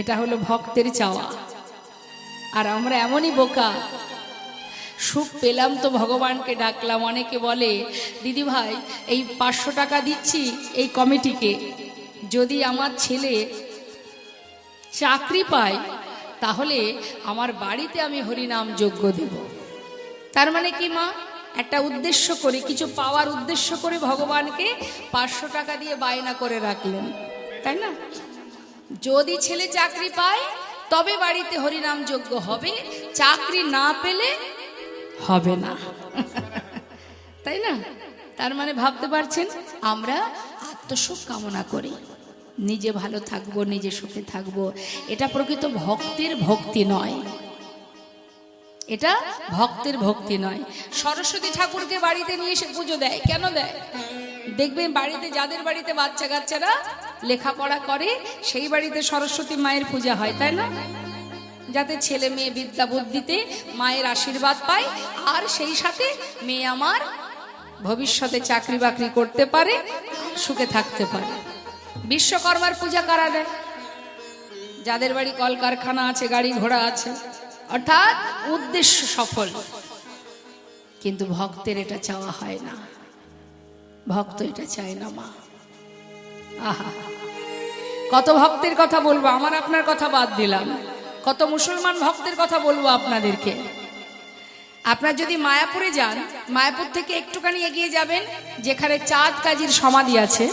এটা হলো ভক্তের চাওয়া। আর আমরা এমনই বোকা, সুখ পেলাম তো ভগবানকে ডাকলাম। অনেকে বলে, দিদি ভাই এই 500 টাকা দিচ্ছি এই কমিটিকে, যদি আমার ছেলে চাকরি পায় তাহলে আমার বাড়িতে আমি হরিনাম যজ্ঞ দেব। তার মানে কি মা? একটা উদ্দেশ্য করে, কিছু পাওয়ার উদ্দেশ্য করে ভগবানকে 500 টাকা দিয়ে বায়না করে রাখলেন, তাই না? যদি ছেলে চাকরি পায় তবে বাড়িতে হরিনাম যজ্ঞ হবে, চাকরি না পেলে হবে না, তাই না? তার মানে ভাবতে পারছেন, আমরা আত্মসুখ কামনা করি, নিজে ভালো থাকবো, নিজে সুখে থাকবো। এটা প্রকৃত ভক্তের ভক্তি নয়, এটা ভক্তের ভক্তি নয়। সরস্বতী ঠাকুরকে বাড়িতে নিয়ে এসে পুজো দেয়, কেন দেয়? দেখবেন বাড়িতে, যাদের বাড়িতে বাচ্চা কাচ্চারা লেখাপড়া করে সেই বাড়িতে সরস্বতী মায়ের পূজা হয়, তাই না? যাতে ছেলে মেয়ে বিদ্যা বুদ্ধিতে মায়ের আশীর্বাদ পায়, আর সেই সাথে মেয়ে আমার ভবিষ্যতে চাকরি বাকরি করতে পারে, সুখে থাকতে পারে। বিশ্বকর্মার পূজা কারা দেয়? যাদের বাড়ি কলকারখানা আছে, গাড়ি ঘোড়া আছে, অর্থাৎ উদ্দেশ্য সফল। কিন্তু ভক্তের এটা চাওয়া হয় না, ভক্ত এটা চায় না মা। আহা, কত ভক্তের কথা বলবো, আমার আপনার কথা বাদ দিলাম। কত মুসলমান ভক্তের কথা বলবো আপনাদেরকে। আপনার যদি মায়াপুরে যান, মায়াপুর থেকে একটুখানি এগিয়ে যাবেন, যেখানে চাঁদ কাজীর সমাধি আছে।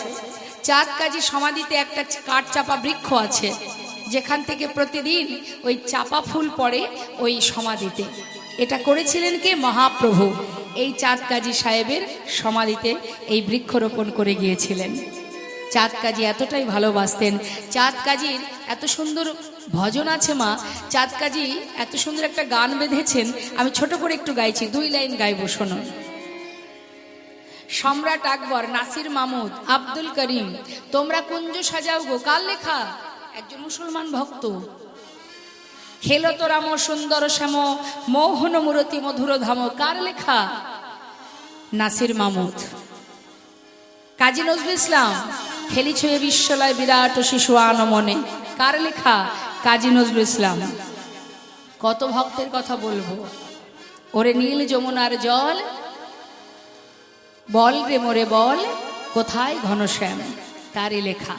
চাঁদ কাজীর সমাধিতে একটা কাঠচাপা বৃক্ষ আছে, যেখান থেকে প্রতিদিন ওই চাপা ফুল পড়ে ওই সমাধিতে। এটা করেছিলেন কে? মহাপ্রভু এই চাঁদ কাজী সাহেবের সমাধিতে এই বৃক্ষরোপণ করে গিয়েছিলেন। চাঁদ কাজী এতটাই ভালোবাসতেন। চাঁদ কাজীর এত সুন্দর ভজন আছে মা, চাঁদ কাজী এত সুন্দর একটা গান বেঁধেছেন, আমি ছোট করে একটু গাইছি, 2 লাইন গাইবো, শোনো। সম্রাট আকবর, নাসির মাহমুদ, আব্দুল করিম, তোমরা কুঞ্জ সাজাও গো, কার লেখা? একজন মুসলমান ভক্ত। খেলো তোরাম সুন্দর শ্যাম মোহন মূরতি মধুর ধাম, কার লেখা? নাসির মাহমুদ। কাজী নজরুল ইসলাম, খেলিছ এ বিশ্বলয় বিরাট শিশু আনমনে, কার লেখা? কাজী নজরুল ইসলাম। কত ভক্তের কথা বলবো। ওরে নীল যমুনার জল বল রে মোরে বল, কোথায় ঘনশ্যাম, তারই লেখা।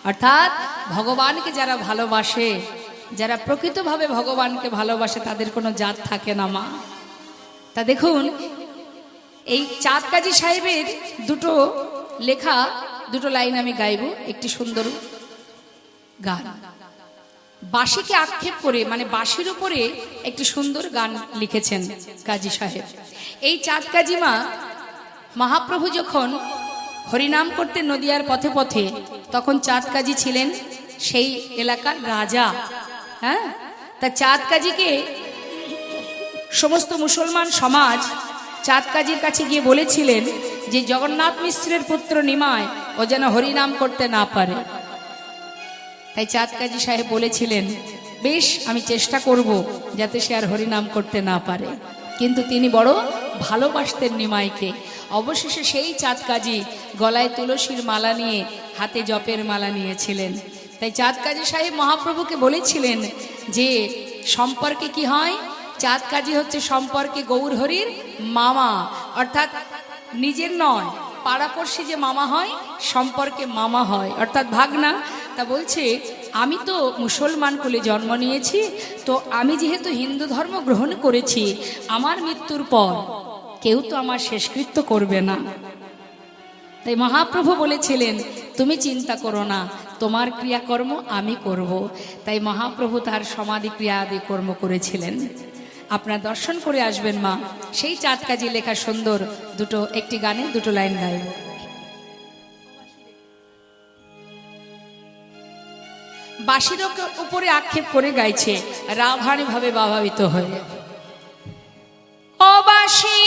অর্থাৎ ভগবানকে যারা ভালোবাসে, যারা প্রকৃতভাবে ভগবানকে ভালোবাসে, তাদের কোনো জাত থাকে না মা। তা দেখুন, এই চাঁদ কাজী সাহেবের দুটো লেখা, দুটো লাইন আমি গাইব, একটি সুন্দর গান। বাঁশিকে আক্ষেপ করে, মানে বাঁশির উপরে একটি সুন্দর গান লিখেছেন কাজী সাহেব। এই চাঁদ কাজী মা, মহাপ্রভু যখন হরিনাম করতেন নদিয়ার পথে পথে, তখন চাঁদ কাজী ছিলেন সেই এলাকার রাজা। হ্যাঁ, তা চাঁদ কাজীকে সমস্ত মুসলমান সমাজ চাঁদ কাজীর কাছে গিয়ে বলেছিলেন যে জগন্নাথ মিশ্রের পুত্র নিমায় ও যেন হরিনাম করতে না পারে। তাই চাঁদ কাজী সাহেব বলেছিলেন, বেশ, আমি চেষ্টা করব যাতে সে আর হরিনাম করতে না পারে। কিন্তু তিনি বড় ভালোবাসতেন নিমাইকে। অবশেষে সেই চাঁদ কাজী গলায় তুলসীর মালা নিয়ে, হাতে জপের মালা নিয়েছিলেন। তাই চাঁদ কাজী সাহেব মহাপ্রভুকে বলেছিলেন যে সম্পর্কে কি হয়? চাঁদ কাজী হচ্ছে সম্পর্কে গৌর হরির মামা, অর্থাৎ নিজের নয়, পাড়াপড়শি যে মামা হয়, সম্পর্কে মামা হয়, অর্থাৎ ভাগনা। তা বলছে, আমি তো মুসলমান কুলে জন্ম নিয়েছি, তো আমি যেহেতু হিন্দু ধর্ম গ্রহণ করেছি, আমার মৃত্যুর পর কেউ তো আমার শেষকৃত্য করবে না। তাই মহাপ্রভু বলেছিলেন, তুমি চিন্তা করো না, তোমার ক্রিয়াকর্ম আমি করব। তাই মহাপ্রভু তার সমাধি ক্রিয়া আদি কর্ম করেছিলেন। আপনার দর্শন করে আসবেন মা। সেই চাঁদ কাজী লেখা সুন্দর দুটো, একটি গানে দুটো লাইন গাইব। বাঁশির উপরে আক্ষেপ করে গাইছে রাভানি ভাবে প্রভাবিত হয়ে। ও বাঁশি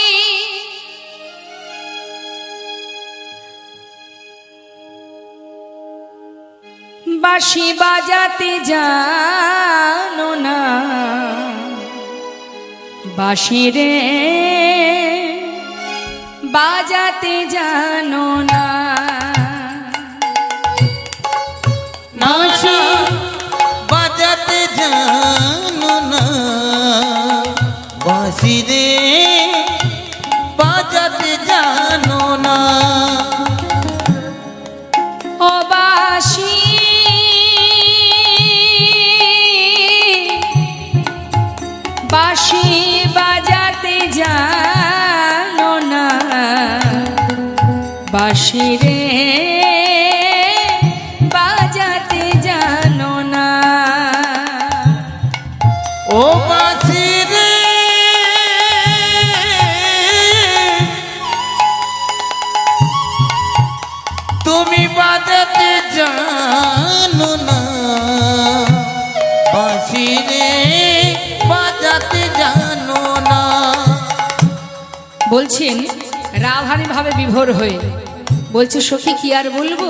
বাঁশি বাজাতে জানো না, বাঁশি রে বাজাতে জানো না, বাঁশি বাজাতে জানো না, বাঁশি রে বাজাতে জানো না। ও বাঁশি বাঁশি বাজাতে জানো না, বাঁশি রে বাজাতে জানো না। ও বাঁশি রে তুমি বাজাতে জানো না, বাঁশি রে বাজাতে জানো না। বলছেন রাভানি ভাবে বিভোর হয়ে, বলছে সখী কি আর বলবো,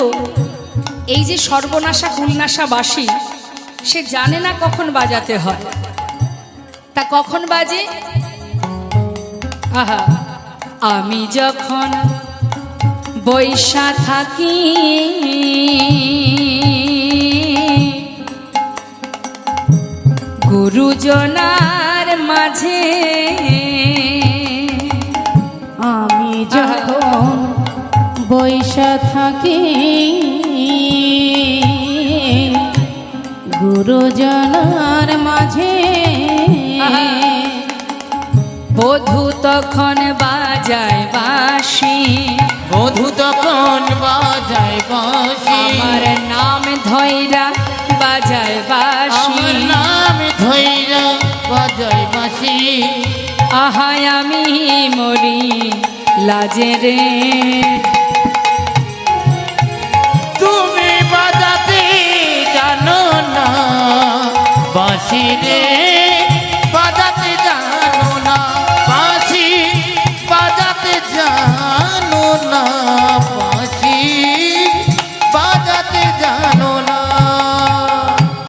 এই যে সর্বনাশা কুলনাশা বাঁশি, সে জানে না কখন বাজাতে হয়। তা কখন বাজে? আহা, আমি যখন বৈশা থাকি গুরুজনার মাঝে, আমি যখন বৈশা থাকি গুরুজনার মাঝে বধূ তখন বাজায় বাঁশি, বধূ তখন বাজায় বাঁশি, আমার নাম ধৈরা বাজায় বাঁশি, আমার নাম ধৈরা বাজায় বাঁশি। আহায় আমি মরি লাজে রে। তুমি বাজাতে জানো না বাঁশি রে।